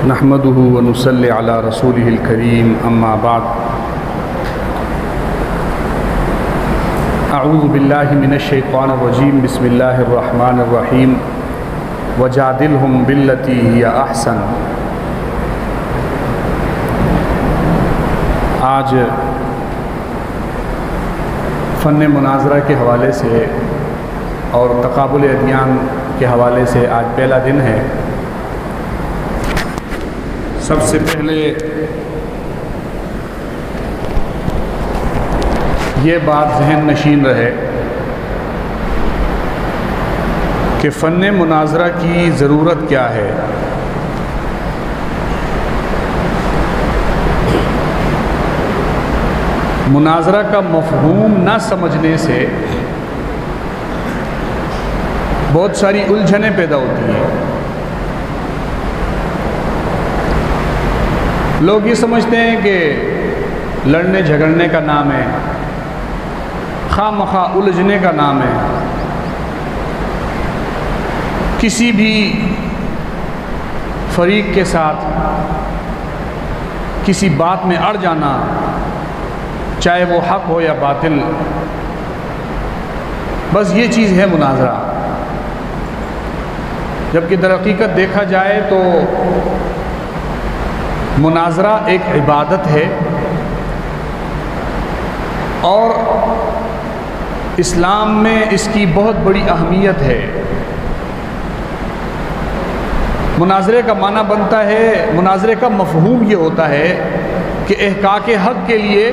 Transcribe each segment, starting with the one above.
نحمده ونصلي على رسوله الكريم اما بعد اعوذ باللہ من الشیطان الرجیم بسم اللہ الرحمن الرحیم وجادلهم باللتی ہی احسن۔ آج فن مناظرہ کے حوالے سے اور تقابل ادیان کے حوالے سے آج پہلا دن ہے۔ سب سے پہلے یہ بات ذہن نشین رہے کہ فن مناظرہ کی ضرورت کیا ہے۔ مناظرہ کا مفہوم نہ سمجھنے سے بہت ساری الجھنیں پیدا ہوتی ہیں۔ لوگ یہ سمجھتے ہیں کہ لڑنے جھگڑنے کا نام ہے، خواہ مخواہ الجھنے کا نام ہے، کسی بھی فریق کے ساتھ کسی بات میں اڑ جانا، چاہے وہ حق ہو یا باطل، بس یہ چیز ہے مناظرہ۔ جبکہ در حقیقت دیکھا جائے تو مناظرہ ایک عبادت ہے اور اسلام میں اس کی بہت بڑی اہمیت ہے۔ مناظرے کا معنی بنتا ہے، مناظرے کا مفہوم یہ ہوتا ہے کہ احقاق حق کے لیے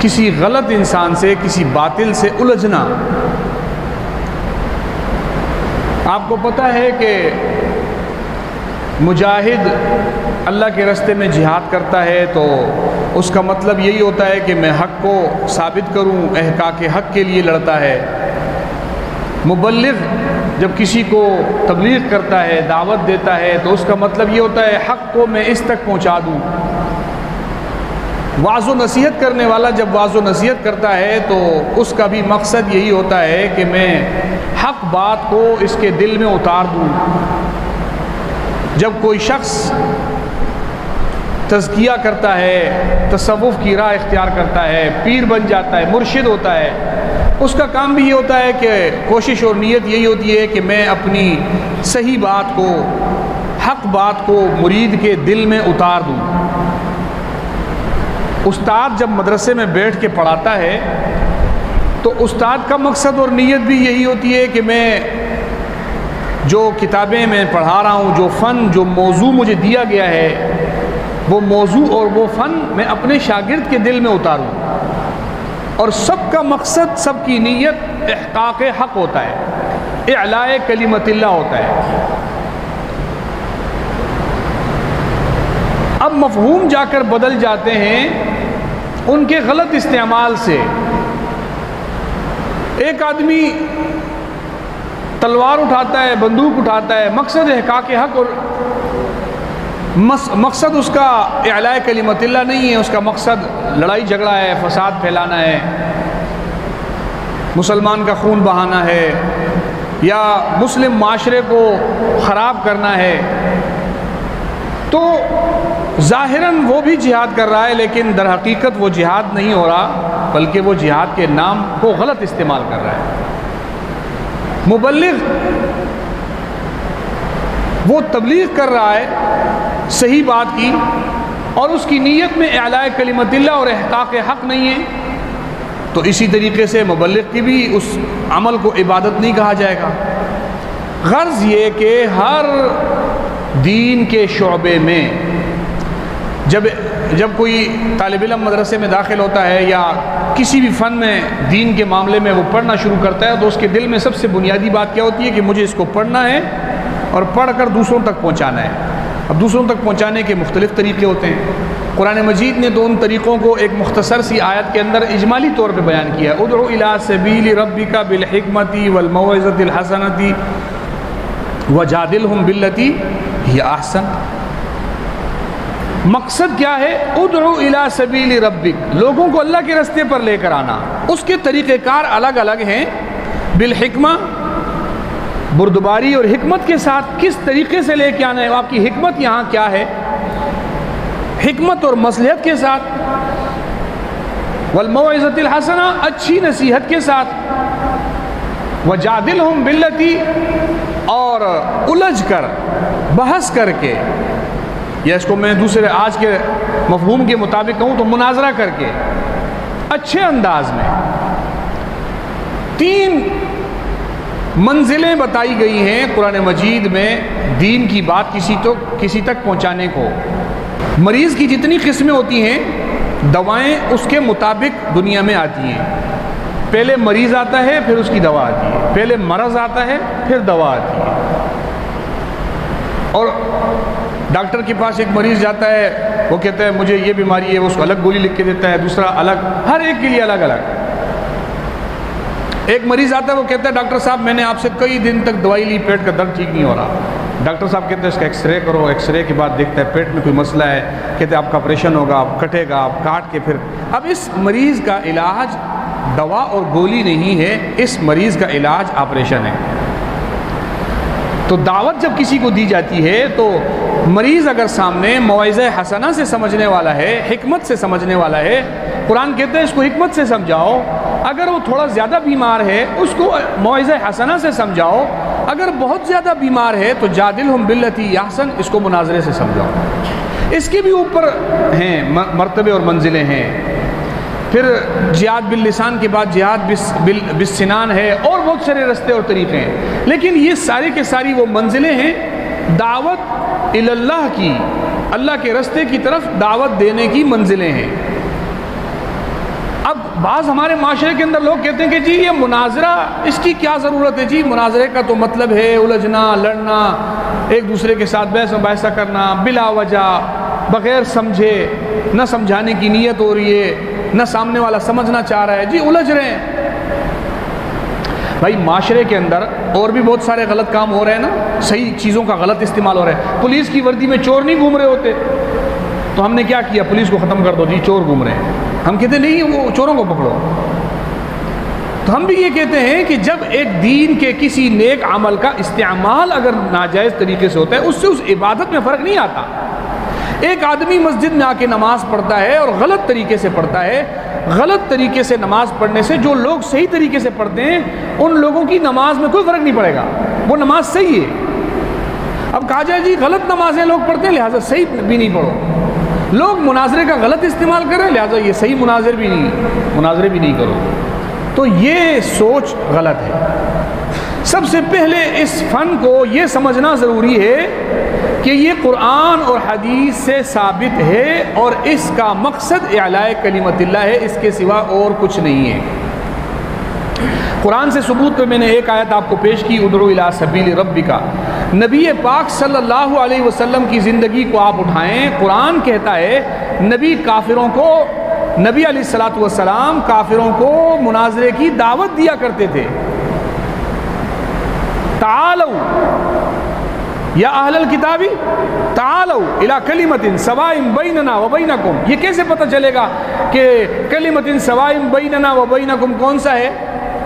کسی غلط انسان سے، کسی باطل سے الجھنا۔ آپ کو پتہ ہے کہ مجاہد اللہ کے راستے میں جہاد کرتا ہے تو اس کا مطلب یہی ہوتا ہے کہ میں حق کو ثابت کروں، احقاق حق کے لیے لڑتا ہے۔ مبلغ جب کسی کو تبلیغ کرتا ہے، دعوت دیتا ہے، تو اس کا مطلب یہ ہوتا ہے حق کو میں اس تک پہنچا دوں۔ واعظ و نصیحت کرنے والا جب واعظ و نصیحت کرتا ہے تو اس کا بھی مقصد یہی ہوتا ہے کہ میں حق بات کو اس کے دل میں اتار دوں۔ جب کوئی شخص تزکیہ کرتا ہے، تصوف کی راہ اختیار کرتا ہے، پیر بن جاتا ہے، مرشد ہوتا ہے، اس کا کام بھی یہ ہوتا ہے کہ کوشش اور نیت یہی ہوتی ہے کہ میں اپنی صحیح بات کو، حق بات کو مرید کے دل میں اتار دوں۔ استاد جب مدرسے میں بیٹھ کے پڑھاتا ہے تو استاد کا مقصد اور نیت بھی یہی ہوتی ہے کہ میں جو کتابیں میں پڑھا رہا ہوں، جو فن، جو موضوع مجھے دیا گیا ہے، وہ موضوع اور وہ فن میں اپنے شاگرد کے دل میں اتاروں۔ اور سب کا مقصد، سب کی نیت احقاق حق ہوتا ہے، اعلاء کلمت اللہ ہوتا ہے۔ اب مفہوم جا کر بدل جاتے ہیں ان کے غلط استعمال سے۔ ایک آدمی تلوار اٹھاتا ہے، بندوق اٹھاتا ہے، مقصد احقاق حق اور مقصد اس کا اعلاء کلمت اللہ نہیں ہے، اس کا مقصد لڑائی جھگڑا ہے، فساد پھیلانا ہے، مسلمان کا خون بہانا ہے، یا مسلم معاشرے کو خراب کرنا ہے۔ تو ظاہراً وہ بھی جہاد کر رہا ہے، لیکن در حقیقت وہ جہاد نہیں ہو رہا، بلکہ وہ جہاد کے نام کو غلط استعمال کر رہا ہے۔ مبلغ وہ تبلیغ کر رہا ہے صحیح بات کی، اور اس کی نیت میں اعلاء کلمت اللہ اور احقاق حق نہیں ہے، تو اسی طریقے سے مبلغ کی بھی اس عمل کو عبادت نہیں کہا جائے گا۔ غرض یہ کہ ہر دین کے شعبے میں جب کوئی طالب علم مدرسے میں داخل ہوتا ہے یا کسی بھی فن میں دین کے معاملے میں وہ پڑھنا شروع کرتا ہے، تو اس کے دل میں سب سے بنیادی بات کیا ہوتی ہے کہ مجھے اس کو پڑھنا ہے اور پڑھ کر دوسروں تک پہنچانا ہے۔ اب دوسروں تک پہنچانے کے مختلف طریقے ہوتے ہیں۔ قرآن مجید نے تو ان طریقوں کو ایک مختصر سی آیت کے اندر اجمالی طور پہ بیان کیا ہے۔ ادعو الی سبیل ربک بالحکمۃ والموعظۃ الحسنۃ وجادلہم باللتی ہی احسن۔ مقصد کیا ہے؟ ادعو الی سبیل ربک، لوگوں کو اللہ کے راستے پر لے کر آنا۔ اس کے طریقہ کار الگ الگ ہیں۔ بالحکمہ بردباری اور حکمت کے ساتھ کس طریقے سے لے کے آنا ہے، آپ کی حکمت یہاں کیا ہے، حکمت اور مصلحت کے ساتھ، والموعظۃ الحسنہ، اچھی نصیحت کے ساتھ، وجادلہم باللتی، اور الجھ کر بحث کر کے، یا اس کو میں دوسرے آج کے مفہوم کے مطابق کہوں تو مناظرہ کر کے اچھے انداز میں۔ 3 منزلیں بتائی گئی ہیں قرآن مجید میں دین کی بات کسی تک پہنچانے کو۔ مریض کی جتنی قسمیں ہوتی ہیں، دوائیں اس کے مطابق دنیا میں آتی ہیں۔ پہلے مریض آتا ہے، پھر اس کی دوا آتی ہے، پہلے مرض آتا ہے، پھر دوا آتی ہے۔ اور ڈاکٹر کے پاس ایک مریض جاتا ہے، وہ کہتا ہے مجھے یہ بیماری ہے، وہ اس کو الگ گولی لکھ کے دیتا ہے، دوسرا الگ، ہر ایک کے لیے الگ الگ۔ ایک مریض آتا ہے، وہ کہتا ہے ڈاکٹر صاحب میں نے آپ سے کئی دن تک دوائی لی، پیٹ کا درد ٹھیک نہیں ہو رہا۔ ڈاکٹر صاحب کہتے ہیں اس کا ایکس رے کرو، ایکس رے کے بعد دیکھتا ہے پیٹ میں کوئی مسئلہ ہے، کہتے ہیں آپ کا آپریشن ہوگا، آپ کٹے گا، آپ کاٹ کے پھر۔ اب اس مریض کا علاج دوا اور گولی نہیں ہے، اس مریض کا علاج آپریشن ہے۔ تو دعوت جب کسی کو دی جاتی ہے تو مریض اگر سامنے موعظہ حسنہ سے سمجھنے والا ہے، حکمت سے سمجھنے والا ہے، قرآن کہتے ہیں اس کو حکمت سے سمجھاؤ۔ اگر وہ تھوڑا زیادہ بیمار ہے اس کو موعظہ حسنہ سے سمجھاؤ، اگر بہت زیادہ بیمار ہے تو جادلہم باللتی احسن، اس کو مناظرے سے سمجھاؤ۔ اس کے بھی اوپر ہیں مرتبے اور منزلیں ہیں۔ پھر جہاد باللسان کے بعد جہاد بالسنان ہے، اور بہت سارے رستے اور طریقے ہیں، لیکن یہ ساری کے ساری وہ منزلیں ہیں دعوت اللہ کی، اللہ کے رستے کی طرف دعوت دینے کی منزلیں ہیں۔ اب بعض ہمارے معاشرے کے اندر لوگ کہتے ہیں کہ جی یہ مناظرہ، اس کی کیا ضرورت ہے، جی مناظرے کا تو مطلب ہے الجھنا، لڑنا، ایک دوسرے کے ساتھ بحث و مباحثہ کرنا بلا وجہ، بغیر سمجھے، نہ سمجھانے کی نیت ہو رہی ہے، نہ سامنے والا سمجھنا چاہ رہا ہے، جی الجھ رہے ہیں۔ بھائی معاشرے کے اندر اور بھی بہت سارے غلط کام ہو رہے ہیں نا، صحیح چیزوں کا غلط استعمال ہو رہا ہے۔ پولیس کی وردی میں چور نہیں گھوم رہے ہوتے، تو ہم نے کیا کیا، پولیس کو ختم کر دو، جی چور گھوم رہے ہیں۔ ہم کہتے نہیں وہ چوروں کو پکڑو۔ تو ہم بھی یہ کہتے ہیں کہ جب ایک دین کے کسی نیک عمل کا استعمال اگر ناجائز طریقے سے ہوتا ہے، اس سے اس عبادت میں فرق نہیں آتا۔ ایک آدمی مسجد میں آ کے نماز پڑھتا ہے اور غلط طریقے سے پڑھتا ہے، غلط طریقے سے نماز پڑھنے سے جو لوگ صحیح طریقے سے پڑھتے ہیں ان لوگوں کی نماز میں کوئی فرق نہیں پڑے گا، وہ نماز صحیح ہے۔ اب کہا جائے جی غلط نمازیں لوگ پڑھتے ہیں لہٰذا صحیح بھی نہیں پڑھو، لوگ مناظرے کا غلط استعمال کر رہے ہیں لہٰذا یہ صحیح مناظرے بھی نہیں کرو، تو یہ سوچ غلط ہے۔ سب سے پہلے اس فن کو یہ سمجھنا ضروری ہے کہ یہ قرآن اور حدیث سے ثابت ہے اور اس کا مقصد اعلاء کلمت اللہ ہے، اس کے سوا اور کچھ نہیں ہے۔ قرآن سے ثبوت پہ میں نے ایک آیت آپ کو پیش کی، ادعو الی سبیل ربک۔ نبی پاک صلی اللہ علیہ وسلم کی زندگی کو آپ اٹھائیں، قرآن کہتا ہے نبی علیہ الصلوۃ والسلام کافروں کو مناظرے کی دعوت دیا کرتے تھے۔ تعالوا یا اہل الکتاب تعالوا الی کلمۃ سواء بیننا وبینکم۔ یہ کیسے پتہ چلے گا کہ کلمۃ سواء بیننا وبینکم کون سا ہے؟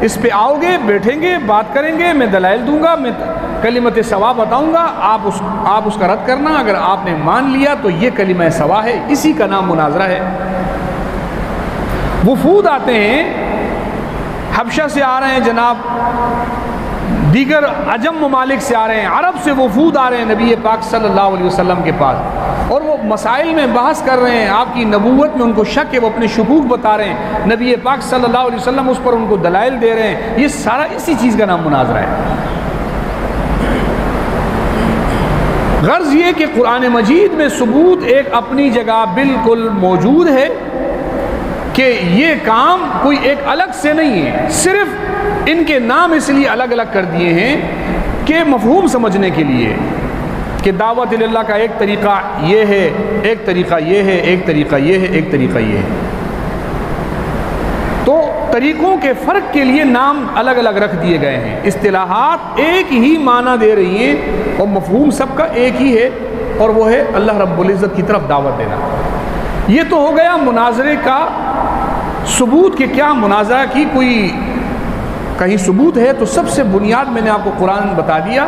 اس پہ آؤ گے، بیٹھیں گے، بات کریں گے، میں دلائل دوں گا، میں کلمت سوا بتاؤں گا، آپ اس کا رد کرنا، اگر آپ نے مان لیا تو یہ کلمہ سوا ہے، اسی کا نام مناظرہ ہے۔ وفود آتے ہیں، حبشہ سے آ رہے ہیں جناب، دیگر عجم ممالک سے آ رہے ہیں، عرب سے وفود آ رہے ہیں نبی پاک صلی اللہ علیہ وسلم کے پاس، اور وہ مسائل میں بحث کر رہے ہیں، آپ کی نبوت میں ان کو شک ہے، وہ اپنے شکوک بتا رہے ہیں، نبی پاک صلی اللہ علیہ وسلم اس پر ان کو دلائل دے رہے ہیں، یہ سارا اسی چیز کا نام مناظرہ ہے۔ غرض یہ کہ قرآن مجید میں ثبوت ایک اپنی جگہ بالکل موجود ہے کہ یہ کام کوئی ایک الگ سے نہیں ہے، صرف ان کے نام اس لیے الگ الگ کر دیے ہیں کہ مفہوم سمجھنے کے لیے کہ دعوت اللہ کا ایک طریقہ یہ ہے، ایک طریقہ یہ ہے، ایک طریقہ یہ ہے، ایک طریقہ یہ ہے، تو طریقوں کے فرق کے لیے نام الگ الگ رکھ دیے گئے ہیں۔ اصطلاحات ایک ہی معنی دے رہی ہیں اور مفہوم سب کا ایک ہی ہے، اور وہ ہے اللہ رب العزت کی طرف دعوت دینا۔ یہ تو ہو گیا مناظرے کا ثبوت کہ کیا مناظرہ کی کوئی کہیں ثبوت ہے تو سب سے بنیاد میں نے آپ کو قرآن بتا دیا،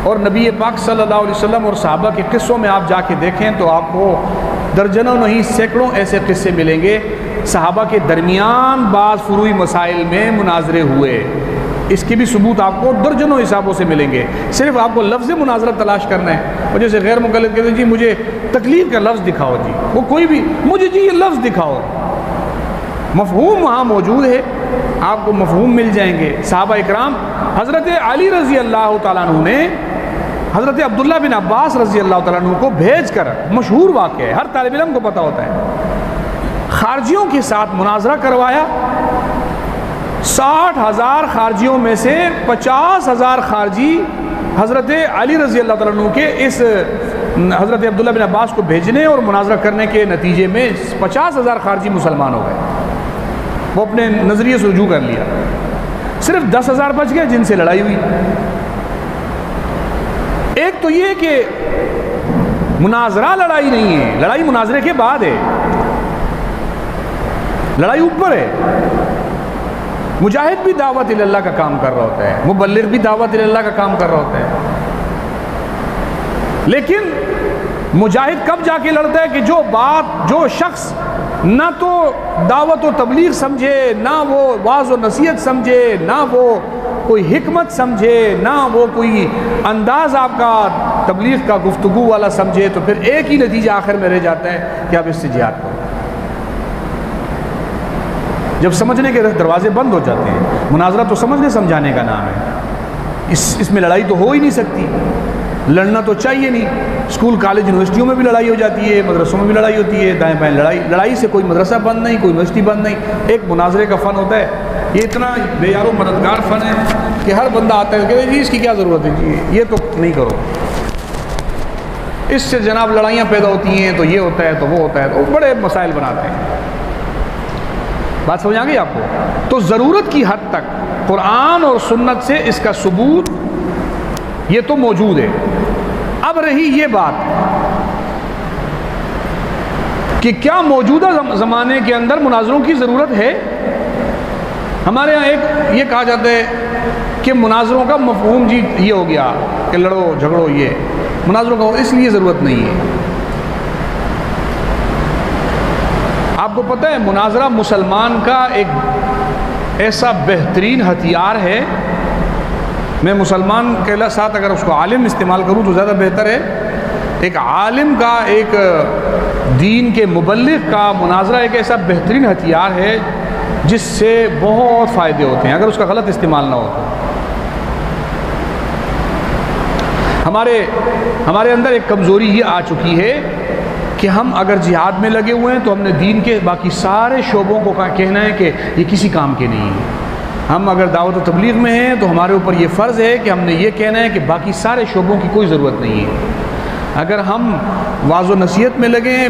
اور نبی پاک صلی اللہ علیہ وسلم اور صحابہ کے قصوں میں آپ جا کے دیکھیں تو آپ کو درجنوں نہیں سینکڑوں ایسے قصے ملیں گے صحابہ کے درمیان بعض فروعی مسائل میں مناظرے ہوئے، اس کے بھی ثبوت آپ کو درجنوں حسابوں سے ملیں گے، صرف آپ کو لفظ مناظرہ تلاش کرنا ہے۔ اور جیسے غیر مقلد کہتے ہیں جی مجھے تکلیف کا لفظ دکھاؤ، جی وہ کوئی بھی مجھے جی یہ لفظ دکھاؤ، مفہوم وہاں موجود ہے، آپ کو مفہوم مل جائیں گے۔ صحابہ اکرام حضرت علی رضی اللہ تعالیٰ عنہ نے حضرت عبداللہ بن عباس رضی اللہ تعالیٰ عنہ کو بھیج کر، مشہور واقعہ ہے، ہر طالب علم کو پتہ ہوتا ہے، خارجیوں کے ساتھ مناظرہ کروایا۔ 60,000 خارجیوں میں سے 50,000 خارجی حضرت علی رضی اللہ تعالیٰ عنہ کے اس حضرت عبداللہ بن عباس کو بھیجنے اور مناظرہ کرنے کے نتیجے میں 50,000 خارجی مسلمان ہو گئے، وہ اپنے نظریے سے رجوع کر لیا، صرف 10,000 بچ گئے جن سے لڑائی ہوئی۔ ایک تو یہ کہ مناظرہ لڑائی نہیں ہے، لڑائی مناظرے کے بعد ہے، لڑائی اوپر ہے۔ مجاہد بھی دعوت اللہ کا کام کر رہا ہوتا ہے، مبلغ بھی دعوت اللہ کا کام کر رہا ہوتا ہے، لیکن مجاہد کب جا کے لڑتا ہے کہ جو شخص نہ تو دعوت و تبلیغ سمجھے، نہ وہ واعظ و نصیحت سمجھے، نہ وہ کوئی حکمت سمجھے، نہ وہ کوئی انداز آپ کا تبلیغ کا گفتگو والا سمجھے، تو پھر ایک ہی نتیجہ آخر میں رہ جاتا ہے کہ آپ اس سے جہاد کرو۔ جب سمجھنے کے دروازے بند ہو جاتے ہیں، مناظرہ تو سمجھنے سمجھانے کا نام ہے، اس میں لڑائی تو ہو ہی نہیں سکتی، لڑنا تو چاہیے نہیں۔ اسکول کالج یونیورسٹیوں میں بھی لڑائی ہو جاتی ہے، مدرسوں میں بھی لڑائی ہوتی ہے، دائیں بائیں لڑائی سے کوئی مدرسہ بند نہیں، کوئی یونیورسٹی بند نہیں، ایک مناظرے کا فن ہوتا ہے۔ یہ اتنا بے یار و مددگار فن ہے کہ ہر بندہ آتا ہے کہتے ہیں جی اس کی کیا ضرورت ہے، جی یہ تو نہیں کرو، اس سے جناب لڑائیاں پیدا ہوتی ہیں، تو یہ ہوتا ہے تو وہ ہوتا ہے، تو بڑے مسائل بناتے ہیں۔ بات سمجھ آ گئی آپ کو؟ تو ضرورت کی حد تک قرآن اور سنت سے اس کا ثبوت یہ تو موجود ہے۔ اب رہی یہ بات کہ کیا موجودہ زمانے کے اندر مناظروں کی ضرورت ہے؟ ہمارے ہاں ایک یہ کہا جاتا ہے کہ مناظروں کا مفہوم جی یہ ہو گیا کہ لڑو جھگڑو، یہ مناظروں کا اس لیے ضرورت نہیں ہے۔ آپ کو پتہ ہے مناظرہ مسلمان کا ایک ایسا بہترین ہتھیار ہے، میں مسلمان کے ساتھ اگر اس کو عالم استعمال کروں تو زیادہ بہتر ہے، ایک عالم کا، ایک دین کے مبلغ کا مناظرہ ایک ایسا بہترین ہتھیار ہے جس سے بہت فائدے ہوتے ہیں اگر اس کا غلط استعمال نہ ہو۔ ہمارے اندر ایک کمزوری یہ آ چکی ہے کہ ہم اگر جہاد میں لگے ہوئے ہیں تو ہم نے دین کے باقی سارے شعبوں کو کہنا ہے کہ یہ کسی کام کے نہیں ہیں۔ ہم اگر دعوت و تبلیغ میں ہیں تو ہمارے اوپر یہ فرض ہے کہ ہم نے یہ کہنا ہے کہ باقی سارے شعبوں کی کوئی ضرورت نہیں ہے۔ اگر ہم واعظ و نصیحت میں لگے ہیں،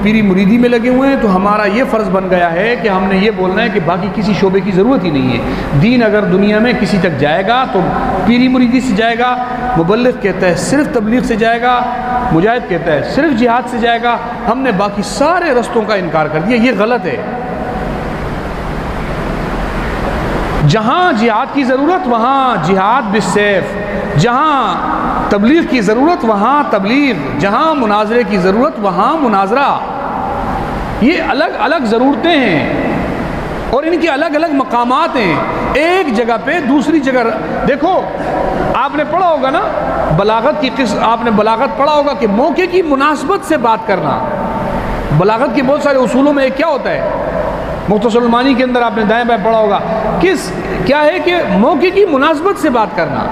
پیری مریدی میں لگے ہوئے ہیں، تو ہمارا یہ فرض بن گیا ہے کہ ہم نے یہ بولنا ہے کہ باقی کسی شعبے کی ضرورت ہی نہیں ہے۔ دین اگر دنیا میں کسی تک جائے گا تو پیری مریدی سے جائے گا، مبلغ کہتا ہے صرف تبلیغ سے جائے گا، مجاہد کہتا ہے صرف جہاد سے جائے گا، ہم نے باقی سارے رستوں کا انکار کر دیا، یہ غلط ہے۔ جہاں جہاد کی ضرورت وہاں جہاد بالسیف، جہاں تبلیغ کی ضرورت وہاں تبلیغ، جہاں مناظرے کی ضرورت وہاں مناظرہ، یہ الگ الگ ضرورتیں ہیں اور ان کے الگ الگ مقامات ہیں۔ ایک جگہ پہ دوسری جگہ دیکھو، آپ نے پڑھا ہوگا نا بلاغت کی آپ نے بلاغت پڑھا ہوگا کہ موقع کی مناسبت سے بات کرنا۔ بلاغت کے بہت سارے اصولوں میں ایک کیا ہوتا ہے، مختصر المعانی کے اندر آپ نے دائیں بائیں پڑھا ہوگا، کیا ہے کہ موقع کی مناسبت سے بات کرنا۔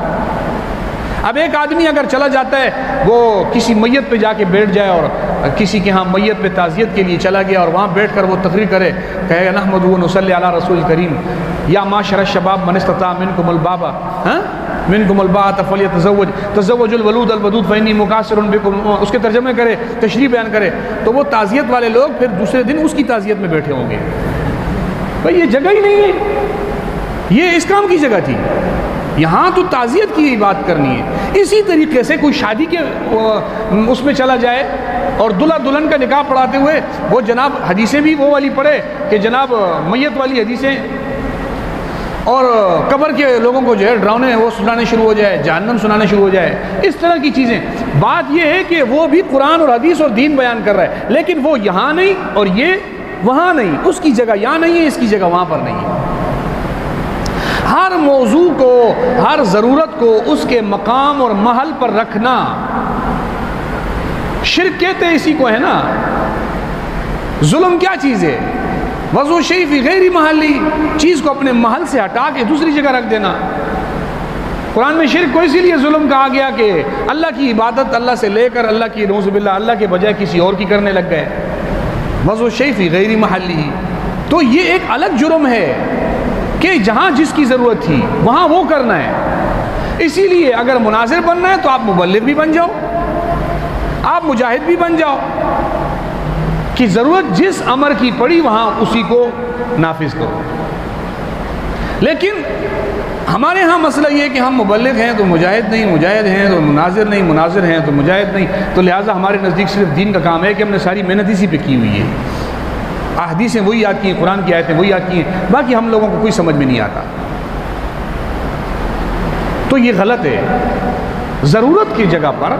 اب ایک آدمی اگر چلا جاتا ہے، وہ کسی میت پہ جا کے بیٹھ جائے اور کسی کے ہاں میت پہ تعزیت کے لیے چلا گیا اور وہاں بیٹھ کر وہ تقریر کرے، کہے گا نحمدہ و نصلی علی رسول کریم، یا معاشر الشباب من استطاع منکم الباء منکم الباء فلیتزوج تزوج الولود الودود فانی مکاثر بکم، اس کے ترجمے کرے، تشریح بیان کرے، تو وہ تعزیت والے لوگ پھر دوسرے دن اس کی تعزیت میں بیٹھے ہوں گے۔ بھئی یہ جگہ ہی نہیں ہے، یہ اس کام کی جگہ تھی، یہاں تو تعزیت کی بات کرنی ہے۔ اسی طریقے سے کوئی شادی کے اس میں چلا جائے اور دلہا دلہن کا نکاح پڑھاتے ہوئے وہ جناب حدیثیں بھی وہ والی پڑھے کہ جناب میت والی حدیثیں، اور قبر کے لوگوں کو جو ہے ڈراؤنے وہ سنانے شروع ہو جائے، جہنم سنانے شروع ہو جائے، اس طرح کی چیزیں. بات یہ ہے کہ وہ بھی قرآن اور حدیث اور دین بیان کر رہا ہے، لیکن وہ یہاں نہیں اور یہ وہاں نہیں، اس کی جگہ یہاں نہیں ہے، اس کی جگہ وہاں پر نہیں ہے. ہر موضوع کو، ہر ضرورت کو اس کے مقام اور محل پر رکھنا. شرک کہتے ہیں اسی کو ہے نا. ظلم کیا چیز ہے؟ وضع شیء فی غیر محلی، چیز کو اپنے محل سے ہٹا کے دوسری جگہ رکھ دینا. قرآن میں شرک کو اسی لیے ظلم کہا گیا کہ اللہ کی عبادت اللہ سے لے کر اللہ کی نعوذ باللہ اللہ کے بجائے کسی اور کی کرنے لگ گئے. وضع شیء فی غیر محلی، تو یہ ایک الگ جرم ہے کہ جہاں جس کی ضرورت تھی وہاں وہ کرنا ہے. اسی لیے اگر مناظر بننا ہے تو آپ مبلغ بھی بن جاؤ، آپ مجاہد بھی بن جاؤ، کہ ضرورت جس امر کی پڑی وہاں اسی کو نافذ کرو. لیکن ہمارے ہاں مسئلہ یہ ہے کہ ہم مبلغ ہیں تو مجاہد نہیں، مجاہد ہیں تو مناظر نہیں، مناظر ہیں تو مجاہد نہیں. تو لہٰذا ہمارے نزدیک صرف دین کا کام ہے کہ ہم نے ساری محنت اسی پہ کی ہوئی ہے. احادیثیں وہی یاد کی ہیں، قرآن کی آیتیں وہی یاد کی ہیں، باقی ہم لوگوں کو کوئی سمجھ میں نہیں آتا. تو یہ غلط ہے. ضرورت کی جگہ پر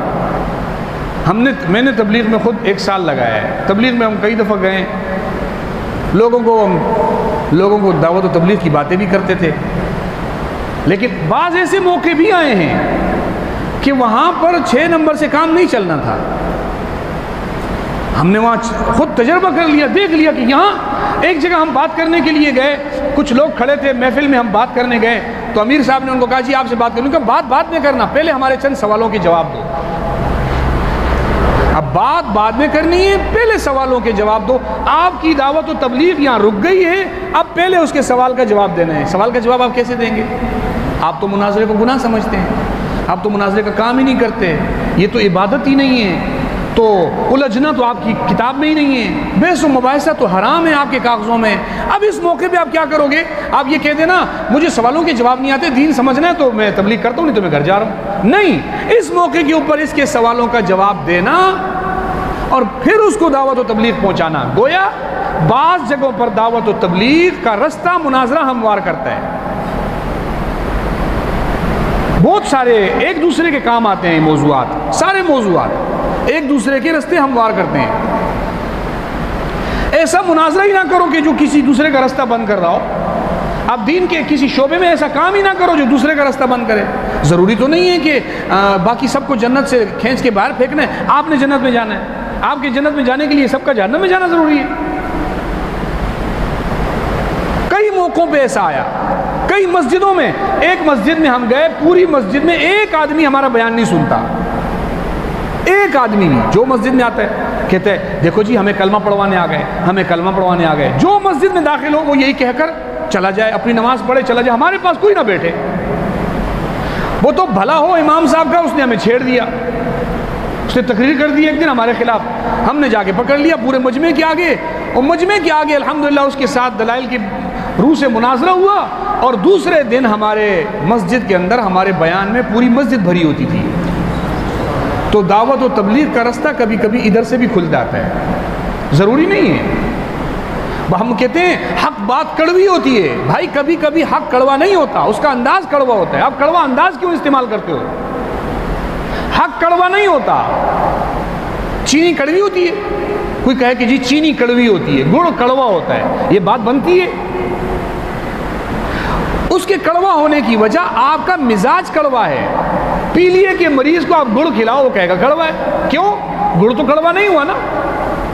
میں نے تبلیغ میں خود 1 سال لگایا ہے. تبلیغ میں ہم کئی دفعہ گئے، لوگوں کو دعوت و تبلیغ کی باتیں بھی کرتے تھے. لیکن بعض ایسے موقع بھی آئے ہیں کہ وہاں پر 6 نمبر سے کام نہیں چلنا تھا. ہم نے وہاں خود تجربہ کر لیا، دیکھ لیا کہ یہاں ایک جگہ ہم بات کرنے کے لیے گئے، کچھ لوگ کھڑے تھے محفل میں، ہم بات کرنے گئے تو امیر صاحب نے ان کو کہا جی آپ سے بات کروں. بات بعد میں کرنا، پہلے ہمارے چند سوالوں کے جواب دو. اب بات بعد میں کرنی ہے، پہلے سوالوں کے جواب دو. آپ کی دعوت و تبلیغ یہاں رک گئی ہے، اب پہلے اس کے سوال کا جواب دینا ہے. سوال کا جواب آپ کیسے دیں گے؟ آپ تو مناظرے کو گناہ سمجھتے ہیں، آپ تو مناظرے کا کام ہی نہیں کرتے، یہ تو عبادت ہی نہیں ہے، تو الجھنا تو آپ کی کتاب میں ہی نہیں ہے، بحث و مباحثہ تو حرام ہے آپ کے کاغذوں میں. اب اس موقع پہ آپ کیا کرو گے؟ آپ یہ کہہ دینا مجھے سوالوں کے جواب نہیں آتے، دین سمجھنا ہے تو میں تبلیغ کرتا ہوں، نہیں تو میں گھر جا رہا ہوں. نہیں، اس موقع کے اوپر اس کے سوالوں کا جواب دینا اور پھر اس کو دعوت و تبلیغ پہنچانا. گویا بعض جگہوں پر دعوت و تبلیغ کا رستہ مناظرہ ہموار کرتا ہے. بہت سارے ایک دوسرے کے کام آتے ہیں موضوعات، سارے موضوعات ایک دوسرے کے رستے ہموار کرتے ہیں. ایسا مناظرہ ہی نہ کرو کہ جو کسی دوسرے کا رستہ بند کر رہا ہو. اب دین کے کسی شعبے میں ایسا کام ہی نہ کرو جو دوسرے کا رستہ بند کرے. ضروری تو نہیں ہے کہ باقی سب کو جنت سے کھینچ کے باہر پھینکنا ہے. آپ نے جنت میں جانا ہے، آپ کے جنت میں جانے کے لیے سب کا جہنم میں جانا ضروری ہے. کئی موقعوں پہ ایسا آیا، کئی مسجدوں میں. ایک مسجد میں ہم گئے، پوری مسجد میں ایک آدمی ہمارا بیان نہیں سنتا. ایک آدمی بھی جو مسجد میں آتا ہے کہتے ہیں دیکھو جی ہمیں کلمہ پڑھوانے آ گئے، ہمیں کلمہ پڑھوانے آ گئے. جو مسجد میں داخل ہو وہ یہی کہہ کر چلا جائے، اپنی نماز پڑھے چلا جائے، ہمارے پاس کوئی نہ بیٹھے. وہ تو بھلا ہو امام صاحب کا، اس نے ہمیں چھیڑ دیا، اس نے تقریر کر دی ایک دن ہمارے خلاف. ہم نے جا کے پکڑ لیا پورے مجمع کے آگے، اور مجمع کے آگے الحمدللہ اس کے ساتھ دلائل کی روح سے مناظرہ ہوا. اور دوسرے دن ہمارے مسجد کے اندر ہمارے بیان میں پوری مسجد بھری ہوتی تھی. تو دعوت و تبلیغ کا رستہ کبھی کبھی ادھر سے بھی کھل جاتا ہے، ضروری نہیں ہے. ہم کہتے ہیں حق بات کڑوی ہوتی ہے. بھائی کبھی کبھی حق کڑوا نہیں ہوتا، اس کا انداز کڑوا ہوتا ہے. آپ کڑوا انداز کیوں استعمال کرتے ہو؟ حق کڑوا نہیں ہوتا. چینی کڑوی ہوتی ہے، کوئی کہے کہ جی چینی کڑوی ہوتی ہے، گڑ کڑوا ہوتا ہے، یہ بات بنتی ہے؟ اس کے کڑوا ہونے کی وجہ آپ کا مزاج کڑوا ہے. پیلیے کے مریض کو آپ گڑ کھلاؤ وہ کہے گا کڑوا ہے. کیوں؟ گڑ تو کڑوا نہیں ہوا نا،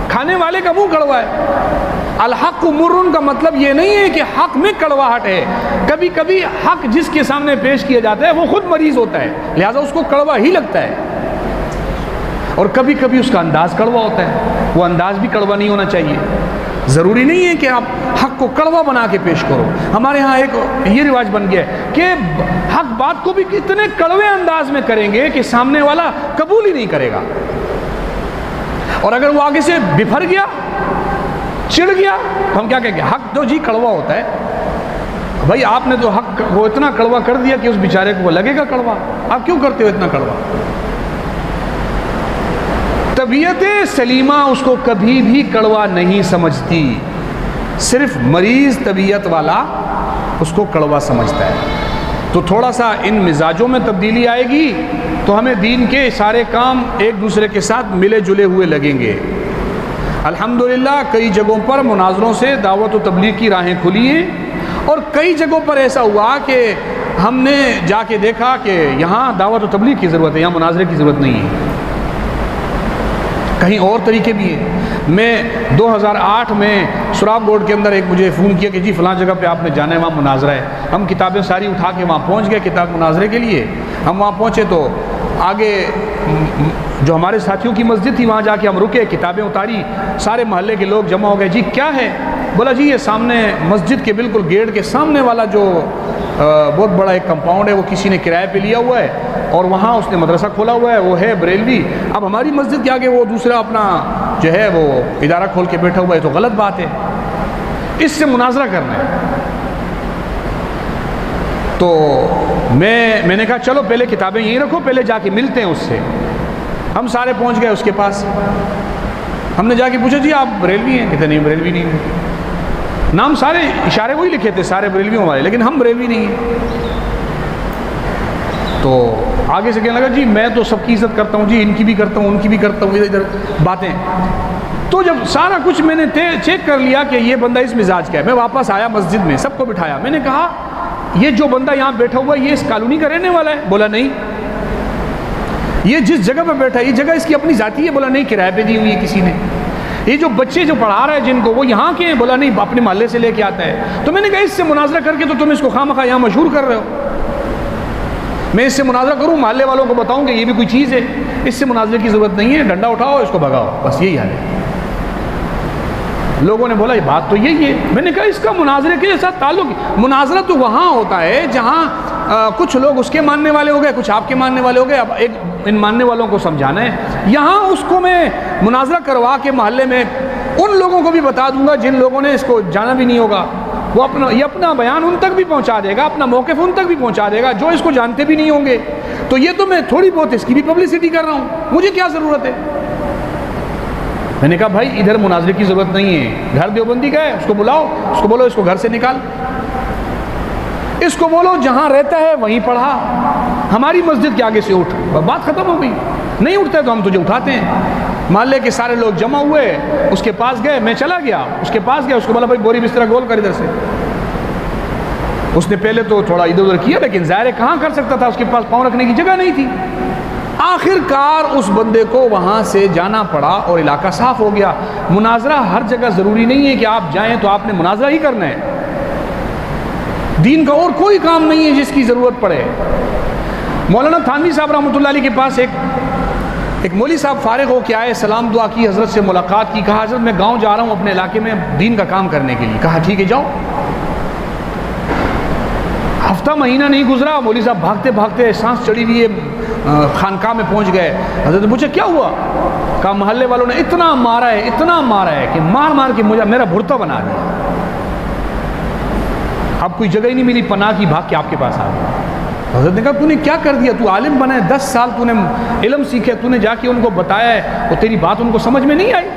کھانے والے کا منہ کڑوا ہے. الحق مرن کا مطلب یہ نہیں ہے کہ حق میں کڑواہٹ ہے. کبھی کبھی حق جس کے سامنے پیش کیا جاتا ہے وہ خود مریض ہوتا ہے، لہذا اس کو کڑوا ہی لگتا ہے. اور کبھی کبھی اس کا انداز کڑوا ہوتا ہے، وہ انداز بھی کڑوا نہیں ہونا چاہیے. ضروری نہیں ہے کہ آپ حق کو کڑوا بنا کے پیش کرو. ہمارے ہاں ایک یہ رواج بن گیا ہے کہ حق بات کو بھی اتنے کڑوے انداز میں کریں گے کہ سامنے والا قبول ہی نہیں کرے گا. اور اگر وہ آگے سے بفر گیا، چڑ گیا، تو ہم کیا کہیں گے؟ حق تو جی کڑوا ہوتا ہے. بھائی آپ نے تو حق وہ اتنا کڑوا کر دیا کہ اس بیچارے کو وہ لگے گا کڑوا. آپ کیوں کرتے ہو اتنا کڑوا؟ طبیعت سلیمہ اس کو کبھی بھی کڑوا نہیں سمجھتی. صرف مریض طبیعت والا اس کو کڑوا سمجھتا ہے. تو تھوڑا سا ان مزاجوں میں تبدیلی آئے گی تو ہمیں دین کے سارے کام ایک دوسرے کے ساتھ ملے جلے ہوئے لگیں گے. الحمدللہ کئی جگہوں پر مناظروں سے دعوت و تبلیغ کی راہیں کھلی ہیں، اور کئی جگہوں پر ایسا ہوا کہ ہم نے جا کے دیکھا کہ یہاں دعوت و تبلیغ کی ضرورت ہے، یہاں مناظرے کی ضرورت نہیں ہے. کہیں اور طریقے بھی ہیں. میں 2008 میں سراب روڈ کے اندر ایک مجھے فون کیا کہ جی فلاں جگہ پہ آپ نے جانا ہے، وہاں مناظرہ ہے. ہم کتابیں ساری اٹھا کے وہاں پہنچ گئے کتاب مناظرے کے لیے. ہم وہاں پہنچے تو آگے جو ہمارے ساتھیوں کی مسجد تھی وہاں جا کے ہم رکے، کتابیں اتاری، سارے محلے کے لوگ جمع ہو گئے. جی کیا ہے؟ بولا جی یہ سامنے مسجد کے بالکل گیٹ کے سامنے والا جو بہت بڑا ایک کمپاؤنڈ ہے وہ کسی نے کرائے پہ لیا ہوا ہے، اور وہاں اس نے مدرسہ کھولا ہوا ہے، وہ ہے بریلوی. اب ہماری مسجد کے آگے وہ دوسرا اپنا جو ہے وہ ادارہ کھول کے بیٹھا ہوا ہے، تو غلط بات ہے، اس سے مناظرہ کرنا ہے. تو میں نے کہا چلو پہلے کتابیں یہیں رکھو، پہلے جا کے ملتے ہیں اس سے. ہم سارے پہنچ گئے اس کے پاس. ہم نے جا کے پوچھا جی آپ بریلوی ہیں؟ کہتے نہیں بریلوی نہیں ہیں. نام سارے اشارے وہی لکھے تھے سارے بریلویوں والے، لیکن ہم بریلوی نہیں ہیں. تو آگے سے کہنے لگا جی میں تو سب کی عزت کرتا ہوں جی، ان کی بھی کرتا ہوں ان کی بھی کرتا ہوں، ادھر باتیں. تو جب سارا کچھ میں نے چیک کر لیا کہ یہ بندہ اس مزاج کا ہے، میں واپس آیا مسجد میں، سب کو بٹھایا. میں نے کہا یہ جو بندہ یہاں بیٹھا ہوا ہے یہ اس کالونی کا رہنے والا ہے؟ بولا نہیں. یہ جس جگہ پہ بیٹھا ہے یہ جگہ اس کی اپنی ذاتی ہے؟ بولا نہیں کرائے پہ دی ہوئی ہے کسی نے. یہ جو بچے جو پڑھا رہا ہے جن کو وہ یہاں کے ہیں؟ بولا نہیں اپنے محلے سے لے کے آتا ہے. تو میں نے کہا اس سے مناظرہ کر کے تو تم اس کو خواہ یہاں مشہور کر رہے ہو. میں اس سے مناظرہ کروں محلے والوں کو بتاؤں کہ یہ بھی کوئی چیز ہے؟ اس سے مناظرے کی ضرورت نہیں ہے، ڈنڈا اٹھاؤ اس کو بھگاؤ، بس یہی حال ہے. لوگوں نے بولا یہ بات تو یہی ہے. میں نے کہا اس کا مناظرے کے ساتھ تعلق، مناظرہ تو وہاں ہوتا ہے جہاں کچھ لوگ اس کے ماننے والے ہو گئے، کچھ آپ کے ماننے والے ہو گئے، اب ایک ان ماننے والوں کو سمجھانا ہے. یہاں اس کو میں مناظرہ کروا کے محلے میں ان لوگوں کو بھی بتا دوں گا جن لوگوں نے اس کو جانا بھی نہیں ہوگا، وہ اپنا بیان ان تک بھی پہنچا دے گا، اپنا موقف ان تک بھی پہنچا دے گا جو اس کو جانتے بھی نہیں ہوں گے. تو یہ تو میں تھوڑی بہت اس کی بھی پبلسٹی کر رہا ہوں، مجھے کیا ضرورت ہے؟ میں نے کہا بھائی ادھر مناظرے کی ضرورت نہیں ہے. گھر دیوبندی کا ہے، اس کو بلاؤ، اس کو بولو اس کو گھر سے نکال، اس کو بولو جہاں رہتا ہے وہیں پڑھا، ہماری مسجد کے آگے سے اٹھ، بات ختم ہو گئی. نہیں اٹھتا ہے تو ہم تجھے اٹھاتے ہیں. محلے کے سارے لوگ جمع ہوئے، اس کے پاس گئے، میں چلا گیا اس کے پاس گیا، اس کو بولا بھائی بوری بستر گول کر ادھر سے. اس نے پہلے تو تھوڑا ادھر ادھر کیا، لیکن ظاہر ہے کہاں کر سکتا تھا، اس کے پاس پاؤں رکھنے کی جگہ نہیں تھی. آخر کار اس بندے کو وہاں سے جانا پڑا اور علاقہ صاف ہو گیا. مناظرہ ہر جگہ ضروری نہیں ہے کہ آپ جائیں تو آپ نے مناظرہ ہی کرنا ہے. دین کا اور کوئی کام نہیں ہے جس کی ضرورت پڑے. مولانا تھانوی صاحب رحمۃ اللہ علیہ کے پاس ایک مولوی صاحب فارغ ہو کے آئے، سلام دعا کی، حضرت سے ملاقات کی. کہا حضرت میں گاؤں جا رہا ہوں اپنے علاقے میں دین کا کام کرنے کے لیے. کہا ٹھیک ہے جاؤ. ہفتہ مہینہ نہیں گزرا، مولوی صاحب بھاگتے بھاگتے سانس چڑھی ہوئی خانقاہ میں پہنچ گئے. حضرت نے پوچھا کیا ہوا؟ کہا محلے والوں نے اتنا مارا ہے کہ مار مار کے مجھے میرا بھرتا بنا دیا. اب کوئی جگہ ہی نہیں ملی پناہ کی، بھاگ کے آپ کے پاس آ گیا. حضرت نے کہا تو نے کیا کر دیا؟ تو عالم بنا ہے، 10 سال تو نے علم سیکھے، تو نے جا کے ان کو بتایا ہے اور تیری بات ان کو سمجھ میں نہیں آئی.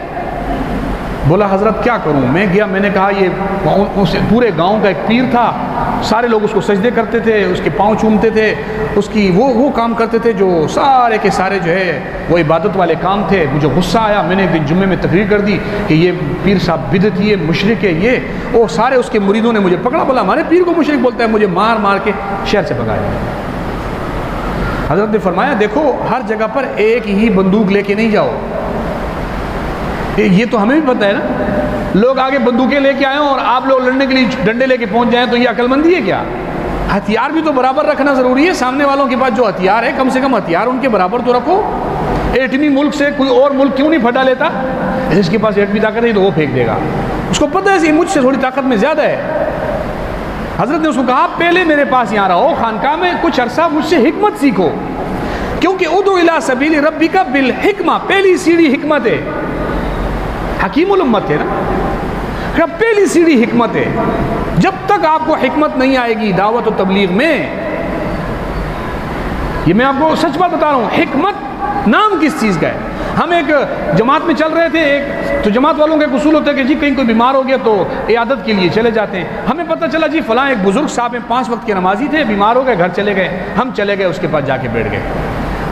بولا حضرت کیا کروں؟ میں گیا، میں نے کہا یہ پورے گاؤں کا ایک پیر تھا، سارے لوگ اس کو سجدے کرتے تھے، اس کے پاؤں چومتے تھے، اس کی وہ کام کرتے تھے جو سارے کے سارے جو ہے وہ عبادت والے کام تھے. مجھے غصہ آیا، میں نے ایک دن جمعے میں تقریر کر دی کہ یہ پیر صاحب بدعتی ہے، مشرک ہے. یہ وہ سارے اس کے مریدوں نے مجھے پکڑا، بولا ہمارے پیر کو مشرک بولتا ہے، مجھے مار مار کے شہر سے بھگایا. حضرت نے فرمایا دیکھو ہر جگہ پر ایک ہی بندوق لے کے نہیں جاؤ. یہ تو ہمیں بھی پتہ ہے نا، لوگ آگے بندوقیں لے کے آئے ہوں اور آپ لوگ لڑنے کے لیے ڈنڈے لے کے پہنچ جائیں تو یہ عقل مندی ہے کیا؟ ہتھیار بھی تو برابر رکھنا ضروری ہے. سامنے والوں کے پاس جو ہتھیار ہے کم سے کم ہتھیار ان کے برابر تو رکھو. ایٹمی ملک سے کوئی اور ملک کیوں نہیں پھٹا لیتا؟ جس کے پاس ایٹمی طاقت ہے تو وہ پھینک دے گا، اس کو پتہ ہے مجھ سے تھوڑی طاقت میں زیادہ ہے. حضرت نے اس کو کہا پہلے میرے پاس یہاں رہو خانقاہ میں، کچھ عرصہ مجھ سے حکمت سیکھو، کیونکہ ادعو الی سبیل ربک بالحکمہ، پہلی سیڑھی حکمت ہے. حکیم الامت ہے نا، پہلی سیڑھی حکمت ہے. جب تک آپ کو حکمت نہیں آئے گی دعوت و تبلیغ میں، یہ میں آپ کو سچ بات بتا رہا ہوں، حکمت نام کس چیز کا ہے؟ ہم ایک جماعت میں چل رہے تھے، تو جماعت والوں کا ایک اصول ہوتا ہے کہ جی کہیں کوئی بیمار ہو گیا تو عیادت کے لیے چلے جاتے ہیں. ہمیں پتہ چلا جی فلاں ایک بزرگ صاحب ہیں 5 وقت کے نمازی تھے, بیمار ہو گئے, گھر چلے گئے, ہم چلے گئے اس کے پاس جا کے بیٹھ گئے.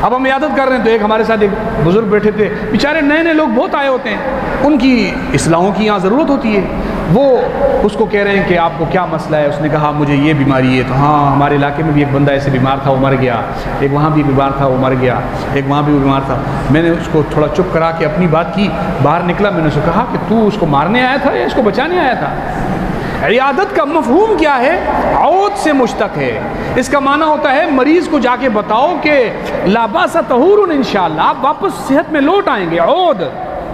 اب ہم عیادت کر رہے ہیں تو ایک ہمارے ساتھ ایک بزرگ بیٹھے تھے, بیچارے نئے نئے لوگ بہت آئے ہوتے ہیں, ان کی اصلاحوں کی یہاں ضرورت ہوتی ہے. وہ اس کو کہہ رہے ہیں کہ آپ کو کیا مسئلہ ہے. اس نے کہا مجھے یہ بیماری ہے. تو ہاں ہمارے علاقے میں بھی ایک بندہ ایسے بیمار تھا وہ مر گیا, ایک وہاں بھی بیمار تھا وہ مر گیا, ایک وہاں بھی بیمار تھا. میں نے اس کو تھوڑا چپ کرا کے اپنی بات کی, باہر نکلا, میں نے اس کو کہا کہ تو اس کو مارنے آیا تھا یا اس کو بچانے آیا تھا؟ عیادت کا مفہوم کیا ہے؟ عود سے مشتق ہے. اس کا معنی ہوتا ہے مریض کو جا کے بتاؤ کہ لا باس طہور انشاءاللہ, آپ واپس صحت میں لوٹ آئیں گے. عود,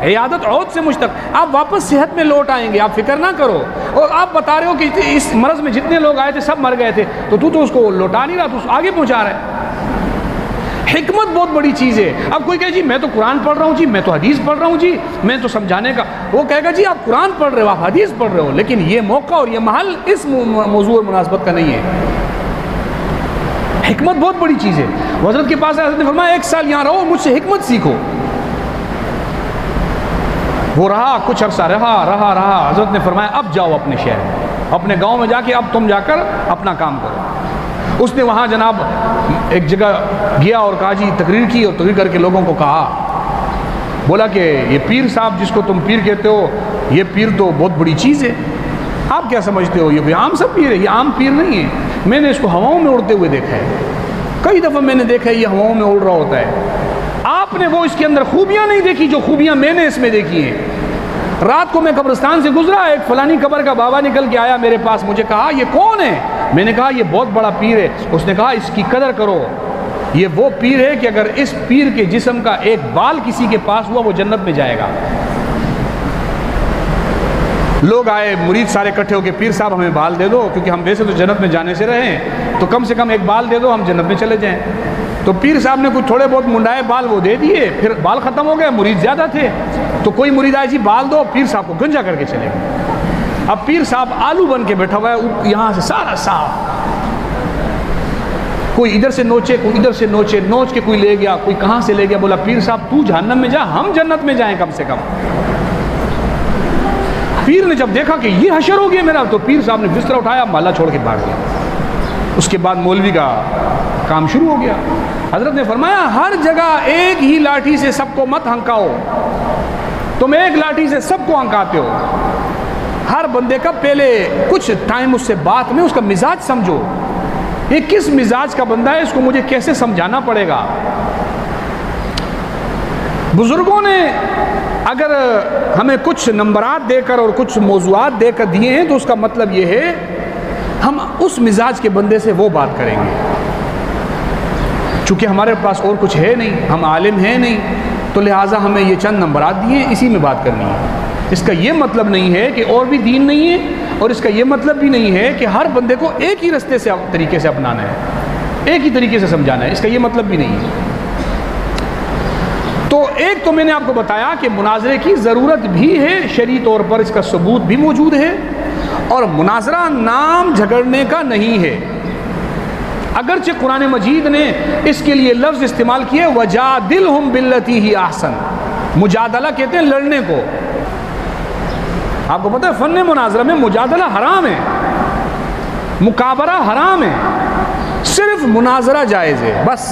عیادت عود سے مشتق, آپ واپس صحت میں لوٹ آئیں گے, آپ فکر نہ کرو. اور آپ بتا رہے ہو کہ اس مرض میں جتنے لوگ آئے تھے سب مر گئے تھے, تو اس کو لوٹا نہیں رہا, تو آگے پہنچا رہا ہے. حکمت بہت بڑی چیز ہے. اب کوئی کہے جی میں تو قرآن پڑھ رہا ہوں جی, میں تو حدیث پڑھ رہا ہوں جی, میں تو سمجھانے کا, وہ کہے گا جی آپ قرآن پڑھ رہے ہو, آپ حدیث پڑھ رہے ہو, لیکن یہ موقع اور یہ محل اس موضوع اور مناسبت کا نہیں ہے. حکمت بہت بڑی چیز ہے. حضرت کے پاس حضرت نے فرمایا 1 سال یہاں رہو, مجھ سے حکمت سیکھو. وہ رہا, کچھ عرصہ رہا. حضرت نے فرمایا اب جاؤ اپنے شہر میں, اپنے گاؤں میں جا کے اب تم جا کر اپنا کام کرو. اس نے وہاں جناب ایک جگہ گیا اور کہا جی تقریر کی, اور تقریر کر کے لوگوں کو کہا, بولا کہ یہ پیر صاحب جس کو تم پیر کہتے ہو, یہ پیر تو بہت بڑی چیز ہے. آپ کیا سمجھتے ہو یہ کوئی عام سا پیر ہے؟ یہ عام پیر نہیں ہے. میں نے اس کو ہواؤں میں اڑتے ہوئے دیکھا ہے, کئی دفعہ میں نے دیکھا ہے یہ ہواؤں میں اڑ رہا ہوتا ہے. آپ نے وہ اس کے اندر خوبیاں نہیں دیکھی جو خوبیاں میں نے اس میں دیکھی ہیں. رات کو میں قبرستان سے گزرا, ایک فلانی قبر کا بابا نکل کے آیا میرے پاس, مجھے کہا یہ کون ہے؟ میں نے کہا یہ بہت بڑا پیر ہے. اس نے کہا اس کی قدر کرو, یہ وہ پیر ہے کہ اگر اس پیر کے جسم کا ایک بال کسی کے پاس ہوا وہ جنت میں جائے گا. لوگ آئے, مرید سارے اکٹھے ہو کے, پیر صاحب ہمیں بال دے دو, کیونکہ ہم ویسے تو جنت میں جانے سے رہے ہیں, تو کم سے کم ایک بال دے دو, ہم جنت میں چلے جائیں. تو پیر صاحب نے کچھ تھوڑے بہت منڈائے بال وہ دے دیے, پھر بال ختم ہو گئے, مرید زیادہ تھے, تو کوئی مرید آئے جی بال دو, پیر صاحب کو گنجا کر کے چلے گئے. اب پیر صاحب آلو بن کے بیٹھا ہوا ہے, یہاں سے سارا صاف, کوئی ادھر سے نوچے, کوئی ادھر سے نوچے, نوچ کے کوئی لے گیا, کوئی کہاں سے لے گیا. بولا پیر صاحب تو جہنم میں جا, ہم جنت میں جائیں کم سے کم. پیر نے جب دیکھا کہ یہ حشر ہو گیا میرا, تو پیر صاحب نے بستر اٹھایا, محلہ چھوڑ کے بھاگ گیا. اس کے بعد مولوی کا کام شروع ہو گیا. حضرت نے فرمایا ہر جگہ ایک ہی لاٹھی سے سب کو مت ہنکاؤ, تم ایک لاٹھی سے سب کو ہنکاتے ہو. ہر بندے کا پہلے کچھ ٹائم اس سے بات میں اس کا مزاج سمجھو, یہ کس مزاج کا بندہ ہے, اس کو مجھے کیسے سمجھانا پڑے گا. بزرگوں نے اگر ہمیں کچھ نمبرات دے کر اور کچھ موضوعات دے کر دیے ہیں تو اس کا مطلب یہ ہے ہم اس مزاج کے بندے سے وہ بات کریں گے. چونکہ ہمارے پاس اور کچھ ہے نہیں, ہم عالم ہیں نہیں, تو لہٰذا ہمیں یہ چند نمبرات دیے, اسی میں بات کرنی ہے. اس کا یہ مطلب نہیں ہے کہ اور بھی دین نہیں ہے, اور اس کا یہ مطلب بھی نہیں ہے کہ ہر بندے کو ایک ہی رستے سے طریقے سے اپنانا ہے, ایک ہی طریقے سے سمجھانا ہے. اس کا یہ مطلب بھی نہیں ہے. تو ایک تو میں نے آپ کو بتایا کہ مناظرے کی ضرورت بھی ہے, شرعی طور پر اس کا ثبوت بھی موجود ہے, اور مناظرہ نام جھگڑنے کا نہیں ہے. اگرچہ قرآن مجید نے اس کے لیے لفظ استعمال کیے وَجَادِلْهُمْ بِالَّتِي هِيَ أَحْسَنُ, مجادلہ کہتے ہیں لڑنے کو. آپ کو پتہ ہے فن مناظرہ میں مجادلہ حرام ہے, مکابرہ حرام ہے, صرف مناظرہ جائز ہے بس.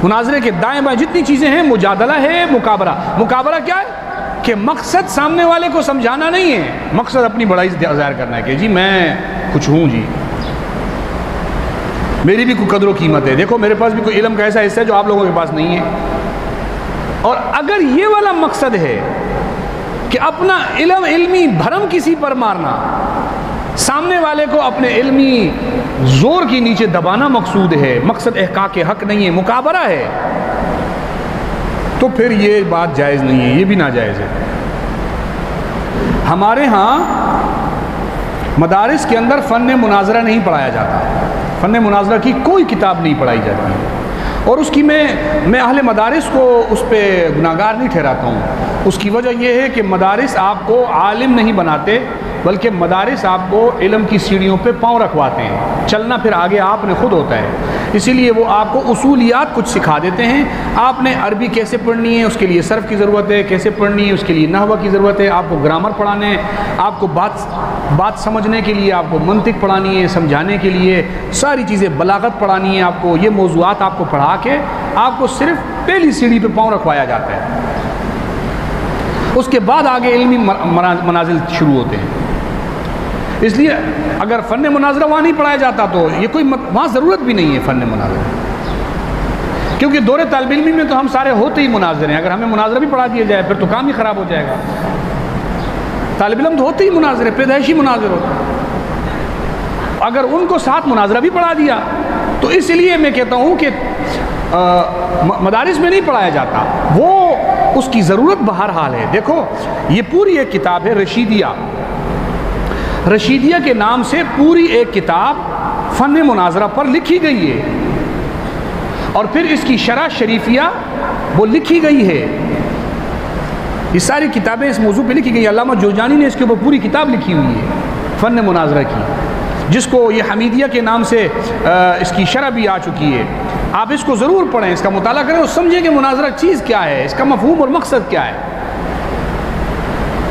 مناظرے کے دائیں بائیں جتنی چیزیں ہیں مجادلہ ہے, مکابرہ. مکابرہ کیا ہے کہ مقصد سامنے والے کو سمجھانا نہیں ہے, مقصد اپنی بڑائی ظاہر کرنا ہے کہ جی میں کچھ ہوں, جی میری بھی کوئی قدر و قیمت ہے, دیکھو میرے پاس بھی کوئی علم کا ایسا حصہ ہے جو آپ لوگوں کے پاس نہیں ہے. اور اگر یہ والا مقصد ہے کہ اپنا علمی بھرم کسی پر مارنا, سامنے والے کو اپنے علمی زور کی نیچے دبانا مقصود ہے, مقصد احقاق حق نہیں ہے, مکابرہ ہے, تو پھر یہ بات جائز نہیں ہے, یہ بھی ناجائز ہے. ہمارے ہاں مدارس کے اندر فن مناظرہ نہیں پڑھایا جاتا, فن مناظرہ کی کوئی کتاب نہیں پڑھائی جاتی ہے, اور اس کی میں اہل مدارس کو اس پہ گناہگار نہیں ٹھہراتا ہوں. اس کی وجہ یہ ہے کہ مدارس آپ کو عالم نہیں بناتے, بلکہ مدارس آپ کو علم کی سیڑھیوں پہ پاؤں رکھواتے ہیں، چلنا پھر آگے آپ نے خود ہوتا ہے۔ اسی لیے وہ آپ کو اصولیات کچھ سکھا دیتے ہیں، آپ نے عربی کیسے پڑھنی ہے، اس کے لیے صرف کی ضرورت ہے، کیسے پڑھنی ہے اس کے لیے نحو کی ضرورت ہے، آپ کو گرامر پڑھانے ہیں، آپ کو بات سمجھنے کے لیے آپ کو منطق پڑھانی ہے، سمجھانے کے لیے ساری چیزیں، بلاغت پڑھانی ہے آپ کو، یہ موضوعات آپ کو پڑھا کے آپ کو صرف پہلی سیڑھی پہ پاؤں رکھوایا جاتا ہے، اس کے بعد آگے علمی منازل شروع ہوتے ہیں۔ اس لیے اگر فن مناظرہ وہاں نہیں پڑھایا جاتا تو یہ کوئی وہاں ضرورت بھی نہیں ہے فن مناظرہ، کیونکہ دور طالب علمی میں تو ہم سارے ہوتے ہی مناظر ہیں، اگر ہمیں مناظرہ بھی پڑھا دیا جائے پھر تو کام ہی خراب ہو جائے گا۔ طالب علم تو ہوتے ہی مناظر ہے، پیدائشی مناظر ہوتے ہیں، اگر ان کو ساتھ مناظرہ بھی پڑھا دیا تو اس لیے میں کہتا ہوں کہ مدارس میں نہیں پڑھایا جاتا، وہ اس کی ضرورت بہرحال ہے۔ دیکھو یہ پوری ایک کتاب ہے رشیدیہ، رشیدیہ کے نام سے پوری ایک کتاب فن مناظرہ پر لکھی گئی ہے، اور پھر اس کی شرح شریفیہ وہ لکھی گئی ہے، یہ ساری کتابیں اس موضوع پہ لکھی گئی ہیں۔ علامہ جوزجانی نے اس کے اوپر پوری کتاب لکھی ہوئی ہے فن مناظرہ کی، جس کو یہ حمیدیہ کے نام سے اس کی شرح بھی آ چکی ہے۔ آپ اس کو ضرور پڑھیں، اس کا مطالعہ کریں اور سمجھیں کہ مناظرہ چیز کیا ہے، اس کا مفہوم اور مقصد کیا ہے۔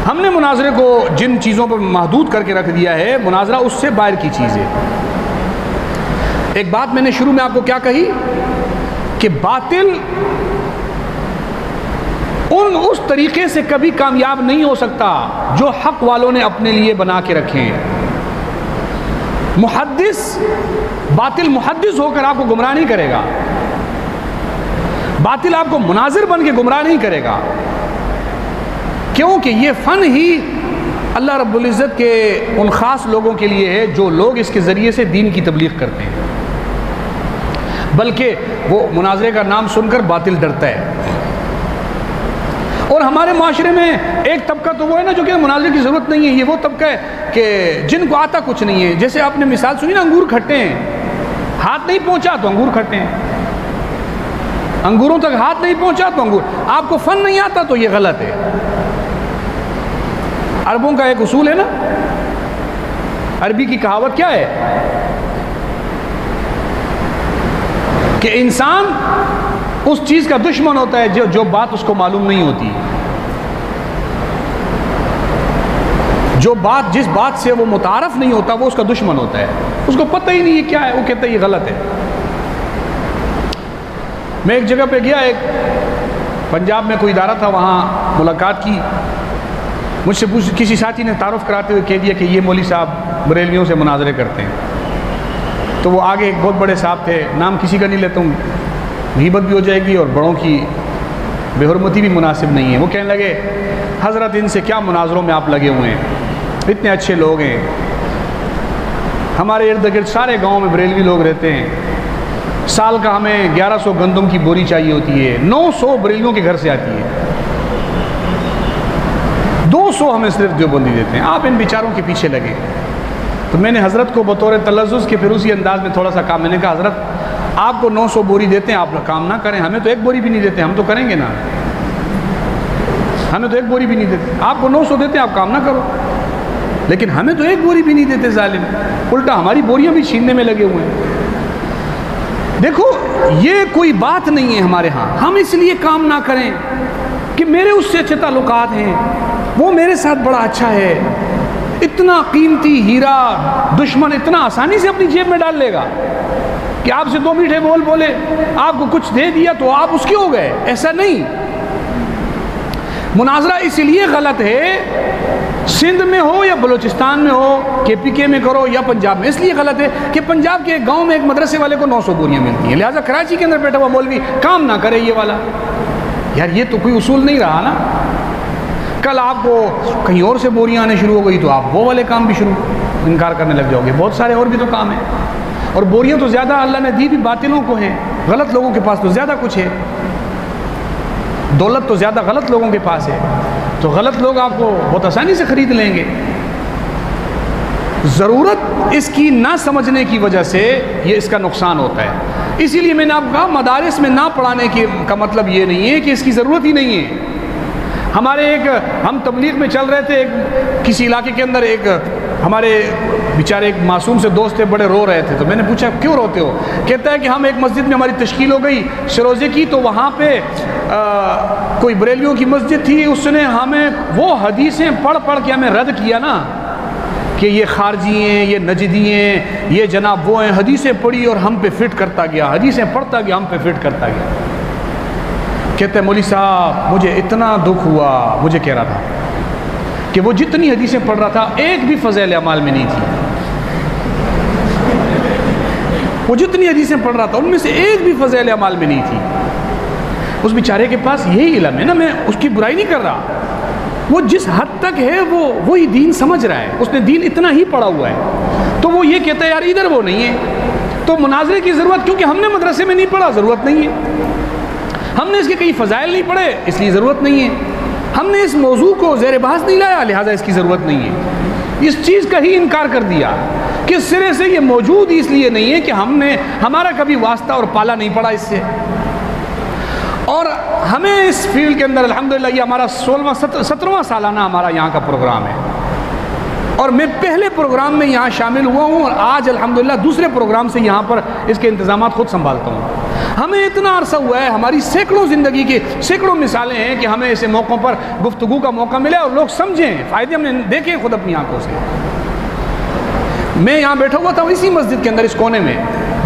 ہم نے مناظرے کو جن چیزوں پر محدود کر کے رکھ دیا ہے، مناظرہ اس سے باہر کی چیز ہے۔ ایک بات میں نے شروع میں آپ کو کیا کہی کہ باطل اس طریقے سے کبھی کامیاب نہیں ہو سکتا جو حق والوں نے اپنے لیے بنا کے رکھے ہیں۔ باطل محدث ہو کر آپ کو گمراہ نہیں کرے گا، باطل آپ کو مناظر بن کے گمراہ نہیں کرے گا، کیونکہ یہ فن ہی اللہ رب العزت کے ان خاص لوگوں کے لیے ہے جو لوگ اس کے ذریعے سے دین کی تبلیغ کرتے ہیں، بلکہ وہ مناظرے کا نام سن کر باطل ڈرتا ہے۔ اور ہمارے معاشرے میں ایک طبقہ تو وہ ہے نا جو کہ مناظرے کی ضرورت نہیں ہے، یہ وہ طبقہ ہے کہ جن کو آتا کچھ نہیں ہے۔ جیسے آپ نے مثال سنی نا، انگور کھٹے ہیں، ہاتھ نہیں پہنچا تو انگور کھٹے ہیں، انگوروں تک ہاتھ نہیں پہنچا تو انگور۔ آپ کو فن نہیں آتا تو یہ غلط ہے۔ عربوں کا ایک اصول ہے نا، عربی کی کہاوت کیا ہے کہ انسان اس چیز کا دشمن ہوتا ہے جو بات اس کو معلوم نہیں ہوتی، جس بات سے وہ متعارف نہیں ہوتا وہ اس کا دشمن ہوتا ہے، اس کو پتہ ہی نہیں ہے کیا ہے، وہ کہتا ہے یہ غلط ہے۔ میں ایک جگہ پہ گیا، ایک پنجاب میں کوئی ادارہ تھا، وہاں ملاقات کی، مجھ سے کسی ساتھی نے تعارف کراتے ہوئے کہہ دیا کہ یہ مولوی صاحب بریلویوں سے مناظرے کرتے ہیں۔ تو وہ آگے ایک بہت بڑے صاحب تھے، نام کسی کا نہیں لیتا ہوں، غیبت بھی ہو جائے گی اور بڑوں کی بے حرمتی بھی مناسب نہیں ہے۔ وہ کہنے لگے حضرت ان سے کیا مناظروں میں آپ لگے ہوئے ہیں، اتنے اچھے لوگ ہیں، ہمارے ارد گرد سارے گاؤں میں بریلوی لوگ رہتے ہیں، سال کا ہمیں 1100 گندم کی بوری چاہیے ہوتی ہے، 900 بریلویوں کے گھر سے آتی ہے، 200 ہمیں صرف دیوبندی دیتے ہیں، آپ ان بیچاروں کے پیچھے لگے۔ تو میں نے حضرت کو بطور تلذذ کے پھر اسی انداز میں تھوڑا سا کہا، میں نے کہا حضرت آپ کو 900 بوری دیتے ہیں، آپ کام نہ کریں، ہمیں تو ایک بوری بھی نہیں دیتے، ہم تو کریں گے نا، ہمیں تو ایک بوری بھی نہیں دیتے، آپ کو 900 دیتے ہیں آپ کام نہ کرو، لیکن ہمیں تو ایک بوری بھی نہیں دیتے ظالم، الٹا ہماری بوریاں بھی چھیننے میں لگے ہوئے ہیں۔ دیکھو یہ کوئی بات نہیں ہے ہمارے ہاں، ہم اس لیے کام نہ کریں کہ میرے اس سے اچھے تعلقات ہیں، وہ میرے ساتھ بڑا اچھا ہے، اتنا قیمتی ہیرا دشمن اتنا آسانی سے اپنی جیب میں ڈال لے گا کہ آپ سے 2 میٹھے بول بولے، آپ کو کچھ دے دیا تو آپ اس کے ہو گئے، ایسا نہیں۔ مناظرہ اس لیے غلط ہے، سندھ میں ہو یا بلوچستان میں ہو، کے پی کے میں کرو یا پنجاب میں، اس لیے غلط ہے کہ پنجاب کے ایک گاؤں میں ایک مدرسے والے کو 900 بوریاں ملتی ہیں، لہٰذا کراچی کے اندر بیٹھا ہوا مولوی کام نہ کرے یہ والا۔ یار یہ تو کوئی اصول نہیں رہا نا، کل آپ کو کہیں اور سے بوریاں آنے شروع ہو گئی تو آپ وہ والے کام بھی انکار کرنے لگ جاؤ گے، بہت سارے اور بھی تو کام ہیں، اور بوریاں تو زیادہ اللہ نے دی بھی باطلوں کو ہیں، غلط لوگوں کے پاس تو زیادہ کچھ ہے، دولت تو زیادہ غلط لوگوں کے پاس ہے، تو غلط لوگ آپ کو بہت آسانی سے خرید لیں گے۔ ضرورت اس کی نہ سمجھنے کی وجہ سے یہ اس کا نقصان ہوتا ہے۔ اسی لیے میں نے آپ کہا مدارس میں نہ پڑھانے کا مطلب یہ نہیں ہے کہ اس کی ضرورت ہی نہیں ہے، ہمارے ہم تبلیغ میں چل رہے تھے، کسی علاقے کے اندر ایک ہمارے بیچارے ایک معصوم سے دوست تھے، بڑے رو رہے تھے، تو میں نے پوچھا کیوں روتے ہو؟ کہتا ہے کہ ہم ایک مسجد میں ہماری تشکیل ہو گئی شروزے کی، تو وہاں پہ کوئی بریلیوں کی مسجد تھی، اس نے ہمیں وہ حدیثیں پڑھ پڑھ کے ہمیں رد کیا نا کہ یہ خارجی ہیں، یہ نجدی ہیں، یہ جناب وہ ہیں، حدیثیں پڑھی اور ہم پہ فٹ کرتا گیا، حدیثیں پڑھتا گیا، ہم پہ فٹ کرتا گیا۔ کہتے ہیں مولوی صاحب مجھے اتنا دکھ ہوا، مجھے کہہ رہا تھا کہ وہ جتنی حدیثیں پڑھ رہا تھا ایک بھی فضائل اعمال میں نہیں تھی، وہ جتنی حدیثیں پڑھ رہا تھا ان میں سے ایک بھی فضائل اعمال میں نہیں تھی۔ اس بیچارے کے پاس یہی علم ہے نا، میں اس کی برائی نہیں کر رہا، وہ جس حد تک ہے وہی دین سمجھ رہا ہے، اس نے دین اتنا ہی پڑھا ہوا ہے، تو وہ یہ کہتا ہے یار ادھر وہ نہیں ہے، تو مناظرے کی ضرورت، کیونکہ ہم نے مدرسے میں نہیں پڑھا، ضرورت نہیں ہے، ہم نے اس کے کئی فضائل نہیں پڑھے اس لیے ضرورت نہیں ہے، ہم نے اس موضوع کو زیر بحث نہیں لایا لہٰذا اس کی ضرورت نہیں ہے، اس چیز کا ہی انکار کر دیا کہ سرے سے یہ موجود اس لیے نہیں ہے کہ ہمارا کبھی واسطہ اور پالا نہیں پڑا اس سے، اور ہمیں اس فیلڈ کے اندر الحمدللہ یہ ہمارا 17واں سالانہ ہمارا یہاں کا پروگرام ہے، اور میں پہلے پروگرام میں یہاں شامل ہوا ہوں، اور آج الحمدللہ دوسرے پروگرام سے یہاں پر اس کے انتظامات خود سنبھالتا ہوں۔ ہمیں اتنا عرصہ ہوا ہے، ہماری سینکڑوں زندگی کی سینکڑوں مثالیں ہیں کہ ہمیں ایسے موقعوں پر گفتگو کا موقع ملے اور لوگ سمجھیں، فائدے ہم نے دیکھے خود اپنی آنکھوں سے۔ میں یہاں بیٹھا ہوا تھا اسی مسجد کے اندر اس کونے میں،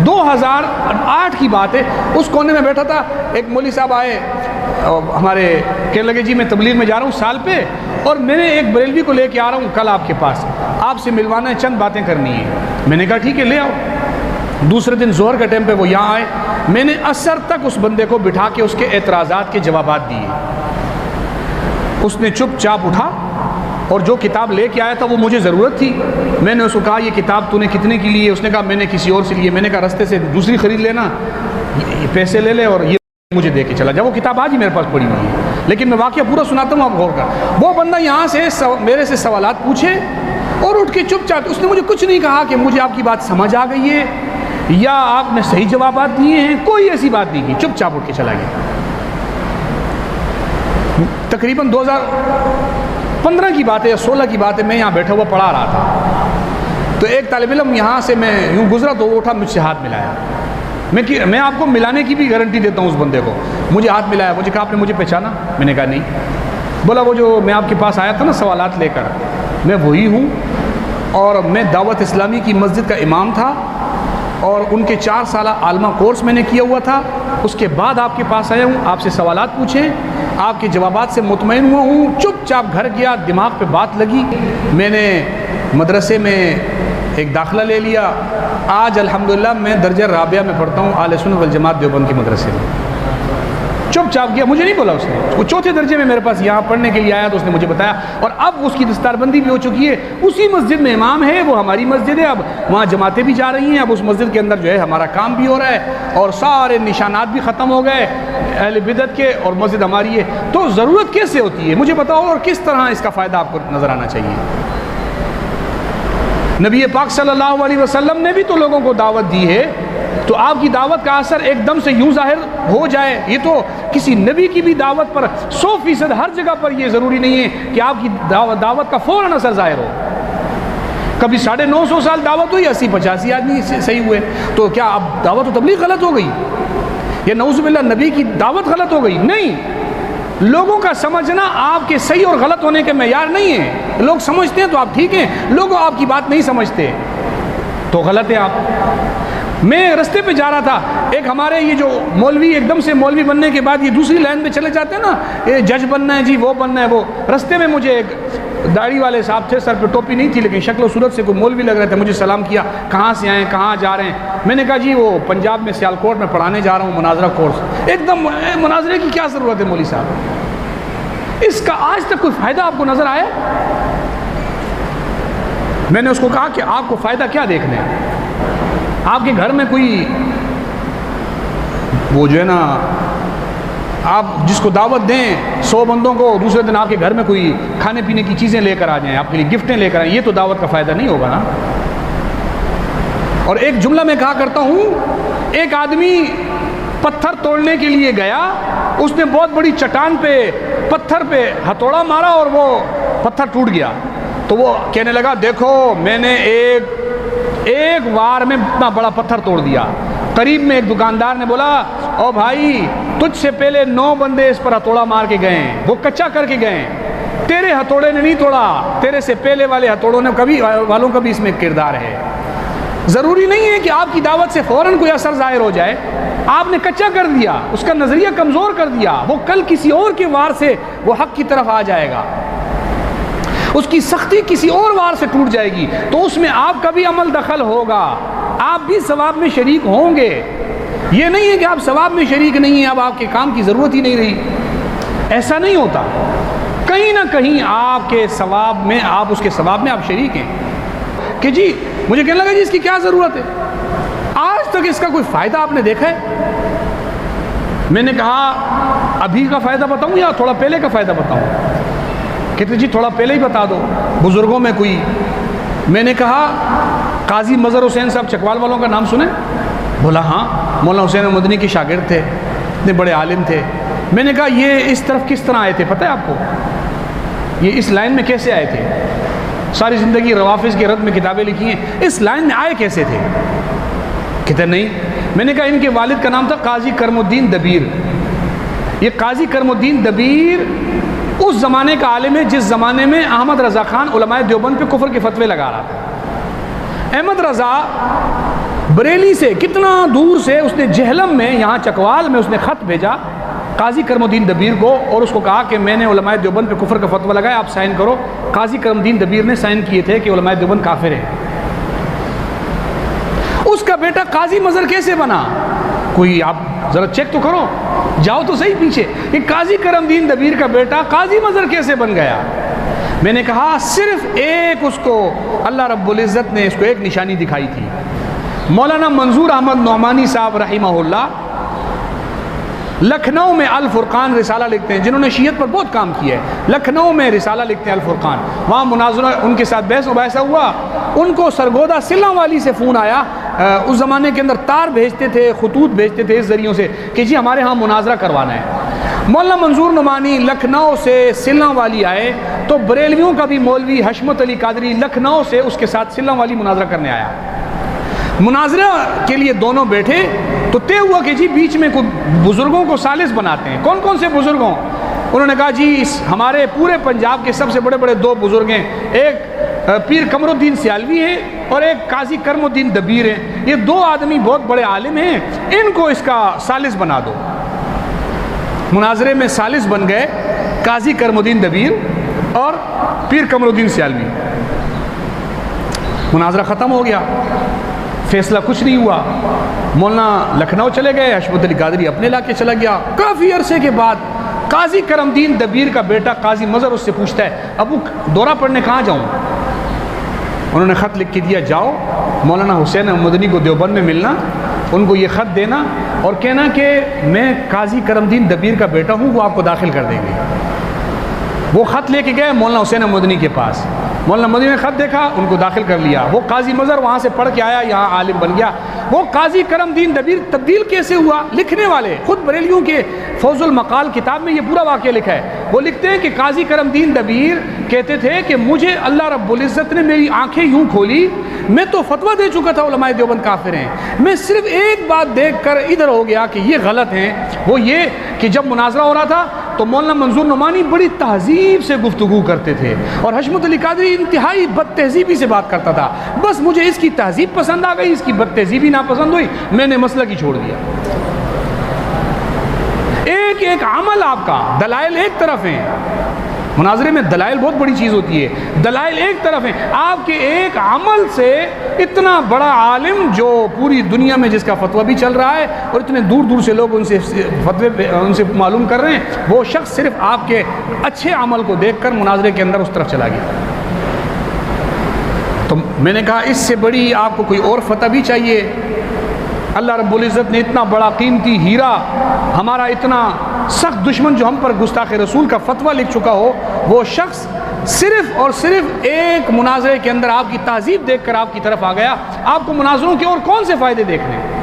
2008 کی بات ہے، اس کونے میں بیٹھا تھا، ایک مولوی صاحب آئے ہمارے، کہنے لگے جی میں تبلیغ میں جا رہا ہوں سال پہ، اور میں نے ایک بریلوی کو لے کے آ رہا ہوں کل آپ کے پاس، آپ سے ملوانا ہے، چند باتیں کرنی ہے۔ میں نے کہا ٹھیک ہے لے آؤ۔ دوسرے دن ظہر کے ٹائم پہ وہ یہاں آئے، میں نے عصر تک اس بندے کو بٹھا کے اس کے اعتراضات کے جوابات دیے، اس نے چپ چاپ اٹھا، اور جو کتاب لے کے آیا تھا وہ مجھے ضرورت تھی، میں نے اس کو کہا یہ کتاب تو نے کتنے کی لی ہے؟ اس نے کہا میں نے کسی اور سے لی ہے۔ میں نے کہا رستے سے دوسری خرید لینا، پیسے لے لے اور یہ مجھے دے کے چلا جا۔ وہ کتاب آج ہی میرے پاس پڑی ہوئی ہے، لیکن میں واقعہ پورا سناتا ہوں آپ غور کر۔ وہ بندہ یہاں سے میرے سے سوالات پوچھے اور اٹھ کے چپ چاپ، اس نے مجھے کچھ نہیں کہا کہ مجھے آپ کی بات سمجھ آ گئی ہے یا آپ نے صحیح جوابات دیے ہیں، کوئی ایسی بات نہیں کی، چپ چاپ اٹھ کے چلا گیا۔ تقریباً 2015 کی بات ہے یا 16 کی بات ہے، میں یہاں بیٹھا ہوا پڑھا رہا تھا، تو ایک طالب علم یہاں سے میں یوں گزرا تو وہ اٹھا، مجھ سے ہاتھ ملایا۔ میں آپ کو ملانے کی بھی گارنٹی دیتا ہوں، اس بندے کو مجھے ہاتھ ملایا، مجھے کہا آپ نے مجھے پہچانا؟ میں نے کہا نہیں۔ بولا وہ جو میں آپ کے پاس آیا تھا نا سوالات لے کر، میں وہی ہوں، اور میں دعوت اسلامی کی مسجد کا امام تھا، اور ان کے 4 سالہ عالمہ کورس میں نے کیا ہوا تھا، اس کے بعد آپ کے پاس آیا ہوں، آپ سے سوالات پوچھیں، آپ کے جوابات سے مطمئن ہوا ہوں، چپ چاپ گھر گیا، دماغ پہ بات لگی، میں نے مدرسے میں ایک داخلہ لے لیا، آج الحمدللہ میں درجہ رابعہ میں پڑھتا ہوں اہل سنت والجماعت دیوبند کے مدرسے میں۔ چپ چاپ گیا، مجھے نہیں بولا اس نے، وہ 4تھے درجے میں میرے پاس یہاں پڑھنے کے لیے آیا تو اس نے مجھے بتایا، اور اب اس کی دستار بندی بھی ہو چکی ہے، اسی مسجد میں امام ہے، وہ ہماری مسجد ہے، اب وہاں جماعتیں بھی جا رہی ہیں، اب اس مسجد کے اندر جو ہے ہمارا کام بھی ہو رہا ہے، اور سارے نشانات بھی ختم ہو گئے اہل بدعت کے، اور مسجد ہماری ہے۔ تو ضرورت کیسے ہوتی ہے مجھے بتاؤ، اور کس طرح اس کا فائدہ آپ کو نظر آنا چاہیے؟ نبی پاک صلی اللہ علیہ وسلم نے بھی تو لوگوں کو دعوت دی ہے، تو آپ کی دعوت کا اثر ایک دم سے یوں ظاہر ہو جائے، یہ تو کسی نبی کی بھی دعوت پر 100% ہر جگہ پر یہ ضروری نہیں ہے کہ آپ کی دعوت کا فوراً اثر ظاہر ہو۔ کبھی 950 سال دعوت ہوئی، 80-85 آدمی صحیح ہوئے، تو کیا اب دعوت و تبلیغ غلط ہو گئی؟ یا نعوذ باللہ نبی کی دعوت غلط ہو گئی؟ نہیں، لوگوں کا سمجھنا آپ کے صحیح اور غلط ہونے کے معیار نہیں ہے، لوگ سمجھتے ہیں تو آپ ٹھیک ہیں، لوگ آپ کی بات نہیں سمجھتے تو غلط ہے آپ۔ میں رستے پہ جا رہا تھا، ایک ہمارے یہ جو مولوی ایک دم سے مولوی بننے کے بعد یہ دوسری لائن پہ چلے جاتے ہیں نا، یہ جج بننا ہے جی، وہ بننا ہے، وہ رستے میں مجھے ایک داڑھی والے صاحب تھے، سر پہ ٹوپی نہیں تھی لیکن شکل و صورت سے کوئی مولوی لگ رہے تھے، مجھے سلام کیا، کہاں سے آئے ہیں، کہاں جا رہے ہیں؟ میں نے کہا جی وہ پنجاب میں سیالکوٹ میں پڑھانے جا رہا ہوں مناظرہ کورس۔ ایک دم مناظرے کی کیا ضرورت ہے مولوی صاحب؟ اس کا آج تک کوئی فائدہ آپ کو نظر آیا؟ میں نے اس کو کہا کہ آپ کو فائدہ کیا دیکھنا ہے؟ آپ کے گھر میں کوئی وہ جو ہے نا، آپ جس کو دعوت دیں 100 بندوں کو، دوسرے دن آپ کے گھر میں کوئی کھانے پینے کی چیزیں لے کر آ جائیں، آپ کے لیے گفٹیں لے کر آئیں، یہ تو دعوت کا فائدہ نہیں ہوگا نا۔ اور ایک جملہ میں کہا کرتا ہوں، ایک آدمی پتھر توڑنے کے لیے گیا، اس نے بہت بڑی چٹان پہ پتھر پہ ہتھوڑا مارا اور وہ پتھر ٹوٹ گیا. تو وہ کہنے لگا دیکھو میں نے ایک وار میں اتنا بڑا پتھر توڑ دیا. قریب میں ایک دکاندار نے بولا او بھائی تجھ سے پہلے 9 بندے اس پر ہتھوڑا مار کے گئے ہیں, وہ کچا کر کے گئے ہیں, تیرے ہتھوڑے نے نہیں توڑا, تیرے سے پہلے والے ہتھوڑوں نے والوں کا بھی اس میں کردار ہے. ضروری نہیں ہے کہ آپ کی دعوت سے فوراً کوئی اثر ظاہر ہو جائے. آپ نے کچا کر دیا, اس کا نظریہ کمزور کر دیا, وہ کل کسی اور کے وار سے وہ حق کی طرف آ جائے گا, اس کی سختی کسی اور وار سے ٹوٹ جائے گی, تو اس میں آپ کا بھی عمل دخل ہوگا, آپ بھی ثواب میں شریک ہوں گے. یہ نہیں ہے کہ آپ ثواب میں شریک نہیں ہیں, اب آپ کے کام کی ضرورت ہی نہیں رہی. ایسا نہیں ہوتا. کہیں نہ کہیں آپ کے ثواب میں, آپ اس کے ثواب میں آپ شریک ہیں. کہ جی مجھے کہنے لگا جی اس کی کیا ضرورت ہے, آج تک اس کا کوئی فائدہ آپ نے دیکھا ہے؟ میں نے کہا ابھی کا فائدہ بتاؤں یا تھوڑا پہلے کا فائدہ بتاؤں؟ کہتے جی تھوڑا پہلے ہی بتا دو, بزرگوں میں کوئی. میں نے کہا قاضی مظہر حسین صاحب چکوال والوں کا نام سنیں؟ بولا ہاں, مولانا حسین مدنی کے شاگرد تھے, اتنے بڑے عالم تھے. میں نے کہا یہ اس طرف کس طرح آئے تھے پتہ ہے آپ کو؟ یہ اس لائن میں کیسے آئے تھے؟ ساری زندگی روافظ کے رد میں کتابیں لکھی ہیں, اس لائن میں آئے کیسے تھے؟ کہتے نہیں. میں نے کہا ان کے والد کا نام تھا قاضی کرم الدین دبیر. یہ قاضی کرم الدین دبیر اس زمانے کا عالم ہے جس زمانے میں احمد رضا خان علماء دیوبند پہ کفر کے فتوے لگا رہا تھا. احمد رضا بریلی سے کتنا دور سے اس نے جہلم میں, یہاں چکوال میں اس نے خط بھیجا قاضی کرم الدین دبیر کو, اور اس کو کہا کہ میں نے علماء دیوبند پہ کفر کا فتویٰ لگایا, آپ سائن کرو. قاضی کرم الدین دبیر نے سائن کیے تھے کہ علماء دیوبند کافر ہیں. اس کا بیٹا قاضی مظہر کیسے بنا؟ کوئی آپ ذرا چیک تو کرو, جاؤ تو صحیح پیچھے. کہ قاضی کرم الدین دبیر کا بیٹا قاضی مظہر کیسے بن گیا؟ میں نے کہا صرف ایک اس کو اللہ رب العزت نے اس کو ایک نشانی دکھائی تھی. مولانا منظور احمد نعمانی صاحب رحمہ اللہ لکھنؤ میں الفرقان رسالہ لکھتے ہیں, جنہوں نے شیعت پر بہت کام کیا ہے. لکھنؤ میں رسالہ لکھتے ہیں الفرقان. وہاں مناظرہ ان کے ساتھ بحث و مباحثہ ہوا. ان کو سرگودا سلہ والی سے فون آیا, اس زمانے کے اندر تار بھیجتے تھے, خطوط بھیجتے تھے اس ذریعوں سے کہ جی ہمارے ہاں مناظرہ کروانا ہے. مولانا منظور نعمانی لکھنؤ سے سلہ والی آئے تو بریلویوں کا بھی مولوی حشمت علی قادری لکھنؤ سے اس کے ساتھ سلہ والی مناظرہ کرنے آیا. مناظرہ کے لیے دونوں بیٹھے تو طے ہوا کہ جی بیچ میں کوئی بزرگوں کو ثالث بناتے ہیں. کون کون سے بزرگوں؟ انہوں نے کہا جی ہمارے پورے پنجاب کے سب سے بڑے بڑے 2 بزرگ ہیں, ایک پیر قمر الدین سیالوی ہیں اور ایک قاضی کرم الدین دبیر ہیں. یہ 2 آدمی بہت بڑے عالم ہیں, ان کو اس کا ثالث بنا دو. مناظرے میں ثالث بن گئے قاضی کرم الدین دبیر اور پیر قمر الدین سیالوی. مناظرہ ختم ہو گیا, فیصلہ کچھ نہیں ہوا. مولانا لکھنؤ چلے گئے, حشمت علی قادری اپنے علاقے چلا گیا. کافی عرصے کے بعد قاضی کرم الدین دبیر کا بیٹا قاضی مظہر اس سے پوچھتا ہے ابو دورہ پڑھنے کہاں جاؤں؟ انہوں نے خط لکھ کے دیا, جاؤ مولانا حسین مدنی کو دیوبند میں ملنا, ان کو یہ خط دینا اور کہنا کہ میں قاضی کرم الدین دبیر کا بیٹا ہوں, وہ آپ کو داخل کر دیں گے. وہ خط لے کے گئے مولانا حسین مدنی کے پاس. مولانا مدنی نے خط دیکھا, ان کو داخل کر لیا. وہ قاضی مظہر وہاں سے پڑھ کے آیا, یہاں عالم بن گیا. وہ قاضی کرم الدین دبیر تبدیل کیسے ہوا؟ لکھنے والے خود بریلیوں کے فوز المقال کتاب میں یہ پورا واقعہ لکھا ہے. وہ لکھتے ہیں کہ قاضی کرم الدین دبیر کہتے تھے کہ مجھے اللہ رب العزت نے میری آنکھیں یوں کھولی, میں تو فتویٰ دے چکا تھا علماء دیوبند کافر ہیں, میں صرف ایک بات دیکھ کر ادھر ہو گیا کہ یہ غلط ہیں. وہ یہ کہ جب مناظرہ ہو رہا تھا تو مولانا منظور نعمانی بڑی تہذیب سے گفتگو کرتے تھے اور حشمت علی قادری انتہائی بد تہذیبی سے بات کرتا تھا. بس مجھے اس کی تہذیب پسند آ گئی, اس کی بد تہذیبی ناپسند ہوئی, میں نے مسئلہ کی چھوڑ دیا. ایک ایک عمل آپ کا, دلائل ایک طرف ہیں. مناظرے میں دلائل بہت بڑی چیز ہوتی ہے, دلائل ایک طرف ہیں. آپ کے ایک عمل سے اتنا بڑا عالم جو پوری دنیا میں جس کا فتویٰ بھی چل رہا ہے اور اتنے دور دور سے لوگ ان سے فتوے ان سے معلوم کر رہے ہیں, وہ شخص صرف آپ کے اچھے عمل کو دیکھ کر مناظرے کے اندر اس طرف چلا گیا. تو میں نے کہا اس سے بڑی آپ کو کوئی اور فتح بھی چاہیے؟ اللہ رب العزت نے اتنا بڑا قیمتی ہیرا, ہمارا اتنا سخت دشمن جو ہم پر گستاخ رسول کا فتویٰ لکھ چکا ہو, وہ شخص صرف اور صرف ایک مناظرے کے اندر آپ کی تہذیب دیکھ کر آپ کی طرف آ گیا. آپ کو مناظروں کے اور کون سے فائدے دیکھنے ہیں؟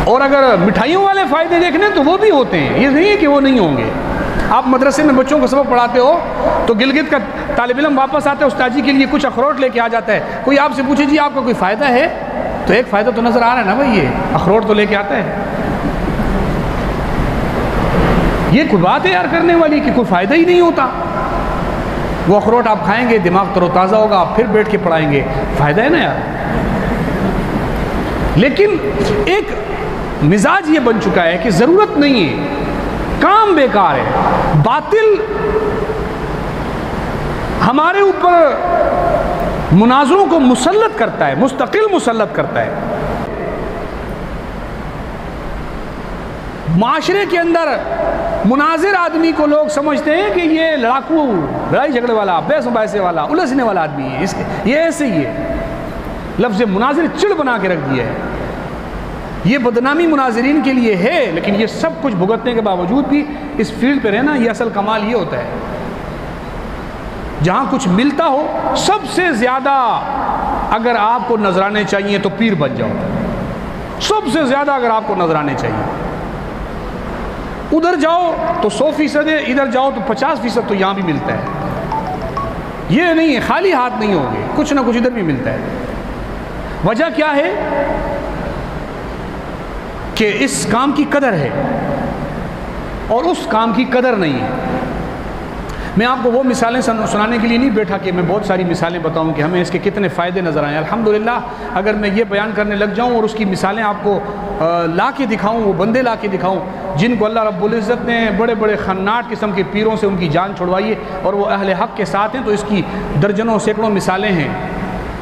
اور اگر مٹھائیوں والے فائدے دیکھنے تو وہ بھی ہوتے ہیں، یہ نہیں ہے کہ وہ نہیں ہوں گے۔ آپ مدرسے میں بچوں کو سبق پڑھاتے ہو تو گلگت کا طالب علم واپس آتا ہے، استاد جی کے لیے کچھ اخروٹ لے کے آ جاتا ہے، کوئی آپ سے پوچھے جی آپ کا کوئی فائدہ ہے، تو ایک فائدہ تو نظر آ رہا ہے نا بھائی، یہ اخروٹ تو لے کے آتا ہے۔ یہ کوئی بات ہے یار کرنے والی کہ کوئی فائدہ ہی نہیں ہوتا۔ وہ اخروٹ آپ کھائیں گے، دماغ تر و تازہ ہوگا، آپ پھر بیٹھ کے پڑھائیں گے، فائدہ ہے نا یار۔ لیکن ایک مزاج یہ بن چکا ہے کہ ضرورت نہیں ہے، کام بیکار ہے، باطل ہمارے اوپر مناظروں کو مسلط کرتا ہے، مستقل مسلط کرتا ہے۔ معاشرے کے اندر مناظر آدمی کو لوگ سمجھتے ہیں کہ یہ لڑاکو، لڑائی جھگڑے والا، بحث و مباحثے والا، الجھنے والا آدمی ہے، یہ ایسے ہی ہے۔ لفظ مناظر چڑ بنا کے رکھ دیا ہے۔ یہ بدنامی مناظرین کے لیے ہے، لیکن یہ سب کچھ بھگتنے کے باوجود بھی اس فیلڈ پہ رہنا، یہ اصل کمال یہ ہوتا ہے جہاں کچھ ملتا ہو۔ سب سے زیادہ اگر آپ کو نذرانے چاہیے تو پیر بن جاؤ، سب سے زیادہ اگر آپ کو نذرانے چاہیے، ادھر جاؤ تو 100% ہے، ادھر جاؤ تو 50% تو یہاں بھی ملتا ہے۔ یہ نہیں ہے خالی ہاتھ نہیں ہوگے، کچھ نہ کچھ ادھر بھی ملتا ہے۔ وجہ کیا ہے کہ اس کام کی قدر ہے اور اس کام کی قدر نہیں ہے۔ میں آپ کو وہ مثالیں سنانے کے لیے نہیں بیٹھا کہ میں بہت ساری مثالیں بتاؤں کہ ہمیں اس کے کتنے فائدے نظر آئیں۔ الحمدللہ اگر میں یہ بیان کرنے لگ جاؤں اور اس کی مثالیں آپ کو لا کے دکھاؤں، وہ بندے لا کے دکھاؤں جن کو اللہ رب العزت نے بڑے بڑے خناٹ قسم کے پیروں سے ان کی جان چھڑوائی ہے اور وہ اہل حق کے ساتھ ہیں، تو اس کی درجنوں سینکڑوں مثالیں ہیں،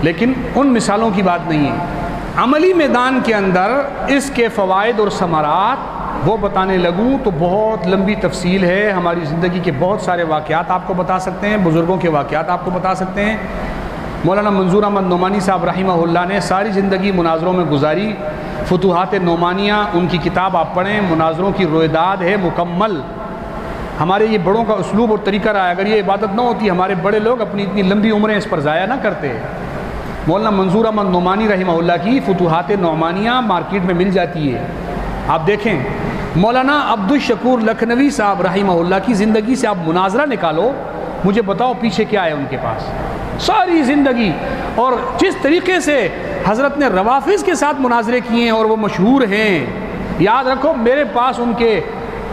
لیکن ان مثالوں کی بات نہیں ہے۔ عملی میدان کے اندر اس کے فوائد اور ثمرات وہ بتانے لگوں تو بہت لمبی تفصیل ہے، ہماری زندگی کے بہت سارے واقعات آپ کو بتا سکتے ہیں، بزرگوں کے واقعات آپ کو بتا سکتے ہیں۔ مولانا منظور احمد نعمانی صاحب رحمہ اللہ نے ساری زندگی مناظروں میں گزاری، فتوحات نعمانیہ ان کی کتاب آپ پڑھیں، مناظروں کی رویداد ہے مکمل۔ ہمارے یہ بڑوں کا اسلوب اور طریقہ رہا ہے، اگر یہ عبادت نہ ہوتی ہمارے بڑے لوگ اپنی اتنی لمبی عمریں اس پر ضائع نہ کرتے۔ مولانا منظور احمد نعمانی رحمہ اللہ کی فتوحات نعمانیہ مارکیٹ میں مل جاتی ہے، آپ دیکھیں۔ مولانا عبدالشکور لکھنوی صاحب رحمہ اللہ کی زندگی سے آپ مناظرہ نکالو، مجھے بتاؤ پیچھے کیا ہے ان کے پاس، ساری زندگی، اور جس طریقے سے حضرت نے روافظ کے ساتھ مناظرے کیے ہیں اور وہ مشہور ہیں۔ یاد رکھو میرے پاس ان کے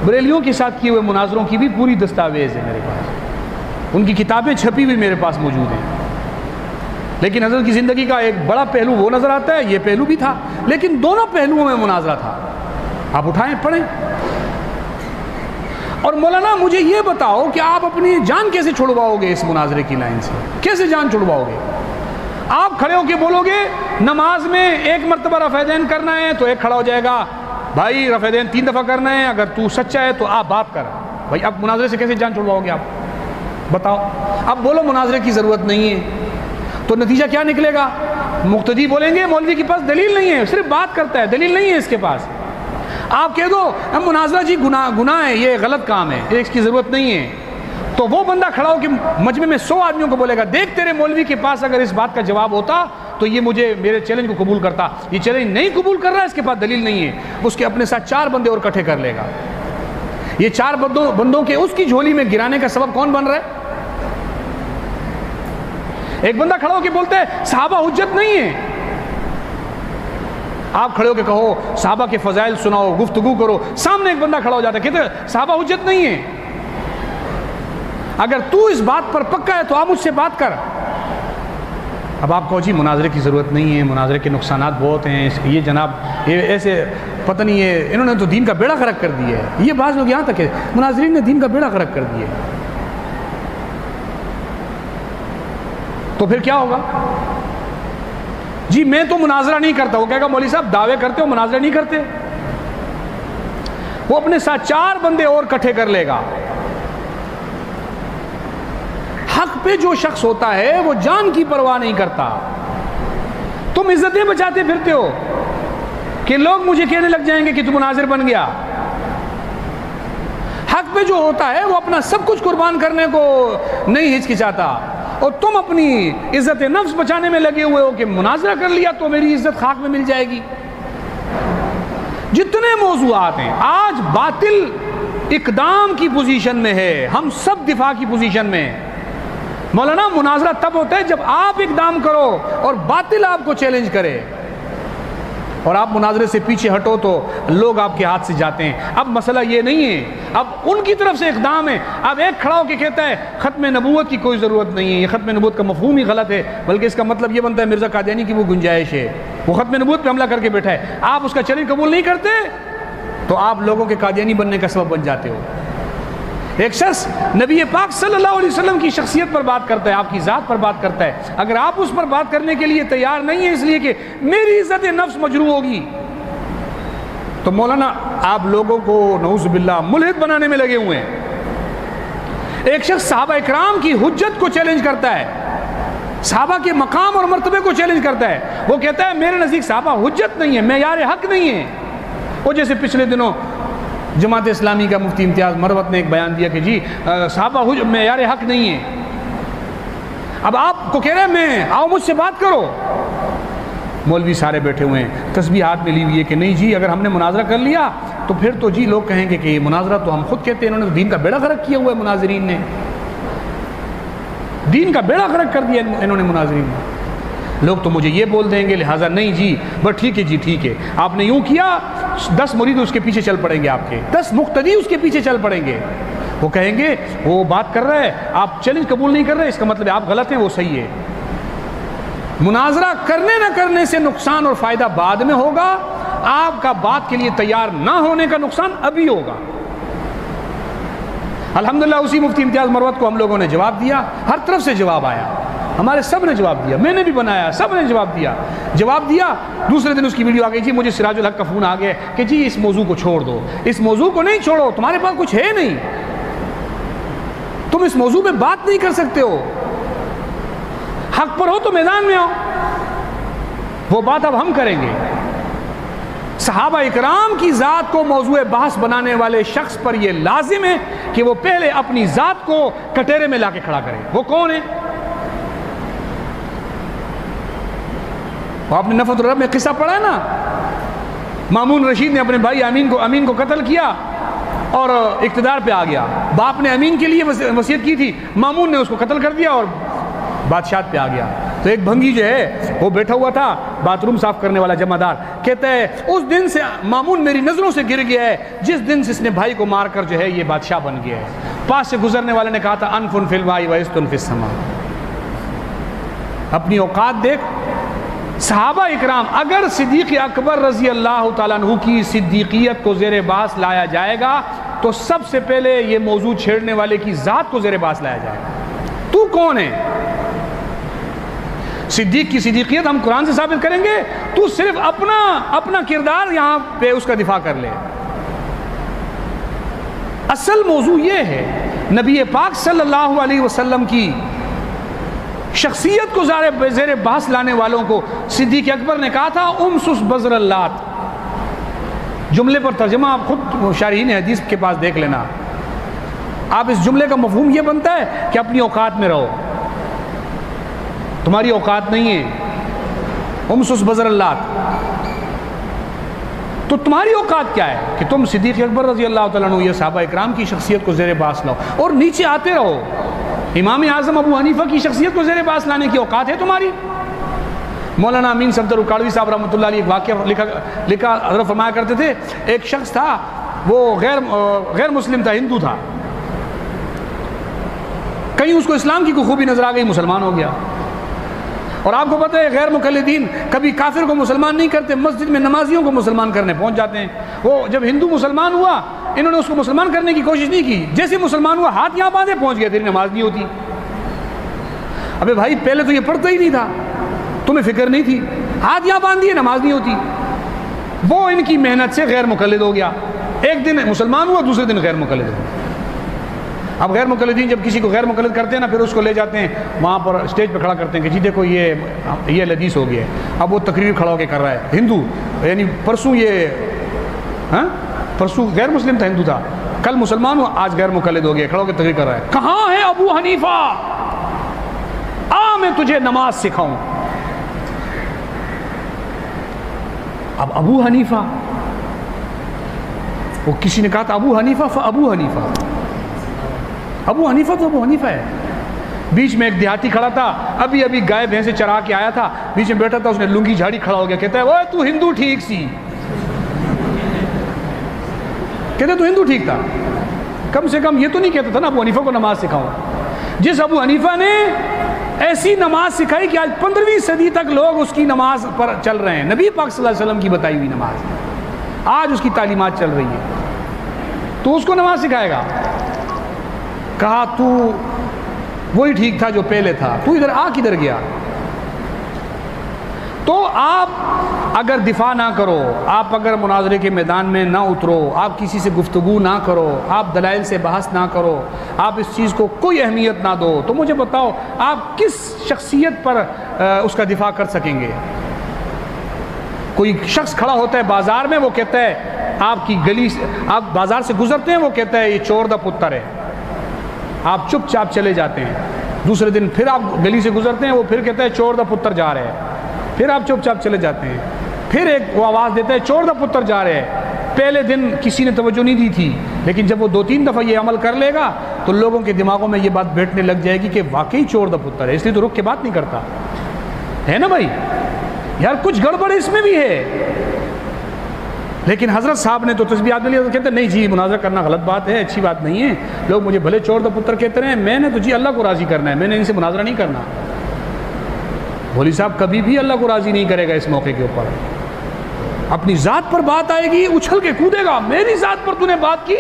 بریلیوں کے ساتھ کیے ہوئے مناظروں کی بھی پوری دستاویز ہے میرے پاس، ان کی کتابیں چھپی ہوئی میرے پاس موجود ہیں۔ لیکن حضرت کی زندگی کا ایک بڑا پہلو وہ نظر آتا ہے، یہ پہلو بھی تھا، لیکن دونوں پہلوؤں میں مناظرہ تھا، آپ اٹھائیں پڑھیں۔ اور مولانا مجھے یہ بتاؤ کہ آپ اپنی جان کیسے چھڑواؤ گے اس مناظرے کی لائن سے، کیسے جان چھڑواؤ گے؟ آپ کھڑے ہو کے بولو گے نماز میں 1 مرتبہ رفع دین کرنا ہے تو ایک کھڑا ہو جائے گا بھائی رفع دین 3 دفعہ کرنا ہے، اگر تو سچا ہے تو آپ بات کر۔ بھائی اب مناظرے سے کیسے جان چھڑواؤ گے آپ بتاؤ؟ اب بولو مناظرے کی ضرورت نہیں ہے تو نتیجہ کیا نکلے گا؟ مقتدی بولیں گے مولوی کے پاس دلیل نہیں ہے، صرف بات کرتا ہے، دلیل نہیں ہے اس کے پاس۔ آپ کہہ دو مناظرہ جی گناہ ہے، یہ غلط کام ہے، اس کی ضرورت نہیں ہے، تو وہ بندہ کھڑا ہو کہ مجمع میں 100 آدمیوں کو بولے گا دیکھ تیرے مولوی کے پاس اگر اس بات کا جواب ہوتا تو یہ میرے چیلنج کو قبول کرتا، یہ چیلنج نہیں قبول کر رہا ہے، اس کے پاس دلیل نہیں ہے، اس کے اپنے ساتھ 4 بندے اور اکٹھے کر لے گا۔ یہ 4 بندوں کے اس کی جھولی میں گرانے کا سبب کون بن رہا ہے؟ ایک بندہ کھڑا ہو کے بولتا ہے صحابہ حجت نہیں ہے، آپ کھڑے ہو کے کہو صحابہ کے فضائل سناؤ، گفتگو کرو، سامنے ایک بندہ کھڑا ہو جاتا ہے کہتے ہیں صحابہ حجت نہیں ہے۔ اگر تو اس بات پر پکا ہے تو آپ مجھ سے بات کر۔ اب آپ کہو جی مناظرے کی ضرورت نہیں ہے، مناظرے کے نقصانات بہت ہیں، یہ جناب یہ ایسے پتہ نہیں ہے، انہوں نے تو دین کا بیڑا غرق کر دیا ہے۔ یہ بعض لوگ یہاں تک ہے مناظرین نے دین کا بیڑا غرق کر دیا ہے، تو پھر کیا ہوگا؟ جی میں تو مناظرہ نہیں کرتا، وہ کہے گا مولوی صاحب دعوے کرتے ہو مناظرہ نہیں کرتے، وہ اپنے ساتھ 4 بندے اور اکٹھے کر لے گا۔ حق پہ جو شخص ہوتا ہے وہ جان کی پرواہ نہیں کرتا۔ تم عزتیں بچاتے پھرتے ہو کہ لوگ مجھے کہنے لگ جائیں گے کہ تم مناظر بن گیا۔ حق پہ جو ہوتا ہے وہ اپنا سب کچھ قربان کرنے کو نہیں ہچکچاتا، اور تم اپنی عزت نفس بچانے میں لگے ہوئے ہو کہ مناظرہ کر لیا تو میری عزت خاک میں مل جائے گی۔ جتنے موضوعات ہیں، آج باطل اقدام کی پوزیشن میں ہے، ہم سب دفاع کی پوزیشن میں ہیں۔ مولانا مناظرہ تب ہوتا ہے جب آپ اقدام کرو اور باطل آپ کو چیلنج کرے، اور آپ مناظرے سے پیچھے ہٹو تو لوگ آپ کے ہاتھ سے جاتے ہیں۔ اب مسئلہ یہ نہیں ہے، اب ان کی طرف سے اقدام ہے۔ اب ایک کھڑا ہو کے کہتا ہے ختم نبوت کی کوئی ضرورت نہیں ہے، یہ ختم نبوت کا مفہوم ہی غلط ہے، بلکہ اس کا مطلب یہ بنتا ہے مرزا قادیانی کی وہ گنجائش ہے، وہ ختم نبوت پہ حملہ کر کے بیٹھا ہے۔ آپ اس کا چیلنج قبول نہیں کرتے تو آپ لوگوں کے قادیانی بننے کا سبب بن جاتے ہو۔ ایک شخص نبی پاک صلی اللہ علیہ وسلم کی شخصیت پر بات کرتا ہے، آپ کی ذات پر بات کرتا ہے، اگر آپ اس پر بات کرنے کے لیے تیار نہیں ہیں اس لیے کہ میری عزت نفس مجروح ہوگی، تو مولانا آپ لوگوں کو نعوذ باللہ ملحد بنانے میں لگے ہوئے ہیں۔ ایک شخص صحابہ اکرام کی حجت کو چیلنج کرتا ہے، صحابہ کے مقام اور مرتبے کو چیلنج کرتا ہے، وہ کہتا ہے میرے نزدیک صحابہ حجت نہیں ہے، معیار حق نہیں ہے۔ وہ جیسے پچھلے دنوں جماعت اسلامی کا مفتی امتیاز مروت نے ایک بیان دیا کہ جی صحابہ معیار حق نہیں ہے۔ اب آپ کو کہہ رہے ہیں میں آؤ مجھ سے بات کرو، مولوی سارے بیٹھے ہوئے ہیں، تسبیح ہاتھ میں لی ہوئی ہے کہ نہیں جی اگر ہم نے مناظرہ کر لیا تو پھر تو جی لوگ کہیں گے کہ یہ مناظرہ تو ہم خود کہتے ہیں، انہوں نے دین کا بیڑا غرق کیا ہوا ہے، مناظرین نے دین کا بیڑا غرق کر دیا انہوں نے مناظرین نے، لوگ تو مجھے یہ بول دیں گے، لہٰذا نہیں جی بس ٹھیک ہے جی ٹھیک ہے، آپ نے یوں کیا 10 مرید اس کے پیچھے چل پڑیں گے، آپ کے 10 مقتدی اس کے پیچھے چل پڑیں گے، وہ کہیں گے وہ بات کر رہا ہے آپ چیلنج قبول نہیں کر رہے، اس کا مطلب آپ غلط ہیں وہ صحیح ہے۔ مناظرہ کرنے نہ کرنے سے نقصان اور فائدہ بعد میں ہوگا، آپ کا بات کے لیے تیار نہ ہونے کا نقصان ابھی ہوگا۔ الحمدللہ اسی مفتی امتیاز مروت کو ہم لوگوں نے جواب دیا، ہر طرف سے جواب آیا، ہمارے سب نے جواب دیا، میں نے بھی بنایا، سب نے جواب دیا۔ دوسرے دن اس کی ویڈیو آ گئی جی مجھے سراج الحق کا فون آ گیا کہ جی اس موضوع کو چھوڑ دو، اس موضوع کو نہیں چھوڑو، تمہارے پاس کچھ ہے نہیں، تم اس موضوع پہ بات نہیں کر سکتے ہو، حق پر ہو تو میدان میں آؤ، وہ بات اب ہم کریں گے۔ صحابہ اکرام کی ذات کو موضوع بحث بنانے والے شخص پر یہ لازم ہے کہ وہ پہلے اپنی ذات کو کٹہرے میں لا کے کھڑا کرے۔ وہ کون ہے؟ وہ آپ نے نفعت الرب میں قصہ پڑھا ہے نا، مامون رشید نے اپنے بھائی امین کو قتل کیا اور اقتدار پہ آ گیا، باپ نے امین کے لیے وصیت کی تھی، مامون نے اس کو قتل کر دیا اور بادشاہت پہ آ گیا۔ تو ایک بھنگی جو ہے وہ بیٹھا ہوا تھا، باتھ روم صاف کرنے والا جمع دار، کہتا ہے اس دن سے مامون میری نظروں سے گر گیا ہے جس دن سے اس نے بھائی کو مار کر جو ہے یہ بادشاہ بن گیا ہے۔ پاس سے گزرنے والے نے کہا تھا انفن فی الوائی وعزتن فی السما، اپنی اوقات دیکھ۔ صحابہ اکرام اگر صدیق اکبر رضی اللہ تعالیٰ عنہ کی صدیقیت کو زیر بحث لایا جائے گا تو سب سے پہلے یہ موضوع چھیڑنے والے کی ذات کو زیر بحث لایا جائے گا۔ تو کون ہے؟ صدیق کی صدیقیت ہم قرآن سے ثابت کریں گے، تو صرف اپنا کردار یہاں پہ اس کا دفاع کر لے۔ اصل موضوع یہ ہے نبی پاک صلی اللہ علیہ وسلم کی شخصیت کو زیر بحث لانے والوں کو صدیق اکبر نے کہا تھا امسس بزر اللات۔ جملے پر ترجمہ آپ خود شارحین حدیث کے پاس دیکھ لینا، آپ اس جملے کا مفہوم یہ بنتا ہے کہ اپنی اوقات میں رہو، تمہاری اوقات نہیں ہے، امسس بزر اللات، تو تمہاری اوقات کیا ہے کہ تم صدیق اکبر رضی اللہ تعالیٰ عنہ یہ صحابہ اکرام کی شخصیت کو زیر بحث لاؤ اور نیچے آتے رہو۔ امام اعظم ابو حنیفہ کی شخصیت کو زیر بحث لانے کی اوقات ہے تمہاری؟ مولانا امین صفدر اکاڑوی صاحب رحمۃ اللہ علیہ ایک واقعہ لکھا حضرت فرمایا کرتے تھے، ایک شخص تھا وہ غیر مسلم تھا، ہندو تھا، کہیں اس کو اسلام کی کوئی خوبی نظر آ گئی، مسلمان ہو گیا۔ اور آپ کو پتہ ہے غیر مقلدین کبھی کافر کو مسلمان نہیں کرتے، مسجد میں نمازیوں کو مسلمان کرنے پہنچ جاتے ہیں۔ وہ جب ہندو مسلمان ہوا انہوں نے اس کو مسلمان کرنے کی کوشش نہیں کی، جیسے مسلمان ہوا ہاتھ یہاں باندھے پہنچ گئے، تیری نماز نہیں ہوتی۔ ابے بھائی پہلے تو یہ پڑھتا ہی نہیں تھا، تمہیں فکر نہیں تھی، ہاتھ یہاں باندھ دیے نماز نہیں ہوتی۔ وہ ان کی محنت سے غیر مقلد ہو گیا، ایک دن مسلمان ہوا دوسرے دن غیر مقلد ہوا۔ اب غیر مقلدین جب کسی کو غیر مقلد کرتے ہیں نا، پھر اس کو لے جاتے ہیں وہاں پر اسٹیج پہ کھڑا کرتے ہیں کہ جی دیکھو یہ حدیث ہو گیا ہے۔ اب وہ تقریر کھڑا ہو کے کر رہا ہے، ہندو یعنی پرسوں غیر مسلم تھا، ہندو تھا، کل مسلمان ہوا، آج غیر مقلد ہو گیا، کھڑا ہو کے تقریر کر رہا ہے، کہاں ہے ابو حنیفہ؟ میں تجھے نماز سکھاؤں۔ اب ابو حنیفہ وہ کسی نے کہا تھا ابو حنیفہ فابو حنیفہ، ابو حنیفہ تو ابو حنیفہ ہے۔ بیچ میں ایک دیہاتی کھڑا تھا، ابھی گائے بھینسیں چرا کے آیا تھا، بیچ میں بیٹھا تھا، اس نے لنگی جھاڑی کھڑا ہو گیا، کہتا ہے اوے تو ہندو ٹھیک سی، کہتے تو ہندو ٹھیک تھا، کم سے کم یہ تو نہیں کہتا تھا نا ابو حنیفہ کو نماز سکھاؤں۔ جس ابو حنیفہ نے ایسی نماز سکھائی کہ آج 15ویں صدی تک لوگ اس کی نماز پر چل رہے ہیں، نبی پاک صلی اللہ علیہ وسلم کی بتائی ہوئی نماز، آج اس کی تعلیمات چل رہی ہے، تو اس کو نماز سکھائے گا؟ کہا تو وہی ٹھیک تھا جو پہلے تھا، تو ادھر آ کدھر گیا؟ تو آپ اگر دفاع نہ کرو، آپ اگر مناظرے کے میدان میں نہ اترو، آپ کسی سے گفتگو نہ کرو، آپ دلائل سے بحث نہ کرو، آپ اس چیز کو کوئی اہمیت نہ دو، تو مجھے بتاؤ آپ کس شخصیت پر اس کا دفاع کر سکیں گے؟ کوئی شخص کھڑا ہوتا ہے بازار میں، وہ کہتا ہے آپ کی گلی سے، آپ بازار سے گزرتے ہیں، وہ کہتا ہے یہ چور دا پتر ہے، آپ چپ چاپ چلے جاتے ہیں، دوسرے دن پھر آپ گلی سے گزرتے ہیں، وہ پھر کہتا ہے چور دا پتر جا رہے ہیں، پھر آپ چپ چاپ چلے جاتے ہیں، پھر ایک وہ آواز دیتا ہے چور دا پتر جا رہے ہیں۔ پہلے دن کسی نے توجہ نہیں دی تھی، لیکن جب وہ 2-3 دفعہ یہ عمل کر لے گا تو لوگوں کے دماغوں میں یہ بات بیٹھنے لگ جائے گی کہ واقعی چور دا پتر ہے، اس لیے تو رک کے بات نہیں کرتا ہے نا بھائی، یار کچھ گڑبڑ اس میں بھی ہے۔ لیکن حضرت صاحب نے تو تسبیحات میں لیا تو کہتے ہیں نہیں جی مناظرہ کرنا غلط بات ہے، اچھی بات نہیں ہے، لوگ مجھے بھلے چور دا پتر کہتے رہے ہیں، میں نے تو جی اللہ کو راضی کرنا ہے، میں نے ان سے مناظرہ نہیں کرنا۔ مولوی صاحب کبھی بھی اللہ کو راضی نہیں کرے گا اس موقع کے اوپر، اپنی ذات پر بات آئے گی اچھل کے کودے گا، میری ذات پر تو نے بات کی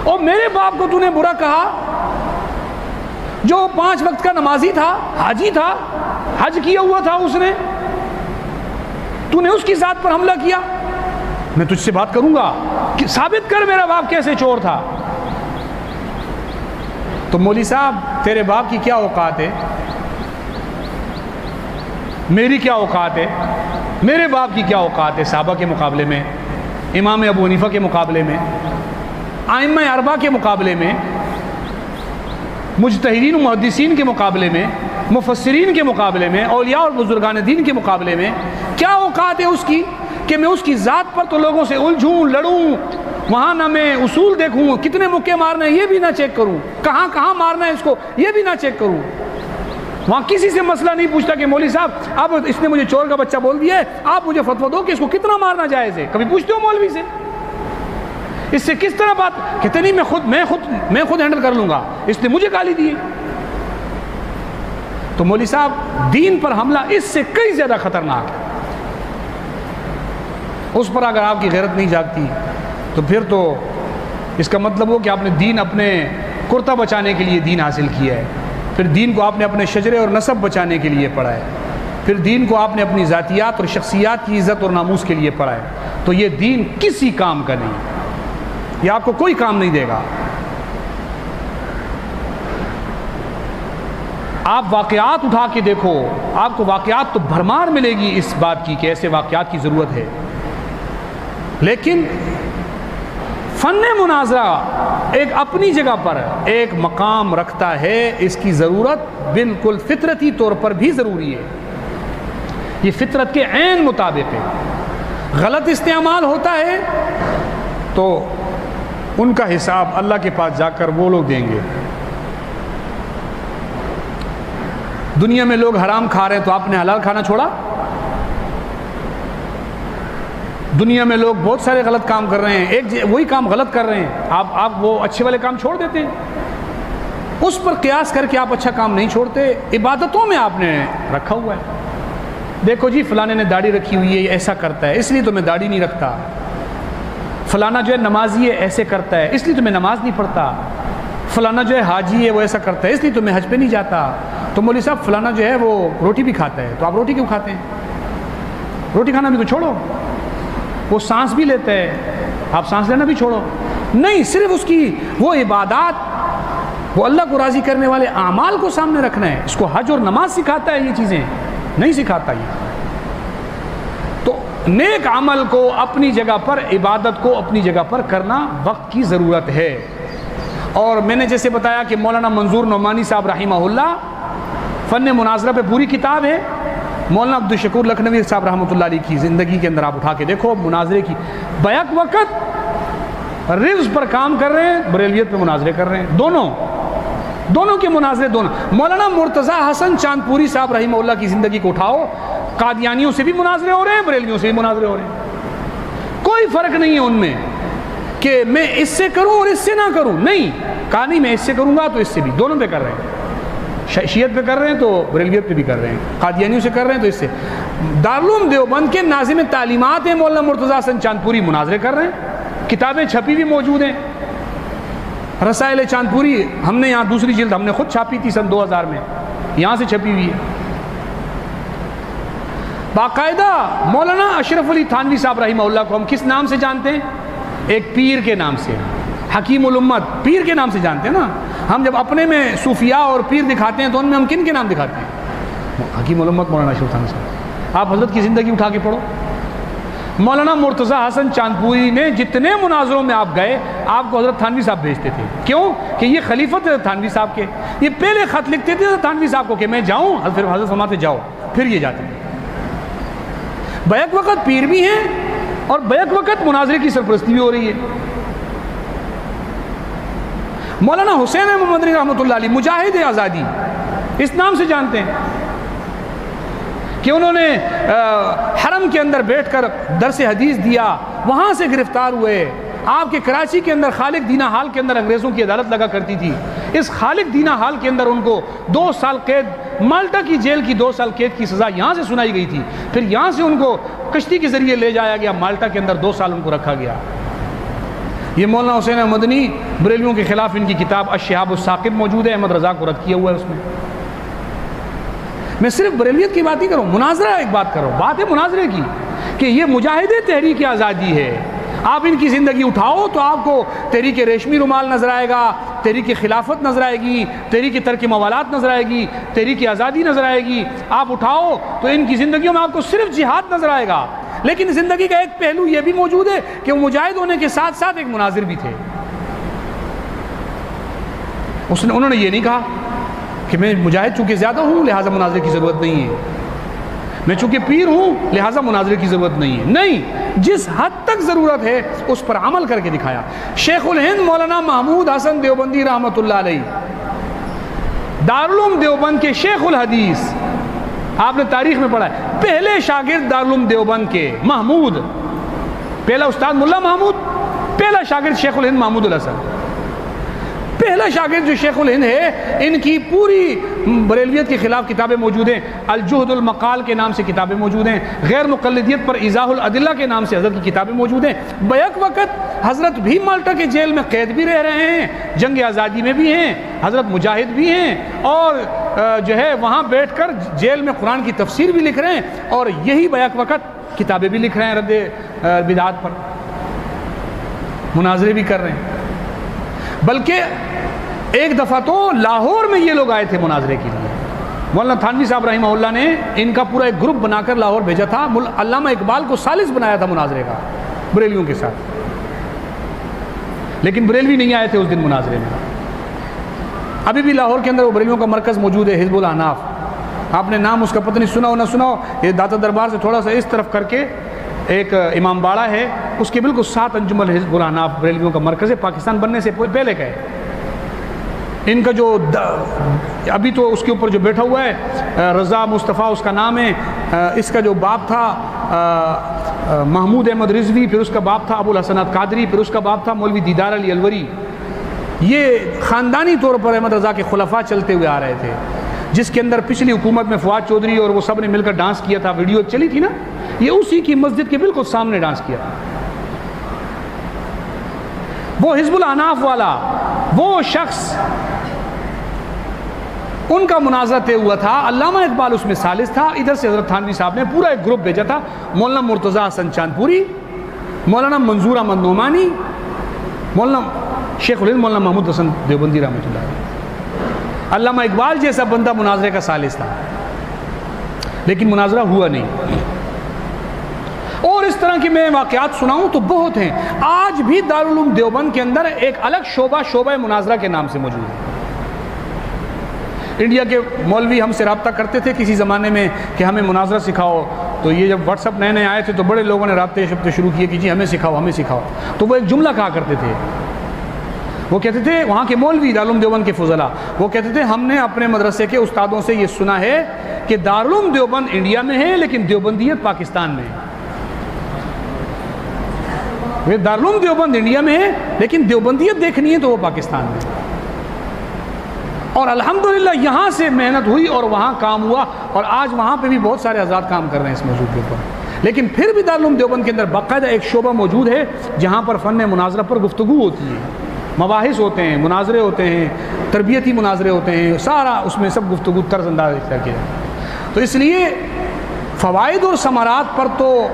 اور میرے باپ کو تو نے برا کہا جو 5 وقت کا نمازی تھا، حاجی تھا، حج کیا ہوا تھا اس نے، تو نے اس کی ذات پر حملہ کیا، میں تجھ سے بات کروں گا کہ ثابت کر میرا باپ کیسے چور تھا۔ تو مولوی صاحب تیرے باپ کی کیا اوقات ہے، میری کیا اوقات ہے، میرے باپ کی کیا اوقات ہے صحابہ کے مقابلے میں، امام ابو حنیفہ کے مقابلے میں، ائمہ اربعہ کے مقابلے میں، مجتہدین و محدثین کے مقابلے میں، مفسرین کے مقابلے میں، اولیاء اور بزرگان دین کے مقابلے میں کیا اوقات ہے اس کی کہ میں اس کی ذات پر تو لوگوں سے الجھوں لڑوں، وہاں نہ میں اصول دیکھوں کتنے مکے مارنا ہے یہ بھی نہ چیک کروں، کہاں کہاں مارنا ہے اس کو یہ بھی نہ چیک کروں، وہاں کسی سے مسئلہ نہیں پوچھتا کہ مولوی صاحب اب اس نے مجھے چور کا بچہ بول دیا ہے، آپ مجھے فتویٰ دو کہ اس کو کتنا مارنا جائز ہے، کبھی پوچھتے ہو مولوی سے اس سے کس طرح بات؟ کہتے نہیں میں خود ہینڈل کر لوں گا، اس نے مجھے گالی دی۔ تو مولوی صاحب دین پر حملہ اس سے کئی زیادہ خطرناک ہے، اس پر اگر آپ کی غیرت نہیں جاگتی تو پھر تو اس کا مطلب ہو کہ آپ نے دین اپنے کرتا بچانے کے لیے دین حاصل کیا ہے، پھر دین کو آپ نے اپنے شجرے اور نسب بچانے کے لیے پڑھا ہے، پھر دین کو آپ نے اپنی ذاتیات اور شخصیات کی عزت اور ناموس کے لیے پڑھا ہے، تو یہ دین کسی کام کا نہیں، یہ آپ کو کوئی کام نہیں دے گا۔ آپ واقعات اٹھا کے دیکھو، آپ کو واقعات تو بھرمار ملے گی اس بات کی کہ ایسے واقعات کی ضرورت ہے، لیکن فن مناظرہ ایک اپنی جگہ پر ایک مقام رکھتا ہے، اس کی ضرورت بالکل فطرتی طور پر بھی ضروری ہے، یہ فطرت کے عین مطابق ہے۔ غلط استعمال ہوتا ہے تو ان کا حساب اللہ کے پاس جا کر وہ لوگ دیں گے۔ دنیا میں لوگ حرام کھا رہے ہیں تو آپ نے حلال کھانا چھوڑا؟ دنیا میں لوگ بہت سارے غلط کام کر رہے ہیں، وہی کام غلط کر رہے ہیں، آپ وہ اچھے والے کام چھوڑ دیتے ہیں، اس پر قیاس کر کے آپ اچھا کام نہیں چھوڑتے۔ عبادتوں میں آپ نے رکھا ہوا ہے، دیکھو جی فلانے نے داڑھی رکھی ہوئی ہے ایسا کرتا ہے اس لیے تو میں داڑھی نہیں رکھتا، فلانا جو ہے نمازی ہے ایسے کرتا ہے اس لیے تو میں نماز نہیں پڑھتا، فلانا جو ہے حاجی ہے وہ ایسا کرتا ہے اس لیے تو میں حج پہ نہیں جاتا۔ تو مولوی صاحب فلانا جو ہے وہ روٹی بھی کھاتا ہے تو آپ روٹی کیوں کھاتے ہیں؟ روٹی کھانا بھی تو چھوڑو، وہ سانس بھی لیتا ہے آپ سانس لینا بھی چھوڑو، نہیں صرف اس کی وہ عبادات، وہ اللہ کو راضی کرنے والے اعمال کو سامنے رکھنا ہے، اس کو حج اور نماز سکھاتا ہے، یہ چیزیں نہیں سکھاتا یہ۔ تو نیک عمل کو اپنی جگہ پر، عبادت کو اپنی جگہ پر کرنا وقت کی ضرورت ہے۔ اور میں نے جیسے بتایا کہ مولانا منظور نعمانی صاحب رحمہ اللہ فن مناظرہ پہ پوری کتاب ہے، مولانا عبدالشکور لکھنوی صاحب رحمۃ اللہ علیہ کی زندگی کے اندر آپ اٹھا کے دیکھو، مناظرے کی بیک وقت رفظ پر کام کر رہے ہیں، بریلویت پہ مناظرے کر رہے ہیں، دونوں کے مناظرے دونوں۔ مولانا مرتضیٰ حسن چاندپوری صاحب رحمہ اللہ کی زندگی کو اٹھاؤ، قادیانیوں سے بھی مناظرے ہو رہے ہیں، بریلویوں سے بھی مناظرے ہو رہے ہیں، کوئی فرق نہیں ہے ان میں کہ میں اس سے کروں اور اس سے نہ کروں، نہیں کہا نہیں میں اس سے کروں گا تو اس سے بھی، دونوں پہ کر رہے ہیں، شیعت پہ کر رہے ہیں تو بریلویت پہ بھی کر رہے ہیں، قادیانیوں سے کر رہے ہیں تو اس سے۔ دارالعلوم دیوبند کے ناظم تعلیمات ہیں مولانا مرتضیٰ حسن چاندپوری، مناظرے کر رہے ہیں، کتابیں چھپی ہوئی موجود ہیں، رسائل چاندپوری ہم نے یہاں دوسری جلد ہم نے خود چھاپی تھی سن 2000 میں، یہاں سے چھپی ہوئی ہے۔ باقاعدہ مولانا اشرف علی تھانوی صاحب رحمہ اللہ کو ہم کس نام سے جانتے ہیں؟ ایک پیر کے نام سے، حکیم الامت پیر کے نام سے جانتے ہیں نا۔ ہم جب اپنے میں صوفیاء اور پیر دکھاتے ہیں تو ان میں ہم کن کے نام دکھاتے ہیں؟ حکیم الامت مولانا اشرف تھانوی صاحب۔ آپ حضرت کی زندگی اٹھا کے پڑھو، مولانا مرتضیٰ حسن چاندپوری نے جتنے مناظروں میں آپ گئے آپ کو حضرت تھانوی صاحب بھیجتے تھے، کیوں کہ یہ خلیفت حضرت تھانوی صاحب کے، یہ پہلے خط لکھتے تھے حضرت تھانوی صاحب کو کہ میں جاؤں، پھر حضرت فرماتے جاؤ، پھر یہ جاتے تھے۔ بیک وقت پیر بھی ہیں اور بیک وقت مناظرے کی سرپرستی بھی ہو رہی ہے۔ مولانا حسین احمد مدنی رحمۃ اللہ علیہ مجاہد آزادی اس نام سے جانتے ہیں کہ انہوں نے حرم کے اندر بیٹھ کر درس حدیث دیا، وہاں سے گرفتار ہوئے۔ آپ کے کراچی کے اندر خالق دینہ ہال کے اندر انگریزوں کی عدالت لگا کرتی تھی، اس خالق دینہ ہال کے اندر ان کو 2 سال قید، مالٹا کی جیل کی 2 سال قید کی سزا یہاں سے سنائی گئی تھی، پھر یہاں سے ان کو کشتی کے ذریعے لے جایا گیا، مالٹا کے اندر 2 سال ان کو رکھا گیا۔ یہ مولانا حسین احمد مدنی بریلویوں کے خلاف ان کی کتاب الشہاب الثاقب موجود ہے، احمد رضا کو رد کیا ہوا ہے اس میں۔ میں صرف بریلویت کی بات نہیں کروں، مناظرہ ایک بات کروں، بات ہے مناظرے کی کہ یہ مجاہد تحریک آزادی ہے۔ آپ ان کی زندگی اٹھاؤ تو آپ کو تحریک ریشمی رومال نظر آئے گا، تحریک خلافت نظر آئے گی، تحریک ترک موالات نظر آئے گی، تحریک آزادی نظر آئے گی۔ آپ اٹھاؤ تو ان کی زندگیوں میں آپ کو صرف جہاد نظر آئے گا، لیکن زندگی کا ایک پہلو یہ بھی موجود ہے کہ وہ مجاہد ہونے کے ساتھ ساتھ ایک مناظر بھی تھے۔ انہوں نے یہ نہیں کہا کہ میں مجاہد چونکہ زیادہ ہوں لہٰذا مناظرے کی ضرورت نہیں ہے، میں چونکہ پیر ہوں لہٰذا مناظرے کی ضرورت نہیں ہے، نہیں، جس حد تک ضرورت ہے اس پر عمل کر کے دکھایا۔ شیخ الہند مولانا محمود حسن دیوبندی رحمۃ اللہ علیہ، دارالعلوم دیوبند کے شیخ الحدیث، آپ نے تاریخ میں پڑھا ہے، پہلے شاگرد دارالعلوم دیوبند کے محمود، پہلا استاد ملا محمود، پہلا شاگرد شیخ الہند محمود الحسن، پہلا شاگرد جو شیخ الہند ہے، ان کی پوری بریلویت کے خلاف کتابیں موجود ہیں، الجہد المقال کے نام سے کتابیں موجود ہیں، غیر مقلدیت پر ایضاح الادلہ کے نام سے حضرت کی کتابیں موجود ہیں۔ بیک وقت حضرت بھی مالٹا کے جیل میں قید بھی رہ رہے ہیں، جنگ آزادی میں بھی ہیں، حضرت مجاہد بھی ہیں، اور جو ہے وہاں بیٹھ کر جیل میں قرآن کی تفسیر بھی لکھ رہے ہیں، اور یہی بیک وقت کتابیں بھی لکھ رہے ہیں رد بدعات پر، مناظرے بھی کر رہے ہیں۔ بلکہ ایک دفعہ تو لاہور میں یہ لوگ آئے تھے مناظرے کے لیے، مولانا تھانوی صاحب رحمہ اللہ نے ان کا پورا ایک گروپ بنا کر لاہور بھیجا تھا، علامہ اقبال کو ثالث بنایا تھا مناظرے کا بریلویوں کے ساتھ، لیکن بریلوی نہیں آئے تھے اس دن مناظرے میں۔ ابھی بھی لاہور کے اندر وہ بریلویوں کا مرکز موجود ہے، حزب الاحناف، آپ نے نام اس کا پتہ نہیں سنا ہو نہ سنا ہو، یہ داتا دربار سے تھوڑا سا اس طرف کر کے ایک امام باڑہ ہے، اس کے بالکل 7 انجمن حزب الاحناف بریلویوں کا مرکز ہے، پاکستان بننے سے پہلے کا ہے۔ ان کا جو ابھی تو اس کے اوپر جو بیٹھا ہوا ہے رضا مصطفیٰ اس کا نام ہے، اس کا جو باپ تھا محمود احمد رضوی، پھر اس کا باپ تھا ابو الحسنات قادری، پھر اس کا باپ تھا مولوی دیدار علی الوری۔ یہ خاندانی طور پر احمد رضا کے خلفاء چلتے ہوئے آ رہے تھے، جس کے اندر پچھلی حکومت میں فواد چودھری اور وہ سب نے مل کر ڈانس کیا تھا، ویڈیو چلی تھی نا، یہ اسی کی مسجد کے بالکل سامنے ڈانس کیا تھا۔ وہ حزب الاحناف والا وہ شخص، ان کا مناظرہ طے ہوا تھا، علامہ اقبال اس میں ثالث تھا، ادھر سے حضرت تھانوی صاحب نے پورا ایک گروپ بھیجا تھا، مولانا مرتضیٰ حسن چاندپوری، مولانا منظور احمد نعمانی، مولانا شیخ الہند مولانا محمود حسن دیوبندی رحمۃ اللہ علیہ۔ علامہ اقبال جیسا بندہ مناظرے کا ثالث تھا، لیکن مناظرہ ہوا نہیں۔ اور اس طرح کی میں واقعات سناؤں تو بہت ہیں۔ آج بھی دارالعلوم دیوبند کے اندر ایک الگ شعبہ مناظرہ کے نام سے موجود ہے۔ انڈیا کے مولوی ہم سے رابطہ کرتے تھے کسی زمانے میں کہ ہمیں مناظرہ سکھاؤ، تو یہ جب واٹس ایپ نئے نئے آئے تھے تو بڑے لوگوں نے رابطے شبتے شروع کیے کہ جی ہمیں سکھاؤ ہمیں سکھاؤ. تو وہ ایک جملہ کہا کرتے تھے, وہ کہتے تھے, وہاں کے مولوی دارالعلوم دیوبند کے فضلاء, وہ کہتے تھے ہم نے اپنے مدرسے کے استادوں سے یہ سنا ہے کہ دارالعلوم دیوبند انڈیا میں ہے لیکن دیوبندیت پاکستان میں ہے. وہ دارالعلوم دیوبند انڈیا میں ہے لیکن دیوبندیت دیکھنی ہے تو وہ پاکستان میں. اور الحمدللہ یہاں سے محنت ہوئی اور وہاں کام ہوا, اور آج وہاں پہ بھی بہت سارے آزاد کام کر رہے ہیں اس موضوع کے اوپر. لیکن پھر بھی دارالعلوم دیوبند کے اندر باقاعدہ ایک شعبہ موجود ہے جہاں پر فن مناظرہ پر گفتگو ہوتی ہے, مباحث ہوتے ہیں, مناظرے ہوتے ہیں, تربیتی مناظرے ہوتے ہیں, سارا اس میں سب گفتگو طرز انداز کیا کیا. تو اس لیے فوائد اور ثمرات پر تو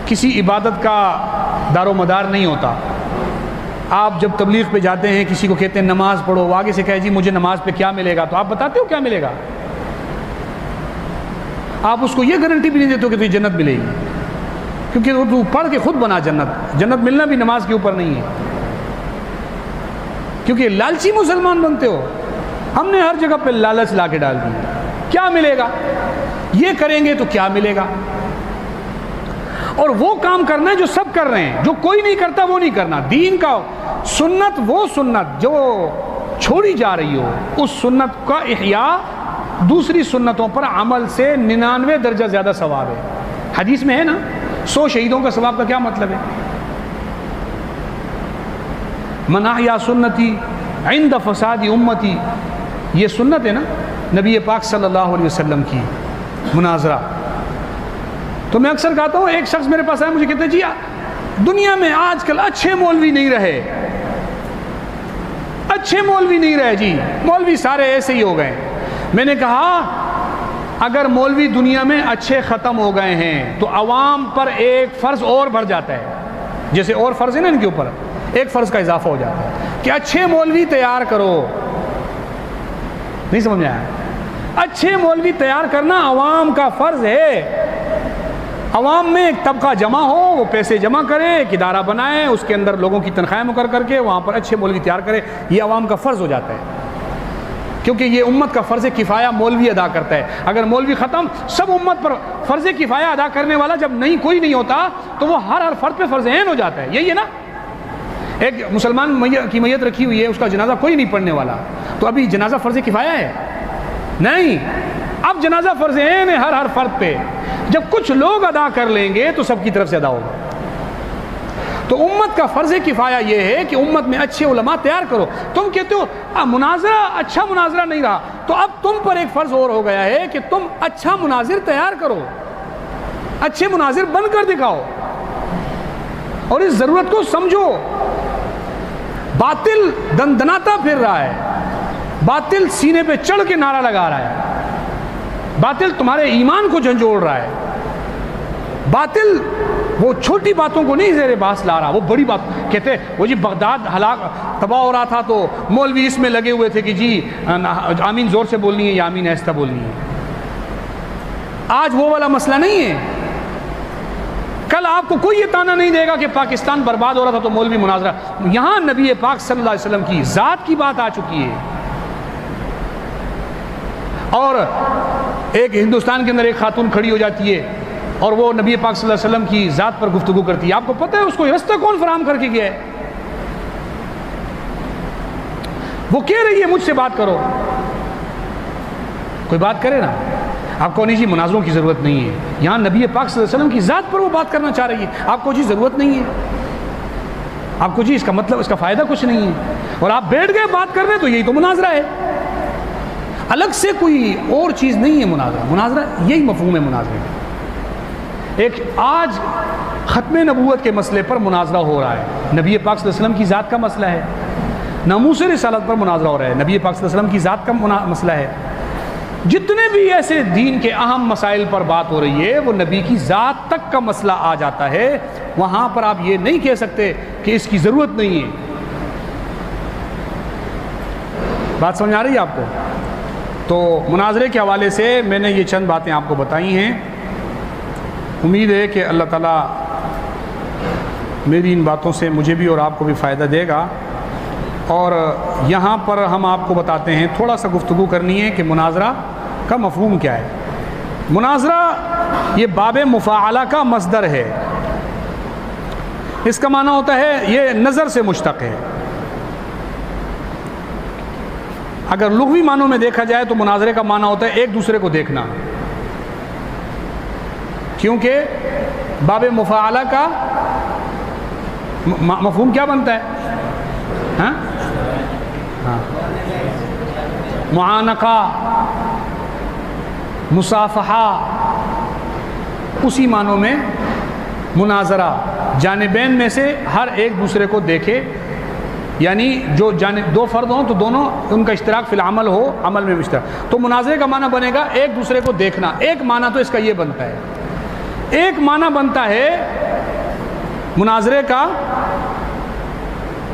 کسی عبادت کا دار و مدار نہیں ہوتا. آپ جب تبلیغ پہ جاتے ہیں کسی کو کہتے ہیں نماز پڑھو, وہ آگے سے کہے جی مجھے نماز پہ کیا ملے گا, تو آپ بتاتے ہو کیا ملے گا؟ آپ اس کو یہ گارنٹی بھی نہیں دیتے ہو کہ تجھے جنت ملے گی, کیونکہ تو پڑھ کے خود بنا جنت. جنت ملنا بھی نماز کے اوپر نہیں ہے, کیونکہ لالچی مسلمان بنتے ہو. ہم نے ہر جگہ پہ لالچ لا کے ڈال دی. کیا ملے گا, یہ کریں گے تو کیا ملے گا, اور وہ کام کرنا ہے جو سب کر رہے ہیں, جو کوئی نہیں کرتا وہ نہیں کرنا. دین کا سنت, وہ سنت جو چھوڑی جا رہی ہو, اس سنت کا احیاء دوسری سنتوں پر عمل سے 99 درجہ زیادہ ثواب ہے. حدیث میں ہے نا 100 شہیدوں کا ثواب کا کیا مطلب ہے؟ من احیا سنتی عند فساد امتی, یہ سنت ہے نا نبی پاک صلی اللہ علیہ وسلم کی مناظرہ. تو میں اکثر کہتا ہوں, ایک شخص میرے پاس آیا, مجھے کہتے ہیں جی دنیا میں آج کل اچھے مولوی نہیں رہے, اچھے مولوی نہیں رہے جی, مولوی سارے ایسے ہی ہو گئے. میں نے کہا اگر مولوی دنیا میں اچھے ختم ہو گئے ہیں تو عوام پر ایک فرض اور بڑھ جاتا ہے, جیسے اور فرض ہے نا ان کے اوپر, ایک فرض کا اضافہ ہو جاتا ہے کہ اچھے مولوی تیار کرو. نہیں سمجھ میں آیا؟ اچھے مولوی تیار کرنا عوام کا فرض ہے. عوام میں ایک طبقہ جمع ہو, وہ پیسے جمع کرے, ایک ادارہ بنائے, اس کے اندر لوگوں کی تنخواہیں مقرر کر کے وہاں پر اچھے مولوی تیار کرے. یہ عوام کا فرض ہو جاتا ہے, کیونکہ یہ امت کا فرض کفایہ مولوی ادا کرتا ہے. اگر مولوی ختم, سب امت پر فرض کفایہ ادا کرنے والا جب نہیں کوئی نہیں ہوتا تو وہ ہر فرد پہ فرض عین ہو جاتا ہے. یہی ہے نا, ایک مسلمان کی میت رکھی ہوئی ہے, اس کا جنازہ کوئی نہیں پڑھنے والا, تو ابھی جنازہ فرض کفایہ ہے نہیں, اب جنازہ فرض عین ہے ہر فرد پہ. جب کچھ لوگ ادا کر لیں گے تو سب کی طرف سے ادا ہوگا. تو امت کا فرض کفایہ یہ ہے کہ امت میں اچھے علماء تیار کرو. تم کہتے ہو مناظرہ اچھا مناظرہ نہیں رہا, تو اب تم پر ایک فرض اور ہو گیا ہے کہ تم اچھا مناظر تیار کرو, اچھے مناظر بن کر دکھاؤ, اور اس ضرورت کو سمجھو. باطل دندناتا پھر رہا ہے, باطل سینے پہ چڑھ کے نعرہ لگا رہا ہے, باطل تمہارے ایمان کو جھنجھوڑ رہا ہے. باطل وہ چھوٹی باتوں کو نہیں زیر بحث لا رہا, وہ بڑی بات کہتے وہ جی بغداد ہلاک تباہ ہو رہا تھا تو مولوی اس میں لگے ہوئے تھے کہ جی آمین زور سے بولنی ہے یا آمین آہستہ بولنی ہے. آج وہ والا مسئلہ نہیں ہے. کل آپ کو کوئی یہ تانا نہیں دے گا کہ پاکستان برباد ہو رہا تھا تو مولوی مناظرہ. یہاں نبی پاک صلی اللہ علیہ وسلم کی ذات کی بات آ چکی ہے, اور ایک ہندوستان کے اندر ایک خاتون کھڑی ہو جاتی ہے اور وہ نبی پاک صلی اللہ علیہ وسلم کی ذات پر گفتگو کرتی ہے. آپ کو پتہ ہے اس کو رستہ کون فراہم کر کے گیا ہے؟ وہ کہہ رہی ہے مجھ سے بات کرو, کوئی بات کرے نا. آپ کو نہیں جی مناظروں کی ضرورت نہیں ہے, یہاں نبی پاک صلی اللہ علیہ وسلم کی ذات پر وہ بات کرنا چاہ رہی ہے. آپ کو جی ضرورت نہیں ہے, آپ کو جی اس کا مطلب اس کا فائدہ کچھ نہیں ہے, اور آپ بیٹھ گئے بات کرنے, تو یہی تو مناظرہ ہے, الگ سے کوئی اور چیز نہیں ہے. مناظرہ یہی مفہوم ہے مناظرے کا. ایک آج ختم نبوت کے مسئلے پر مناظرہ ہو رہا ہے, نبی پاک صلی اللہ علیہ وسلم کی ذات کا مسئلہ ہے. ناموس رسالت پر مناظرہ ہو رہا ہے, نبی پاک صلی اللہ علیہ وسلم کی ذات کا مسئلہ ہے. جتنے بھی ایسے دین کے اہم مسائل پر بات ہو رہی ہے وہ نبی کی ذات تک کا مسئلہ آ جاتا ہے. وہاں پر آپ یہ نہیں کہہ سکتے کہ اس کی ضرورت نہیں ہے. بات سمجھ آ رہی ہے آپ کو؟ تو مناظرے کے حوالے سے میں نے یہ چند باتیں آپ کو بتائی ہیں. امید ہے کہ اللہ تعالیٰ میری ان باتوں سے مجھے بھی اور آپ کو بھی فائدہ دے گا. اور یہاں پر ہم آپ کو بتاتے ہیں, تھوڑا سا گفتگو کرنی ہے کہ مناظرہ کا مفہوم کیا ہے. مناظرہ یہ باب مفاعلہ کا مصدر ہے، اس کا معنی ہوتا ہے، یہ نظر سے مشتق ہے۔ اگر لغوی معنوں میں دیکھا جائے تو مناظرے کا معنی ہوتا ہے ایک دوسرے کو دیکھنا، کیونکہ باب مفاعلہ کا مفہوم کیا بنتا ہے؟ ہاں معانقہ، مصافحہ، اسی معنوں میں مناظرہ، جانبین میں سے ہر ایک دوسرے کو دیکھے، یعنی جو دو فرد ہوں تو دونوں ان کا اشتراک فی العمل ہو، عمل میں اشتراک۔ تو مناظرے کا معنی بنے گا ایک دوسرے کو دیکھنا۔ ایک معنی تو اس کا یہ بنتا ہے، ایک معنی بنتا ہے مناظرے کا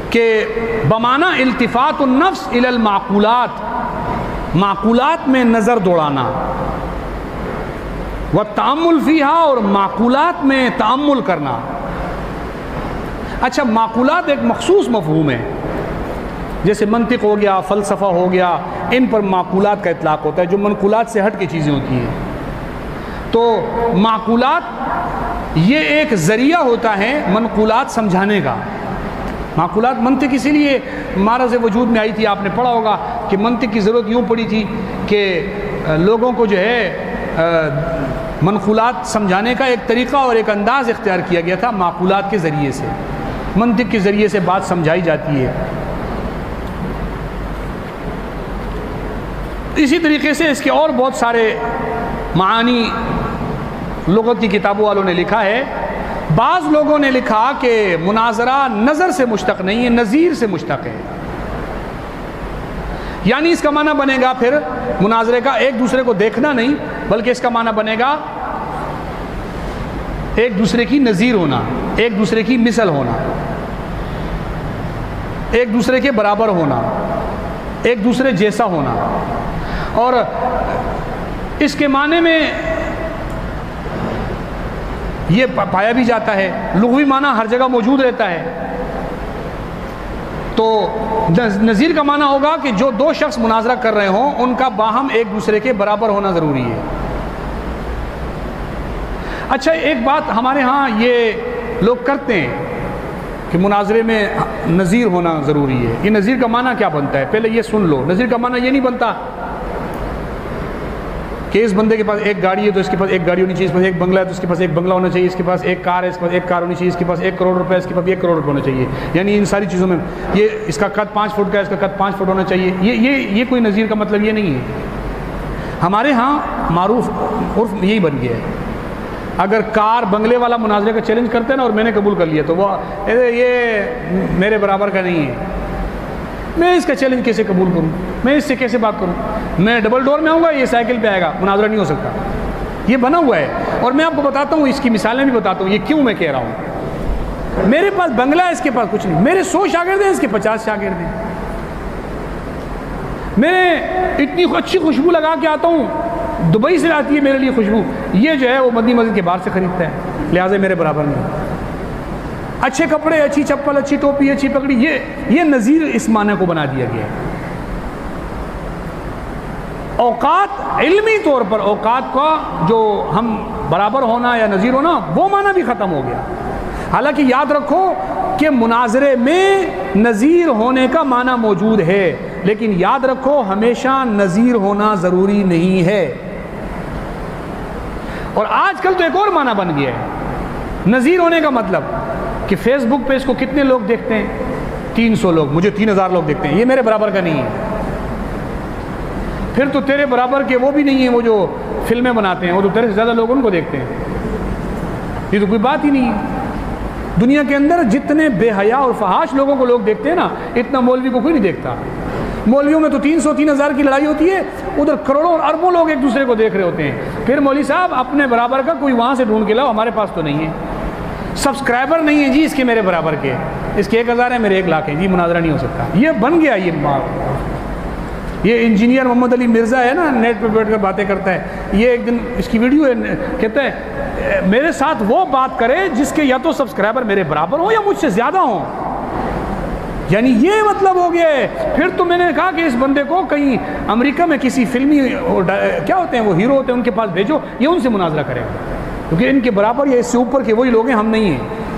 کہ بمعنی التفات النفس الی المعقولات، معقولات میں نظر دوڑانا، والتأمل فیہا، اور معقولات میں تأمل کرنا۔ اچھا، معقولات ایک مخصوص مفہوم ہے، جیسے منطق ہو گیا، فلسفہ ہو گیا، ان پر معقولات کا اطلاق ہوتا ہے، جو منقولات سے ہٹ کے چیزیں ہوتی ہیں۔ تو معقولات یہ ایک ذریعہ ہوتا ہے منقولات سمجھانے کا۔ معقولات، منطق اسی لیے معرض وجود میں آئی تھی، آپ نے پڑھا ہوگا کہ منطق کی ضرورت یوں پڑی تھی کہ لوگوں کو جو ہے منقولات سمجھانے کا ایک طریقہ اور ایک انداز اختیار کیا گیا تھا، معقولات کے ذریعے سے، منطق کے ذریعے سے بات سمجھائی جاتی ہے۔ اسی طریقے سے اس کے اور بہت سارے معانی لغت کی کتابوں والوں نے لکھا ہے۔ بعض لوگوں نے لکھا کہ مناظرہ نظر سے مشتق نہیں ہے، نظیر سے مشتق ہے، یعنی اس کا معنی بنے گا پھر مناظرے کا ایک دوسرے کو دیکھنا نہیں، بلکہ اس کا معنی بنے گا ایک دوسرے کی نظیر ہونا، ایک دوسرے کی مثل ہونا، ایک دوسرے کے برابر ہونا، ایک دوسرے جیسا ہونا۔ اور اس کے معنی میں یہ پایا بھی جاتا ہے، لغوی معنی ہر جگہ موجود رہتا ہے۔ تو نظیر کا معنی ہوگا کہ جو دو شخص مناظرہ کر رہے ہوں ان کا باہم ایک دوسرے کے برابر ہونا ضروری ہے۔ اچھا، ایک بات ہمارے ہاں یہ لوگ کرتے ہیں کہ مناظرے میں نظیر ہونا ضروری ہے۔ یہ نظیر کا معنی کیا بنتا ہے؟ پہلے یہ سن لو، نظیر کا معنی یہ نہیں بنتا کہ اس بندے کے پاس ایک گاڑی ہے تو اس کے پاس ایک گاڑی ہونی چاہیے، اس کے پاس ایک بنگلہ ہے تو اس کے پاس ایک بنگلہ ہونا چاہیے، اس کے پاس ایک کار ہے، اس کے پاس ایک کار ہونی چاہیے، اس کے پاس 1 کروڑ روپے ہے، اس کے پاس 1 کروڑ روپے ہونا چاہیے، یعنی ان ساری چیزوں میں یہ اس کا قد 5 فٹ کا ہے، اس کا قد 5 فٹ ہونا چاہیے۔ یہ کوئی نظیر کا مطلب یہ نہیں ہے۔ ہمارے ہاں معروف عرف یہی بن گیا ہے، اگر کار بنگلے والا مناظرے کا چیلنج کرتے ہیں نا اور میں نے قبول کر لیا تو وہ یہ میرے برابر کا نہیں ہے، میں اس کا چیلنج کیسے قبول کروں، میں اس سے کیسے بات کروں، میں ڈبل ڈور میں آؤں گا، یہ سائیکل پہ آئے گا، مناظرہ نہیں ہو سکتا۔ یہ بنا ہوا ہے، اور میں آپ کو بتاتا ہوں، اس کی مثالیں بھی بتاتا ہوں یہ کیوں میں کہہ رہا ہوں۔ میرے پاس بنگلہ ہے، اس کے پاس کچھ نہیں، میرے 100 شاگرد ہیں، اس کے 50 شاگرد ہیں، میں اتنی اچھی خوشبو لگا کے آتا ہوں، دبئی سے آتی ہے میرے لیے خوشبو، یہ جو ہے وہ مدنی مسجد کے باہر سے خریدتا ہے، لہٰذا میرے برابر نہیں۔ اچھے کپڑے، اچھی چپل، اچھی ٹوپی، اچھی پگڑی، یہ نظیر اس معنی کو بنا دیا گیا ہے۔ اوقات علمی طور پر اوقات کا جو ہم برابر ہونا یا نظیر ہونا وہ معنی بھی ختم ہو گیا۔ حالانکہ یاد رکھو کہ مناظرے میں نظیر ہونے کا معنی موجود ہے، لیکن یاد رکھو ہمیشہ نظیر ہونا ضروری نہیں ہے۔ اور آج کل تو ایک اور معنی بن گیا ہے نظیر ہونے کا مطلب کہ فیس بک پہ اس کو کتنے لوگ دیکھتے ہیں؟ 300 لوگ، مجھے 3000 لوگ دیکھتے ہیں، یہ میرے برابر کا نہیں ہے۔ پھر تو تیرے برابر کے وہ بھی نہیں ہیں، وہ جو فلمیں بناتے ہیں، وہ تو تیرے سے زیادہ لوگ ان کو دیکھتے ہیں۔ یہ تو کوئی بات ہی نہیں ہے۔ دنیا کے اندر جتنے بے حیا اور فحاش لوگوں کو لوگ دیکھتے ہیں نا، اتنا مولوی کو کوئی نہیں دیکھتا۔ مولویوں میں تو 300-3000 کی لڑائی ہوتی ہے، ادھر کروڑوں اور اربوں لوگ ایک دوسرے کو دیکھ رہے ہوتے ہیں۔ پھر مولوی صاحب اپنے برابر کا کوئی وہاں سے ڈھونڈ کے لاؤ، ہمارے پاس تو نہیں ہے۔ سبسکرائبر نہیں ہے جی اس کے میرے برابر کے، اس کے 1000 ہیں میرے 1 لاکھ ہیں جی، مناظرہ نہیں ہو سکتا۔ یہ بن گیا یہ انجینئر محمد علی مرزا ہے نا، نیٹ پہ بیٹھ کر باتیں کرتا ہے، یہ ایک دن اس کی ویڈیو ہے، کہتا ہے میرے ساتھ وہ بات کرے جس کے یا تو سبسکرائبر میرے برابر ہوں یا مجھ سے زیادہ ہوں۔ یعنی یہ مطلب ہو گیا ہے. پھر تو میں نے کہا کہ اس بندے کو کہیں امریکہ میں کسی فلمی کیا ہوتے ہیں وہ ہیرو ہوتے ہیں ان کے پاس بھیجو, یہ ان سے مناظرہ کرے گا, کیونکہ ان کے برابر یا اس سے اوپر کے وہی لوگ ہیں, ہم نہیں ہیں.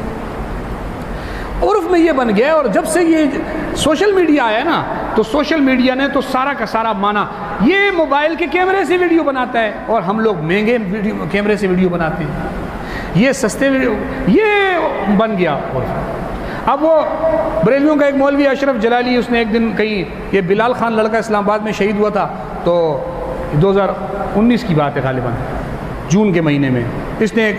عرف میں یہ بن گیا ہے. اور جب سے یہ سوشل میڈیا آیا ہے نا, تو سوشل میڈیا نے تو سارا کا سارا مانا, یہ موبائل کے کیمرے سے ویڈیو بناتا ہے اور ہم لوگ مہنگے کیمرے سے ویڈیو بناتے ہیں, یہ سستے ویڈیو, یہ بن گیا. اب وہ بریلویوں کا ایک مولوی اشرف جلالی, اس نے ایک دن کہیں, یہ بلال خان لڑکا اسلام آباد میں شہید ہوا تھا, تو 2019 کی بات ہے غالباً, جون کے مہینے میں, اس نے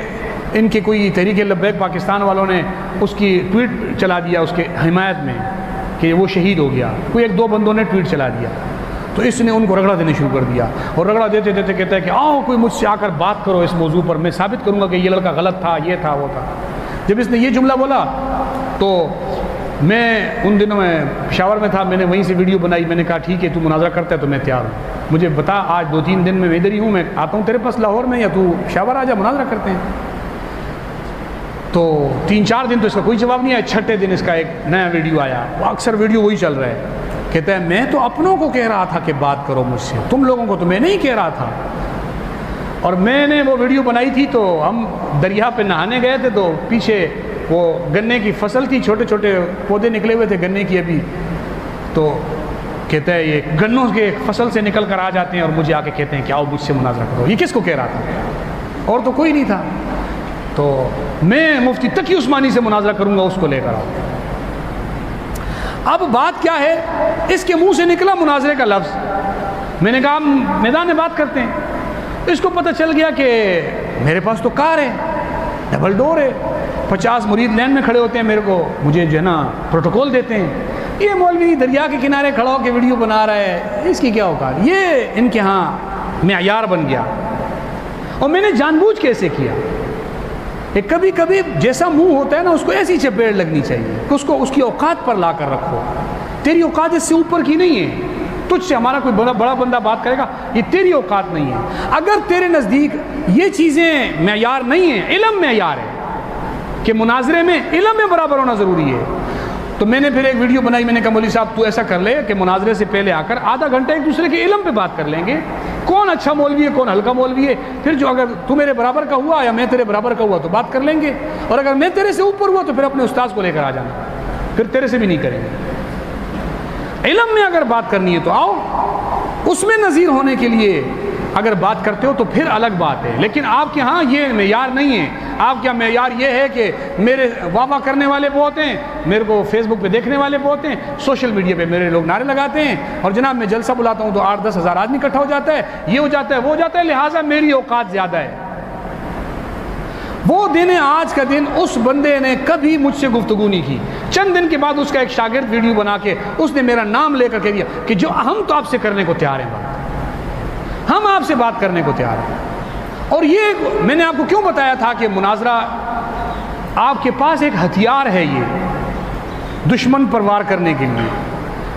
ان کے کوئی تحریک لبیک پاکستان والوں نے اس کی ٹویٹ چلا دیا اس کے حمایت میں کہ وہ شہید ہو گیا. کوئی ایک دو بندوں نے ٹویٹ چلا دیا, تو اس نے ان کو رگڑا دینے شروع کر دیا, اور رگڑا دیتے دیتے کہتا ہے کہ آؤ کوئی مجھ سے آ کر بات کرو اس موضوع پر, میں ثابت کروں گا کہ یہ لڑکا غلط تھا, یہ تھا, وہ تھا. جب اس نے یہ جملہ بولا تو میں ان دنوں میں پشاور میں تھا, میں نے وہیں سے ویڈیو بنائی. میں نے کہا ٹھیک ہے تو مناظرہ کرتا ہے تو میں تیار ہوں, مجھے بتا آج 2-3 دن میں ادھر ہی ہوں, میں آتا ہوں تیرے پاس لاہور میں, یا تو پشاور آ جا مناظرہ کرتے ہیں. تو 3-4 دن تو اس کا کوئی جواب نہیں آیا. 6ٹھے دن اس کا ایک نیا ویڈیو آیا, وہ اکثر ویڈیو وہی چل رہا ہے. کہتا ہے میں تو اپنوں کو کہہ رہا تھا کہ بات کرو مجھ سے, تم لوگوں کو تو میں نہیں کہہ رہا تھا. اور میں نے وہ ویڈیو بنائی تھی تو ہم دریا پہ نہانے گئے تھے, تو پیچھے وہ گنے کی فصل تھی, چھوٹے چھوٹے پودے نکلے ہوئے تھے گنے کی ابھی. تو کہتا ہے یہ گنوں کے فصل سے نکل کر آ جاتے ہیں اور مجھے آ کے کہتے ہیں کہ آؤ مجھ سے مناظرہ کرو. یہ کس کو کہہ رہا تھا؟ اور تو کوئی نہیں تھا. تو میں مفتی تقی عثمانی سے مناظرہ کروں گا, اس کو لے کر آؤ. اب بات کیا ہے, اس کے منہ سے نکلا مناظرے کا لفظ. میں نے کہا میدان میں بات کرتے ہیں. اس کو پتہ چل گیا کہ میرے پاس تو کار ہے, ڈبل ڈور ہے, 50 مرید لین میں کھڑے ہوتے ہیں, میرے کو مجھے جو ہے نا پروٹوکول دیتے ہیں. یہ مولوی دریا کے کنارے کھڑا ہو کے ویڈیو بنا رہا ہے, اس کی کیا اوقات. یہ ان کے ہاں معیار بن گیا. اور میں نے جان بوجھ کے ایسے کیا. کبھی کبھی جیسا منہ ہوتا ہے نا, اس کو ایسی چپیڑ لگنی چاہیے کہ اس کو اس کی اوقات پر لا کر رکھو. تیری اوقات اس سے اوپر کی نہیں ہے. تجھ سے ہمارا کوئی بڑا بندہ بات کرے گا, یہ تیری اوقات نہیں ہے. اگر تیرے نزدیک یہ چیزیں معیار نہیں ہیں, علم معیار ہے کہ مناظرے میں علم میں برابر ہونا ضروری ہے. تو میں نے پھر ایک ویڈیو بنائی. میں نے کہا مولوی صاحب تو ایسا کر لے کہ مناظرے سے پہلے آ کر آدھا گھنٹہ ایک دوسرے کے علم پہ بات کر لیں گے, کون اچھا مولوی ہے کون ہلکا مولوی ہے. پھر جو اگر تو میرے برابر کا ہوا یا میں تیرے برابر کا ہوا تو بات کر لیں گے, اور اگر میں تیرے سے اوپر ہوا تو پھر اپنے استاذ کو لے کر آ جانا, پھر تیرے سے بھی نہیں کریں گے. علم میں اگر بات کرنی ہے تو آؤ, اس میں نظیر ہونے کے لیے اگر بات کرتے ہو تو پھر الگ بات ہے. لیکن آپ کے ہاں یہ معیار نہیں ہے. آپ کا معیار یہ ہے کہ میرے واہ واہ کرنے والے بہت ہیں, میرے کو فیس بک پہ دیکھنے والے بہت ہیں, سوشل میڈیا پہ میرے لوگ نعرے لگاتے ہیں, اور جناب میں جلسہ بلاتا ہوں تو 8-10 ہزار آدمی اکٹھا ہو جاتا ہے, یہ ہو جاتا ہے وہ ہو جاتا ہے, لہٰذا میری اوقات زیادہ ہے. وہ دن آج کا دن اس بندے نے کبھی مجھ سے گفتگو نہیں کی. چند دن کے بعد اس کا ایک شاگرد ویڈیو بنا کے اس نے میرا نام لے کر کہہ دیا کہ جو ہم تو آپ سے کرنے کو تیار ہیں, بات ہم آپ سے بات کرنے کو تیار ہیں. اور یہ میں نے آپ کو کیوں بتایا تھا کہ مناظرہ آپ کے پاس ایک ہتھیار ہے, یہ دشمن پر وار کرنے کے لیے.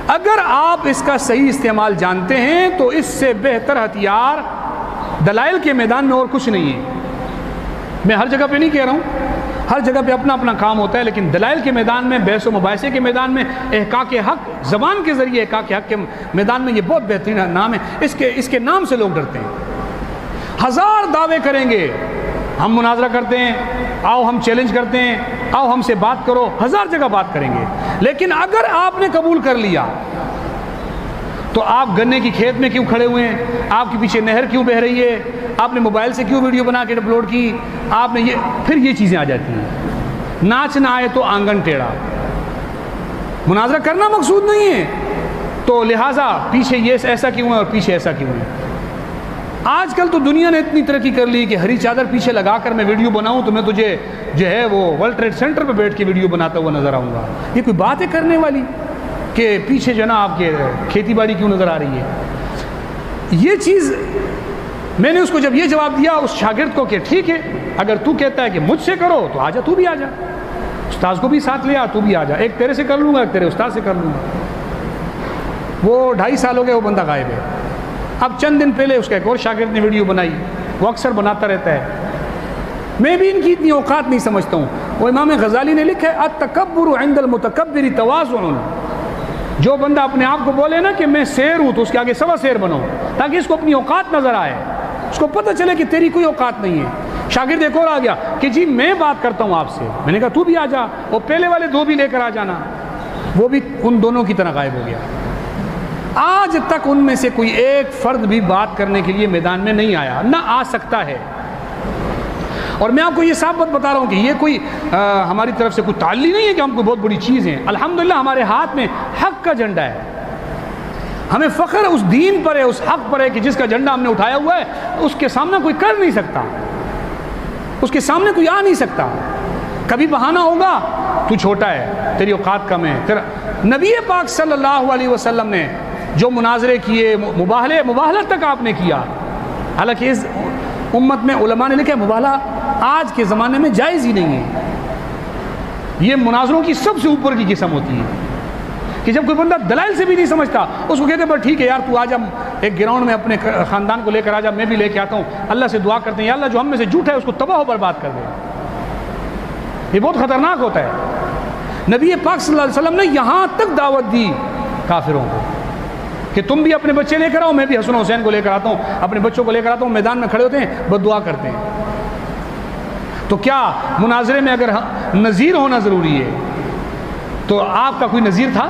اگر آپ اس کا صحیح استعمال جانتے ہیں تو اس سے بہتر ہتھیار دلائل کے میدان میں اور کچھ نہیں ہے. میں ہر جگہ پہ نہیں کہہ رہا ہوں, ہر جگہ پہ اپنا اپنا کام ہوتا ہے, لیکن دلائل کے میدان میں, بحث و مباحثے کے میدان میں, احقاق حق زبان کے ذریعے احقاق حق کے میدان میں یہ بہت بہترین نام ہے. اس کے نام سے لوگ ڈرتے ہیں. 1000 دعوے کریں گے, ہم مناظرہ کرتے ہیں, آؤ ہم چیلنج کرتے ہیں, آؤ ہم سے بات کرو, 1000 جگہ بات کریں گے. لیکن اگر آپ نے قبول کر لیا تو آپ گنے کی کھیت میں کیوں کھڑے ہوئے ہیں, آپ کے پیچھے نہر کیوں بہہ رہی ہے, آپ نے موبائل سے کیوں ویڈیو بنا کے اپلوڈ کی, آپ نے پھر یہ چیزیں آ جاتی ہیں. ناچ نہ آئے تو آنگن ٹیڑھا. مناظرہ کرنا مقصود نہیں ہے, تو لہٰذا پیچھے یہ ایسا کیوں ہے اور پیچھے ایسا کیوں ہے. آج کل تو دنیا نے اتنی ترقی کر لی کہ ہری چادر پیچھے لگا کر میں ویڈیو بناؤں تو میں تجھے جو ہے وہ ورلڈ ٹریڈ سینٹر پہ بیٹھ کے ویڈیو بناتا ہوا نظر آؤں گا. یہ کوئی بات ہے کرنے والی کہ پیچھے جو ہے نا آپ کے کھیتی باڑی کیوں نظر آ رہی ہے. یہ چیز میں نے اس کو جب یہ جواب دیا اس شاگرد کو کہ ٹھیک ہے, اگر تو کہتا ہے کہ مجھ سے کرو تو آ جا, تو بھی آ جا, استاذ کو بھی ساتھ لے آ, تو بھی آ جا, ایک تیرے سے کر لوں گا ایک تیرے استاذ سے کر لوں گا. وہ 2.5 سال ہو گئے وہ بندہ غائب ہے. اب چند دن پہلے اس کا ایک اور شاگرد نے ویڈیو بنائی, وہ اکثر بناتا رہتا ہے. میں بھی ان کی اتنی اوقات نہیں سمجھتا ہوں. وہ امام غزالی نے لکھا ہے التکبر عند المتکبر تواضع, جو بندہ اپنے آپ کو بولے نا کہ میں شیر ہوں تو اس کے آگے سوا شیر بنو، تاکہ اس کو اپنی اوقات نظر آئے، اس کو پتہ چلے کہ تیری کوئی اوقات نہیں ہے۔ شاگرد ایک اور آ گیا کہ جی میں بات کرتا ہوں آپ سے، میں نے کہا تو بھی آ جا، اور پہلے والے دو بھی لے کر آ جانا، وہ بھی ان دونوں کی طرح غائب ہو گیا۔ آج تک ان میں سے کوئی ایک فرد بھی بات کرنے کے لیے میدان میں نہیں آیا، نہ آ سکتا ہے۔ اور میں آپ کو یہ صاف بات بتا رہا ہوں کہ یہ کوئی ہماری طرف سے کوئی تعلی نہیں ہے کہ ہم کوئی بہت بڑی چیز ہیں۔ الحمدللہ ہمارے ہاتھ میں حق کا جھنڈا ہے، ہمیں فخر اس دین پر ہے، اس حق پر ہے کہ جس کا جھنڈا ہم نے اٹھایا ہوا ہے، اس کے سامنے کوئی کر نہیں سکتا، اس کے سامنے کوئی آ نہیں سکتا۔ کبھی بہانہ ہوگا تو چھوٹا ہے، تیری اوقات کم ہے۔ پھر نبی پاک صلی اللہ علیہ وسلم نے جو مناظرے کیے، مباہلہ تک آپ نے کیا، حالانکہ اس امت میں علماء نے لکھا ہے مباہلہ آج کے زمانے میں جائز ہی نہیں ہے، یہ مناظروں کی سب سے اوپر کی قسم ہوتی ہے کہ جب کوئی بندہ دلائل سے بھی نہیں سمجھتا، اس کو کہتے ہیں بس ٹھیک ہے یار تو آج ہم ایک گراؤنڈ میں اپنے خاندان کو لے کر آ جا، میں بھی لے کے آتا ہوں، اللہ سے دعا کرتے ہیں یا اللہ جو ہم میں سے جھوٹا ہے اس کو تباہ و برباد کر دے۔ یہ بہت خطرناک ہوتا ہے۔ نبی پاک صلی اللہ علیہ وسلم نے یہاں تک دعوت دی کافروں کو کہ تم بھی اپنے بچے لے کر آؤ، میں بھی حسن حسین کو لے کر آتا ہوں، اپنے بچوں کو لے کر آتا ہوں، میدان میں کھڑے ہوتے ہیں بد دعا کرتے ہیں۔ تو کیا مناظرے میں اگر نذیر ہونا ضروری ہے تو آپ کا کوئی نذیر تھا؟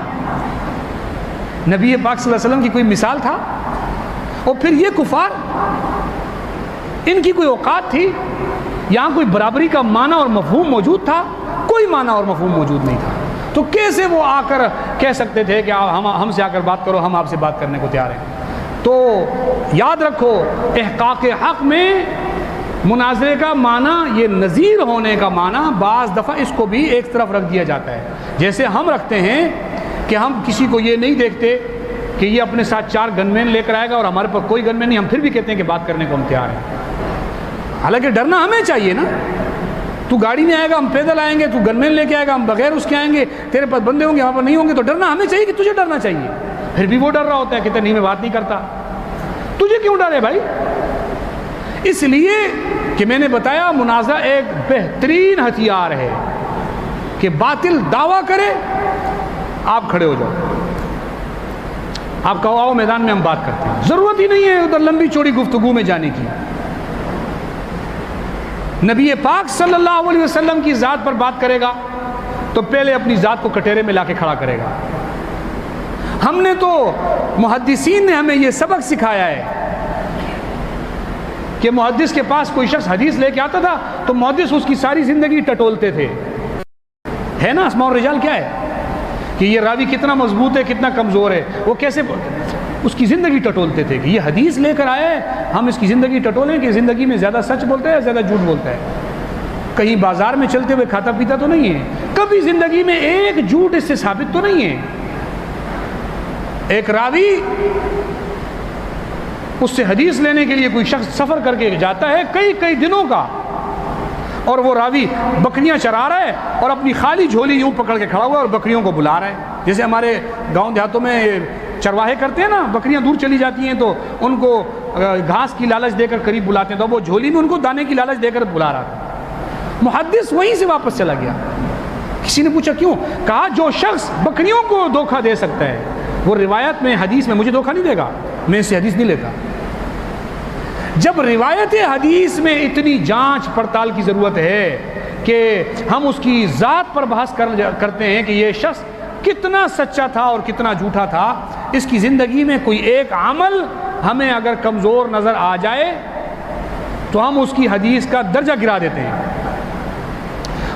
نبی پاک صلی اللہ علیہ وسلم کی کوئی مثال تھا؟ اور پھر یہ کفار، ان کی کوئی اوقات تھی؟ یہاں کوئی برابری کا معنی اور مفہوم موجود تھا؟ کوئی معنی اور مفہوم موجود نہیں تھا۔ تو کیسے وہ آ کر کہہ سکتے تھے کہ ہم سے آ کر بات کرو، ہم آپ سے بات کرنے کو تیار ہیں؟ تو یاد رکھو احقاق حق میں مناظرے کا معنی، یہ نذیر ہونے کا معنی بعض دفعہ اس کو بھی ایک طرف رکھ دیا جاتا ہے۔ جیسے ہم رکھتے ہیں کہ ہم کسی کو یہ نہیں دیکھتے کہ یہ اپنے ساتھ 4 گن مین لے کر آئے گا اور ہمارے پر کوئی گن مین نہیں، ہم پھر بھی کہتے ہیں کہ بات کرنے کو ہم تیار ہیں۔ حالانکہ ڈرنا ہمیں چاہیے نا، تو گاڑی میں آئے گا، ہم پیدل آئیں گے، تو گن مین لے کے آئے گا، ہم بغیر اس کے آئیں گے، تیرے پاس بندے ہوں گے، ہمارے پاس نہیں ہوں گے، تو ڈرنا ہمیں چاہیے کہ تجھے ڈرنا چاہیے۔ پھر بھی وہ ڈر رہا ہوتا ہے کہ نہیں میں بات نہیں کرتا، تجھے کیوں ڈر ہے بھائی؟ اس لیے کہ میں نے بتایا مناظرہ ایک بہترین ہتھیار ہے کہ باطل دعویٰ کرے، آپ کھڑے ہو جاؤ، آپ کہو آؤ میدان میں ہم بات کرتے ہیں، ضرورت ہی نہیں ہے ادھر لمبی چوڑی گفتگو میں جانے کی۔ نبی پاک صلی اللہ علیہ وسلم کی ذات پر بات کرے گا تو پہلے اپنی ذات کو کٹہرے میں لا کے کھڑا کرے گا۔ ہم نے تو محدثین نے ہمیں یہ سبق سکھایا ہے کہ محدث کے پاس کوئی شخص حدیث لے کے آتا تھا تو محدث اس کی ساری زندگی ٹٹولتے تھے، ہے نا؟ اسماء الرجال کیا ہے کہ یہ راوی کتنا مضبوط ہے، کتنا کمزور ہے، وہ کیسے اس کی زندگی ٹٹولتے تھے کہ یہ حدیث لے کر آیا ہے، ہم اس کی زندگی ٹٹولیں کہ زندگی میں زیادہ سچ بولتا ہے یا زیادہ جھوٹ بولتا ہے، کہیں بازار میں چلتے ہوئے کھاتا پیتا تو نہیں ہے، کبھی زندگی میں ایک جھوٹ اس سے ثابت تو نہیں ہے۔ ایک راوی اس سے حدیث لینے کے لیے کوئی شخص سفر کر کے جاتا ہے کئی دنوں کا، اور وہ راوی بکریاں چرا رہا ہے اور اپنی خالی جھولی یوں پکڑ کے کھڑا ہوا ہے اور بکریوں کو بلا رہا ہے، جیسے ہمارے گاؤں دیہاتوں میں چرواہے کرتے ہیں نا، بکریاں دور چلی جاتی ہیں تو ان کو گھاس کی لالچ دے کر قریب بلاتے ہیں، تو وہ جھولی میں ان کو دانے کی لالچ دے کر بلا رہا تھا۔ محدث وہیں سے واپس چلا گیا۔ کسی نے پوچھا کیوں؟ کہا جو شخص بکریوں کو دھوکہ دے سکتا ہے وہ روایت میں حدیث میں مجھے دھوکہ نہیں دے گا، میں اس سے حدیث نہیں لیتا۔ جب روایت حدیث میں اتنی جانچ پڑتال کی ضرورت ہے کہ ہم اس کی ذات پر بحث کرتے ہیں کہ یہ شخص کتنا سچا تھا اور کتنا جھوٹا تھا، اس کی زندگی میں کوئی ایک عمل ہمیں اگر کمزور نظر آ جائے تو ہم اس کی حدیث کا درجہ گرا دیتے ہیں۔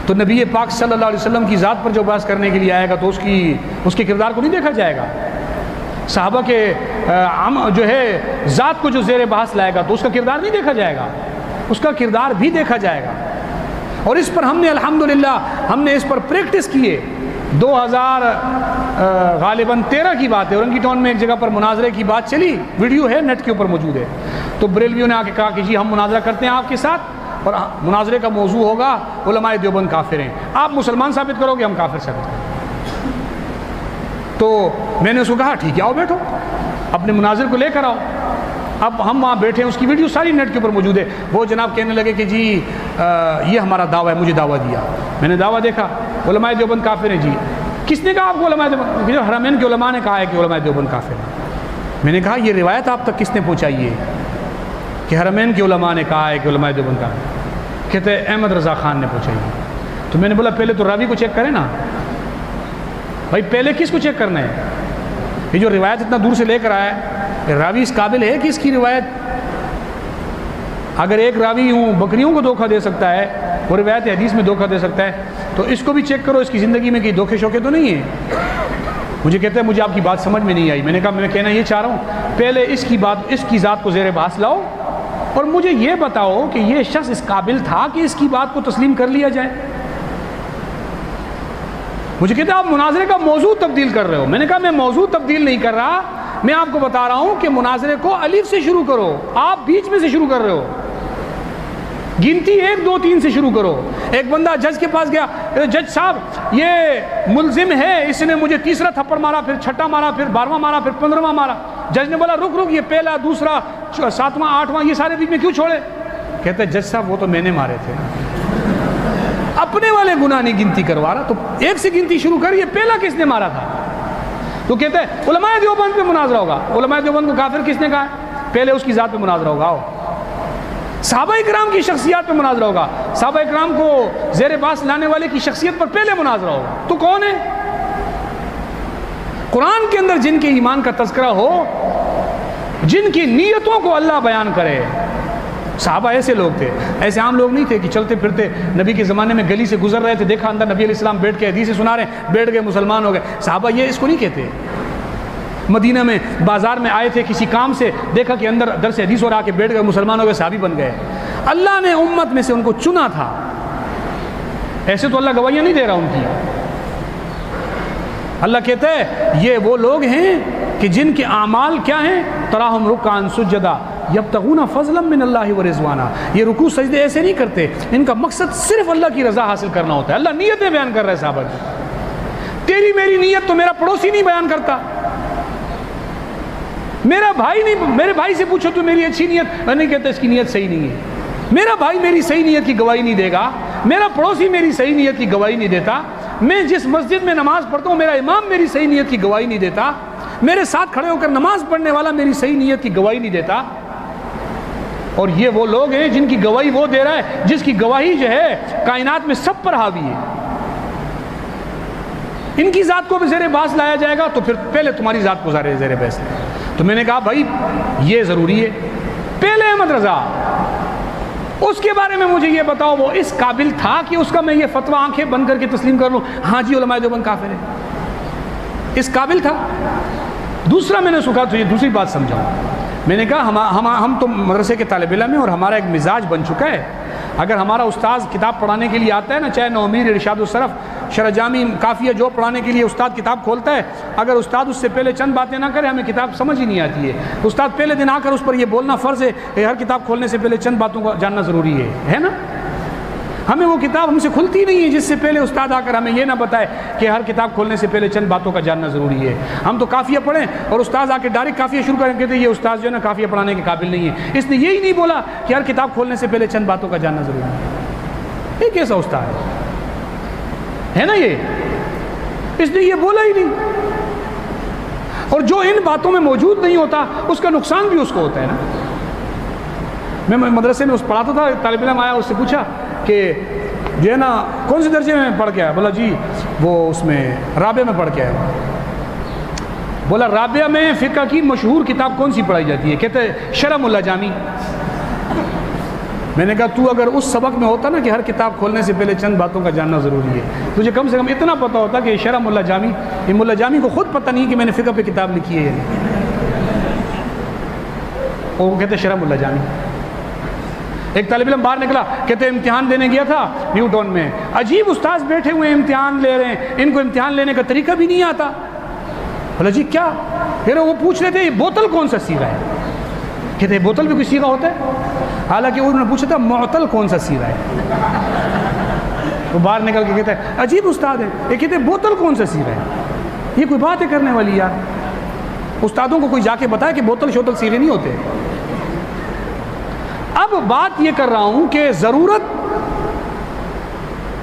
تو نبی پاک صلی اللہ علیہ وسلم کی ذات پر جو بحث کرنے کے لیے آئے گا تو اس کے کردار کو نہیں دیکھا جائے گا، صحابہ کے جو ہے ذات کو جو زیر بحث لائے گا تو اس کا کردار نہیں دیکھا جائے گا، اس کا کردار بھی دیکھا جائے گا۔ اور اس پر ہم نے الحمدللہ ہم نے اس پر پریکٹس کیے۔ 2013 کی بات ہے، اورنگی ٹاؤن میں ایک جگہ پر مناظرے کی بات چلی، ویڈیو ہے نیٹ کے اوپر موجود ہے، تو بریلویوں نے آ کے کہا کہ جی ہم مناظرہ کرتے ہیں آپ کے ساتھ اور مناظرے کا موضوع ہوگا علماء دیوبند کافر ہیں، آپ مسلمان ثابت کرو گے ہم کافر ثابت کریں۔ تو میں نے اس کو کہا ٹھیک ہے آؤ بیٹھو، اپنے مناظر کو لے کر آؤ۔ اب ہم وہاں بیٹھے ہیں، اس کی ویڈیو ساری نیٹ کے اوپر موجود ہے۔ وہ جناب کہنے لگے کہ جی یہ ہمارا دعویٰ ہے، مجھے دعویٰ دیا، میں نے دعویٰ دیکھا علماء دیوبند کافر ہیں جی، کس نے کہا آپ کو علماء دیوبند؟ جو حرمین کے علماء نے کہا ہے کہ علماء دیوبند کافر ہیں۔ میں نے کہا یہ روایت آپ تک کس نے پہنچائی ہے کہ حرمین کے علماء نے کہا ہے کہ علماء دیوبند کافر ہیں؟ کہتے ہیں احمد رضا خان نے پہنچائی ہے۔ تو میں نے بولا پہلے تو راوی کو چیک کریں نا بھائی، پہلے کس کو چیک کرنا ہے؟ یہ جو روایت اتنا دور سے لے کر آیا ہے، راوی اس قابل ہے کہ اس کی روایت، اگر ایک راوی ہوں بکریوں کو دھوکہ دے سکتا ہے، وہ روایت حدیث میں دھوکہ دے سکتا ہے، تو اس کو بھی چیک کرو، اس کی زندگی میں کہیں دھوکے شوکے تو نہیں ہے۔ مجھے کہتے ہیں مجھے آپ کی بات سمجھ میں نہیں آئی۔ میں نے کہا میں کہنا یہ چاہ رہا ہوں پہلے اس کی ذات کو زیر بحث لاؤ اور مجھے یہ بتاؤ کہ یہ شخص اس قابل تھا کہ اس کی بات کو تسلیم کر لیا جائے۔ مجھے کہتے ہیں آپ مناظرے کا موضوع تبدیل کر رہے ہو۔ میں نے کہا میں موضوع تبدیل نہیں کر رہا، میں آپ کو بتا رہا ہوں کہ مناظرے کو الف سے شروع کرو، آپ بیچ میں سے شروع کر رہے ہو، گنتی 1 2 3 سے شروع کرو۔ ایک بندہ جج کے پاس گیا، جج صاحب یہ ملزم ہے، اس نے مجھے تیسرا تھپڑ مارا، پھر چھٹا مارا، پھر 12واں مارا، پھر 15واں مارا۔ جج نے بولا رک یہ پہلا دوسرا 7واں 8واں یہ سارے بیچ میں کیوں چھوڑے؟ کہتے ہیں جج صاحب وہ تو میں نے مارے تھے، اپنے والے گناہ نہیں گنتی کروا رہا، تو 1 سے گنتی شروع کر، یہ پہلا کس نے مارا تھا؟ تو کہتے ہیں علماء دیوبند پہ مناظرہ ہوگا۔ علماء دیوبند کو کافر کس نے کہا؟ پہلے اس کی ذات پہ مناظرہ ہوگا۔ آؤ صحابہ اکرام کی شخصیات پہ مناظرہ ہوگا، صحابہ اکرام کو زیر باس لانے والے کی شخصیت پر پہلے مناظرہ ہوگا۔ تو کون ہے؟ قرآن کے اندر جن کے ایمان کا تذکرہ ہو، جن کی نیتوں کو اللہ بیان کرے۔ صحابہ ایسے لوگ تھے، ایسے عام لوگ نہیں تھے کہ چلتے پھرتے نبی کے زمانے میں گلی سے گزر رہے تھے، دیکھا اندر نبی علیہ السلام بیٹھ کے حدیثیں سنا رہے ہیں، بیٹھ گئے مسلمان ہو گئے۔ صحابہ یہ اس کو نہیں کہتے۔ مدینہ میں بازار میں آئے تھے کسی کام سے، دیکھا کہ اندر درس حدیث اور آ کے بیٹھ گئے، مسلمان ہو گئے، صحابی بن گئے۔ اللہ نے امت میں سے ان کو چنا تھا، ایسے تو اللہ گواہیاں نہیں دے رہا ان کی۔ اللہ کہتا ہے یہ وہ لوگ ہیں کہ جن کے اعمال کیا ہیں؟ تراہم رکعا سجدا یبتغون فضلا من اللہ ورضوانا۔ یہ رکوع سجدے ایسے نہیں کرتے، ان کا مقصد صرف اللہ کی رضا حاصل کرنا ہوتا ہے۔ اللہ نیتیں بیان کر رہا ہے صحابہ کی۔ تیری میری نیت تو میرا پڑوسی نہیں بیان کرتا، میرا بھائی نہیں، میرے بھائی سے پوچھو تو میری اچھی نیت نہیں کہتا اس کی نیت صحیح نہیں ہے، میرا بھائی میری صحیح نیت کی گواہی نہیں دے گا، میرا پڑوسی میری صحیح نیت کی گواہی نہیں دیتا، میں جس مسجد میں نماز پڑھتا ہوں میرا امام میری صحیح نیت کی گواہی نہیں دیتا، میرے ساتھ کھڑے ہو کر نماز پڑھنے والا میری صحیح نیت کی گواہی نہیں دیتا۔ اور یہ وہ لوگ ہیں جن کی گواہی وہ دے رہا ہے جس کی گواہی جو ہے کائنات میں سب پر حاوی ہے۔ ان کی ذات کو بھی زیر باس لایا جائے گا تو پھر پہلے تمہاری ذات کو زیر باس ہے۔ تو میں نے کہا بھائی یہ ضروری ہے۔ پہلے احمد رضا، اس کے بارے میں مجھے یہ بتاؤ وہ اس قابل تھا کہ اس کا میں یہ فتویٰ آنکھیں بند کر کے تسلیم کر لوں ہاں جی علماء دیوبند کافر ہے؟ اس قابل تھا؟ دوسرا میں نے سکھا تو یہ دوسری بات سمجھاؤں، میں نے کہا ہم تو مدرسے کے طالب علم ہیں اور ہمارا ایک مزاج بن چکا ہے، اگر ہمارا استاذ کتاب پڑھانے کے لیے آتا ہے نا، چاہے نومیر ارشاد الصرف شرح جامی کافیہ جو پڑھانے کے لیے استاد کتاب کھولتا ہے، اگر استاد اس سے پہلے چند باتیں نہ کرے ہمیں کتاب سمجھ ہی نہیں آتی ہے۔ استاد پہلے دن آ کر اس پر یہ بولنا فرض ہے کہ ہر کتاب کھولنے سے پہلے چند باتوں کو جاننا ضروری ہے نا؟ ہمیں وہ کتاب ہم سے کھلتی نہیں ہے جس سے پہلے استاد آ کر ہمیں یہ نہ بتائے کہ ہر کتاب کھولنے سے پہلے چند باتوں کا جاننا ضروری ہے۔ ہم تو کافیہ پڑھیں اور استاد آ کے ڈائریکٹ کافیہ شروع کریں، کہتے ہیں یہ استاد جو ہے نا کافیہ پڑھانے کے قابل نہیں ہے، اس نے یہی نہیں بولا کہ ہر کتاب کھولنے سے پہلے چند باتوں کا جاننا ضروری ہے۔ یہ کیسا استاد ہے نا یہ؟ اس نے یہ بولا ہی نہیں، اور جو ان باتوں میں موجود نہیں ہوتا اس کا نقصان بھی اس کو ہوتا ہے نا۔ میں مدرسے میں پڑھاتا تھا، طالب علم آیا، اس سے پوچھا کہ جو ہے نا کون سے درجے میں پڑھ کے آیا؟ بولا جی وہ اس میں رابعہ میں پڑھ کے آیا۔ بولا رابعہ میں فقہ کی مشہور کتاب کون سی پڑھائی جاتی ہے؟ کہتے شرح ملا جامی۔ میں نے کہا تو اگر اس سبق میں ہوتا نا کہ ہر کتاب کھولنے سے پہلے چند باتوں کا جاننا ضروری ہے، تجھے کم سے کم اتنا پتہ ہوتا کہ شرح ملا جامی، یہ ملا جامی کو خود پتہ نہیں کہ میں نے فقہ پہ کتاب لکھی ہے یا نہیں۔ وہ کہتے شرح ملا جامی۔ ایک طالب علم باہر نکلا، کہتے امتحان دینے گیا تھا نیو ٹاؤن میں، عجیب استاذ بیٹھے ہوئے امتحان لے رہے ہیں، ان کو امتحان لینے کا طریقہ بھی نہیں آتا۔ بولا جی کیا؟ پھر وہ پوچھ رہے تھے یہ بوتل کون سا سیغہ ہے؟ کہتے بوتل بھی کوئی سیغہ ہوتا ہے؟ حالانکہ انہوں نے پوچھا تھا معطل کون سا سیغہ ہے؟ وہ باہر نکل کے کہتا ہے عجیب استاد ہے، یہ کہتے بوتل کون سا سیغہ ہے؟ یہ کوئی بات ہے کرنے والی یار؟ استادوں کو کوئی جا کے بتایا کہ بوتل شوتل سیغے نہیں ہوتے۔ اب بات یہ کر رہا ہوں کہ ضرورت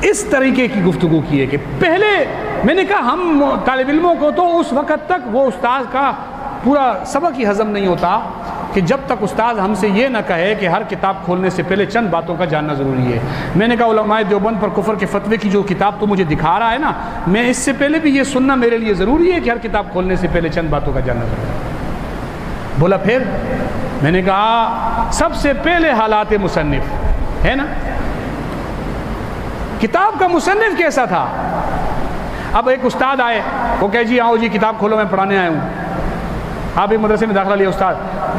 اس طریقے کی گفتگو کی ہے کہ پہلے میں نے کہا ہم طالب علموں کو تو اس وقت تک وہ استاد کا پورا سبق ہی ہضم نہیں ہوتا کہ جب تک استاد ہم سے یہ نہ کہے کہ ہر کتاب کھولنے سے پہلے چند باتوں کا جاننا ضروری ہے۔ میں نے کہا علماء دیوبند پر کفر کے فتوے کی جو کتاب تو مجھے دکھا رہا ہے نا، میں اس سے پہلے بھی یہ سننا میرے لیے ضروری ہے کہ ہر کتاب کھولنے سے پہلے چند باتوں کا جاننا ضروری ہے۔ بولا پھر؟ میں نے کہا سب سے پہلے حالات مصنف ہے نا، کتاب کا مصنف کیسا تھا۔ اب ایک استاد آئے، وہ کہے جی آؤ جی کتاب کھولو میں پڑھانے آیا ہوں۔ آپ ایک مدرسے میں داخلہ لیا، استاد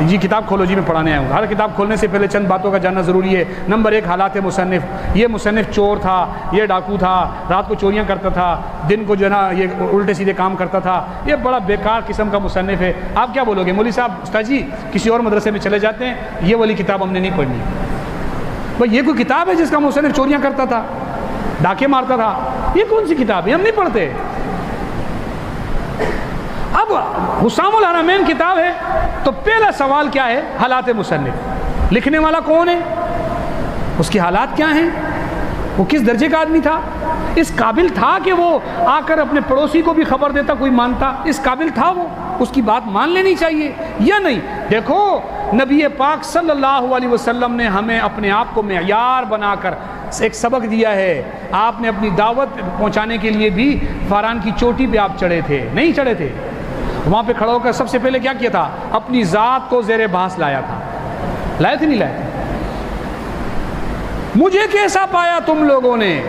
جی کتاب کھولو جی میں پڑھانے آیا ہوں۔ ہر کتاب کھولنے سے پہلے چند باتوں کا جاننا ضروری ہے۔ نمبر 1 حالات مصنف، یہ مصنف چور تھا، یہ ڈاکو تھا، رات کو چوریاں کرتا تھا، دن کو جو ہے نا یہ الٹے سیدھے کام کرتا تھا، یہ بڑا بیکار قسم کا مصنف ہے۔ آپ کیا بولو گے؟ مولوی صاحب استاد جی کسی اور مدرسے میں چلے جاتے ہیں، یہ والی کتاب ہم نے نہیں پڑھنی۔ بھائی یہ کوئی کتاب ہے جس کا مصنف چوریاں کرتا تھا، ڈاکے مارتا تھا؟ یہ کون سی کتاب ہے؟ ہم نہیں پڑھتے۔ اب حسام الحرمین کتاب ہے تو پہلا سوال کیا ہے؟ حالات مصنف۔ لکھنے والا کون ہے؟ اس کے حالات کیا ہیں؟ وہ کس درجے کا آدمی تھا؟ اس قابل تھا کہ وہ آ کر اپنے پڑوسی کو بھی خبر دیتا، کوئی مانتا؟ اس قابل تھا وہ؟ اس کی بات مان لینی چاہیے یا نہیں؟ دیکھو نبی پاک صلی اللہ علیہ وسلم نے ہمیں اپنے آپ کو معیار بنا کر ایک سبق دیا ہے۔ آپ نے اپنی دعوت پہنچانے کے لیے بھی فاران کی چوٹی پہ آپ چڑھے تھے، نہیں چڑھے تھے؟ وہاں پہ کھڑا ہو کر سب سے پہلے کیا کیا تھا؟ اپنی ذات کو زیر بحث لایا تھا۔ لائے تھے نہیں لائے تھے؟ مجھے کیسا پایا تم لوگوں نے؟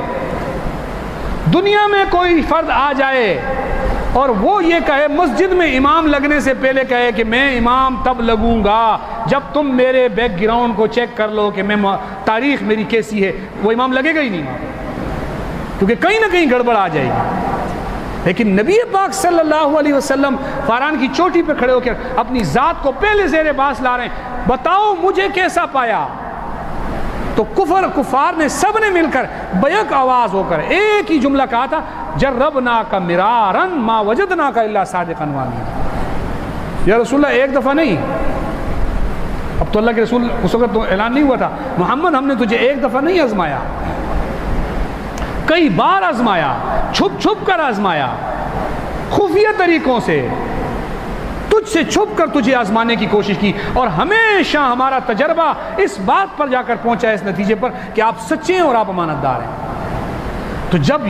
دنیا میں کوئی فرد آ جائے اور وہ یہ کہے، مسجد میں امام لگنے سے پہلے کہے کہ میں امام تب لگوں گا جب تم میرے بیک گراؤنڈ کو چیک کر لو کہ میں تاریخ میری کیسی ہے، وہ امام لگے گا ہی نہیں، کیونکہ کہیں نہ کہیں گڑبڑ آ جائے گی۔ لیکن نبی پاک صلی اللہ علیہ وسلم فاران کی چوٹی پہ کھڑے ہو کر اپنی ذات کو پہلے زیر باس لا رہے ہیں، بتاؤ مجھے کیسا پایا؟ تو کفار نے سب نے مل کر بیک آواز ہو کر ایک ہی جملہ کہا تھا، جربناک مرارا ما وجدناک الا صادقا وامنا۔ یا رسول اللہ ایک دفعہ نہیں، اب تو اللہ کے رسول اس وقت تو اعلان نہیں ہوا تھا، محمد ہم نے تجھے ایک دفعہ نہیں آزمایا، کئی بار آزمایا، چھپ چھپ کر آزمایا، خفیہ طریقوں سے تجھ سے چھپ کر تجھے آزمانے کی کوشش کی، اور ہمیشہ ہمارا تجربہ اس بات پر جا کر پہنچا اس نتیجے پر کہ آپ سچے ہیں اور آپ امانت دار ہیں۔ تو جب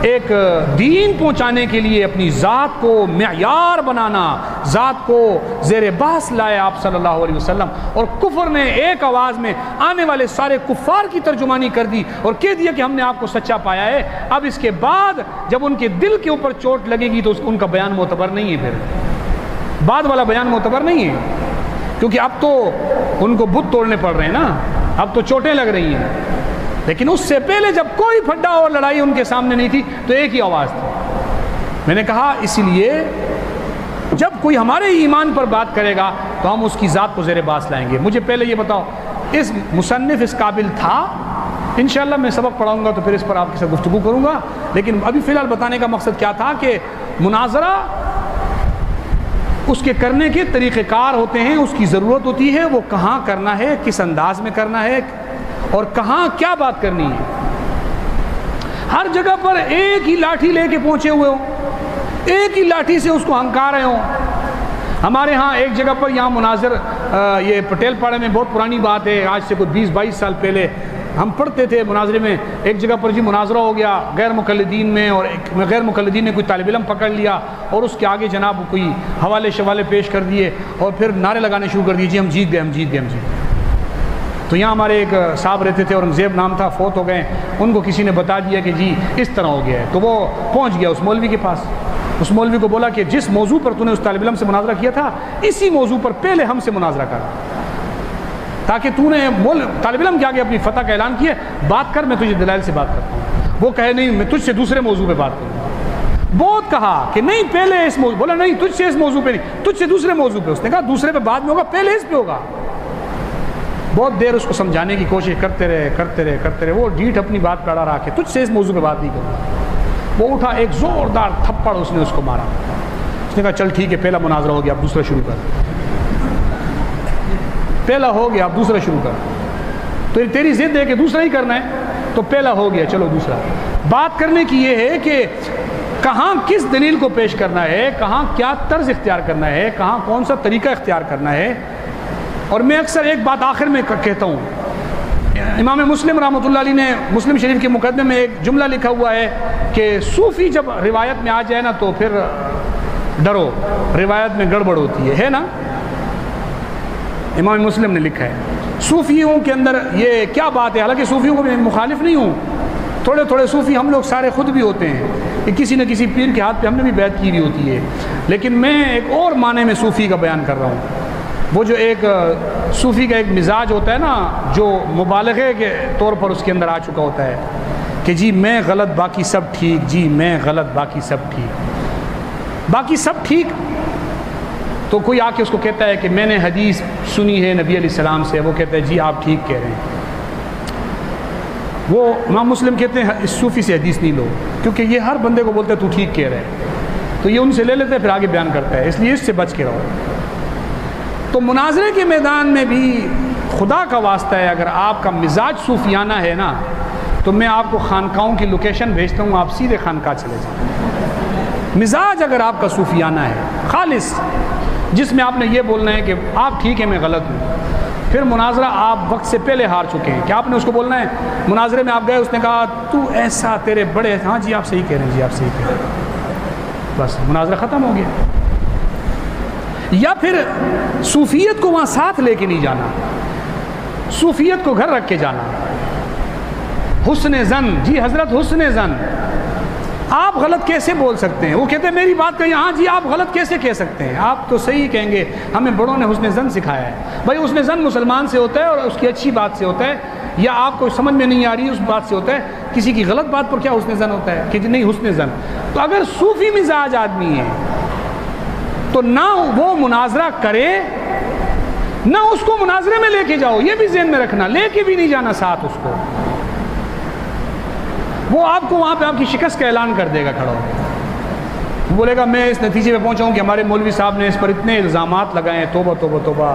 ایک دین پہنچانے کے لیے اپنی ذات کو معیار بنانا، ذات کو زیر بحث لائے آپ صلی اللہ علیہ وسلم، اور کفر نے ایک آواز میں آنے والے سارے کفار کی ترجمانی کر دی اور کہہ دیا کہ ہم نے آپ کو سچا پایا ہے، اب اس کے بعد جب ان کے دل کے اوپر چوٹ لگے گی تو ان کا بیان معتبر نہیں ہے، پھر بعد والا بیان معتبر نہیں ہے، کیونکہ اب تو ان کو بت توڑنے پڑ رہے ہیں نا، اب تو چوٹیں لگ رہی ہیں۔ لیکن اس سے پہلے جب کوئی پھڈا اور لڑائی ان کے سامنے نہیں تھی تو ایک ہی آواز تھی۔ میں نے کہا اسی لیے جب کوئی ہمارے ایمان پر بات کرے گا تو ہم اس کی ذات کو زیر باس لائیں گے۔ مجھے پہلے یہ بتاؤ، اس مصنف اس قابل تھا؟ انشاءاللہ میں سبق پڑھاؤں گا تو پھر اس پر آپ کے ساتھ گفتگو کروں گا، لیکن ابھی فی الحال بتانے کا مقصد کیا تھا کہ مناظرہ اس کے کرنے کے طریقہ کار ہوتے ہیں، اس کی ضرورت ہوتی ہے، وہ کہاں کرنا ہے، کس انداز میں کرنا ہے اور کہاں کیا بات کرنی ہے۔ ہر جگہ پر ایک ہی لاٹھی لے کے پہنچے ہوئے ہوں، ایک ہی لاٹھی سے اس کو ہنکا رہے ہوں۔ ہمارے ہاں ایک جگہ پر یہاں مناظر، یہ پٹیل پاڑے میں بہت پرانی بات ہے، آج سے کوئی 20-22 سال پہلے ہم پڑھتے تھے مناظرے میں، ایک جگہ پر جی مناظرہ ہو گیا غیر مقلدین میں، اور غیر مقلدین نے کوئی طالب علم پکڑ لیا اور اس کے آگے جناب کوئی حوالے شوالے پیش کر دیے اور پھر نعرے لگانے شروع کر دیے، جی ہم جیت گئے، ہم جیت گئے، ہم جیت گئے۔ تو یہاں ہمارے ایک صاحب رہتے تھے، اورنگزیب نام تھا، فوت ہو گئے، ان کو کسی نے بتا دیا کہ جی اس طرح ہو گیا ہے، تو وہ پہنچ گیا اس مولوی کے پاس، اس مولوی کو بولا کہ جس موضوع پر تو نے اس طالب علم سے مناظرہ کیا تھا اسی موضوع پر پہلے ہم سے مناظرہ کر، تاکہ تو نے طالب علم کے آگے اپنی فتح کا اعلان کیا، بات کر، میں تجھے دلائل سے بات کرتا ہوں۔ وہ کہے نہیں میں تجھ سے دوسرے موضوع پہ بات کروں، بہت کہا کہ نہیں پہلے اس موضوع، بولا نہیں تجھ سے اس موضوع پہ نہیں، تجھ سے دوسرے موضوع پہ۔ اس نے کہا دوسرے پہ بعد میں ہوگا، پہلے اس پہ ہوگا۔ بہت دیر اس کو سمجھانے کی کوشش کرتے رہے، وہ ڈیٹھ اپنی بات پہ اڑا رہا کہ تجھ سے اس موضوع پہ بات نہیں کروں۔ وہ اٹھا، ایک زوردار تھپڑ اس نے اس کو مارا، اس نے کہا چل ٹھیک ہے پہلا مناظرہ ہو گیا، اب دوسرا شروع کر، پہلا ہو گیا اب دوسرا شروع کر، تو تیری ضد ہے کہ دوسرا ہی کرنا ہے، تو پہلا ہو گیا چلو دوسرا۔ بات کرنے کی یہ ہے کہ کہاں کس دلیل کو پیش کرنا ہے، کہاں کیا طرز اختیار کرنا ہے، کہاں کون سا طریقہ اختیار کرنا ہے. اور میں اکثر ایک بات آخر میں کہتا ہوں، امام مسلم رحمۃ اللہ علیہ نے مسلم شریف کے مقدمے میں ایک جملہ لکھا ہوا ہے کہ صوفی جب روایت میں آ جائے نا تو پھر ڈرو، روایت میں گڑبڑ ہوتی ہے نا. امام مسلم نے لکھا ہے. صوفیوں کے اندر یہ کیا بات ہے، حالانکہ صوفیوں کو میں مخالف نہیں ہوں، تھوڑے تھوڑے صوفی ہم لوگ سارے خود بھی ہوتے ہیں کہ کسی نہ کسی پیر کے ہاتھ پہ ہم نے بھی بیعت کی ہوئی ہوتی ہے، لیکن میں ایک اور معنی میں صوفی کا بیان کر رہا ہوں. وہ جو ایک صوفی کا ایک مزاج ہوتا ہے نا، جو مبالغے کے طور پر اس کے اندر آ چکا ہوتا ہے کہ جی میں غلط باقی سب ٹھیک، جی میں غلط باقی سب ٹھیک، باقی سب ٹھیک. تو کوئی آ کے اس کو کہتا ہے کہ میں نے حدیث سنی ہے نبی علیہ السلام سے، وہ کہتا ہے جی آپ ٹھیک کہہ رہے ہیں. وہ امام مسلم کہتے ہیں اس صوفی سے حدیث نہیں لو، کیونکہ یہ ہر بندے کو بولتا ہے تو ٹھیک کہہ رہے ہیں، تو یہ ان سے لے لیتے ہیں پھر آگے بیان کرتا ہے، اس لیے اس سے بچ کے رہو. تو مناظرے کے میدان میں بھی خدا کا واسطہ ہے، اگر آپ کا مزاج صوفیانہ ہے نا تو میں آپ کو خانقاہوں کی لوکیشن بھیجتا ہوں، آپ سیدھے خانقاہ چلے جائیں. مزاج اگر آپ کا صوفیانہ ہے خالص، جس میں آپ نے یہ بولنا ہے کہ آپ ٹھیک ہے میں غلط ہوں، پھر مناظرہ آپ وقت سے پہلے ہار چکے ہیں. کیا آپ نے اس کو بولنا ہے، مناظرے میں آپ گئے، اس نے کہا تو ایسا تیرے بڑے، ہاں جی آپ صحیح کہہ رہے ہیں، جی آپ صحیح کہہ رہے ہیں، بس مناظرہ ختم ہو گیا. یا پھر صوفیت کو وہاں ساتھ لے کے نہیں جانا، صوفیت کو گھر رکھ کے جانا. حسن زن، جی حضرت حسن زن، آپ غلط کیسے بول سکتے ہیں؟ وہ کہتے ہیں میری بات کہیے، ہاں جی آپ غلط کیسے کہہ سکتے ہیں، آپ تو صحیح کہیں گے، ہمیں بڑوں نے حسن زن سکھایا ہے. بھائی حسن زن مسلمان سے ہوتا ہے اور اس کی اچھی بات سے ہوتا ہے، یا آپ کو سمجھ میں نہیں آ رہی اس بات سے ہوتا ہے. کسی کی غلط بات پر کیا حسن زن ہوتا ہے کہ نہیں حسن زن. تو اگر صوفی مزاج آدمی ہے تو نہ وہ مناظرہ کرے، نہ اس کو مناظرے میں لے کے جاؤ. یہ بھی ذہن میں رکھنا، لے کے بھی نہیں جانا ساتھ اس کو. وہ آپ کو وہاں پہ آپ کی شکست کا اعلان کر دے گا کھڑا ہو کے. وہ بولے گا میں اس نتیجے پہ پہنچا ہوں کہ ہمارے مولوی صاحب نے اس پر اتنے الزامات لگائے ہیں، توبہ توبہ توبہ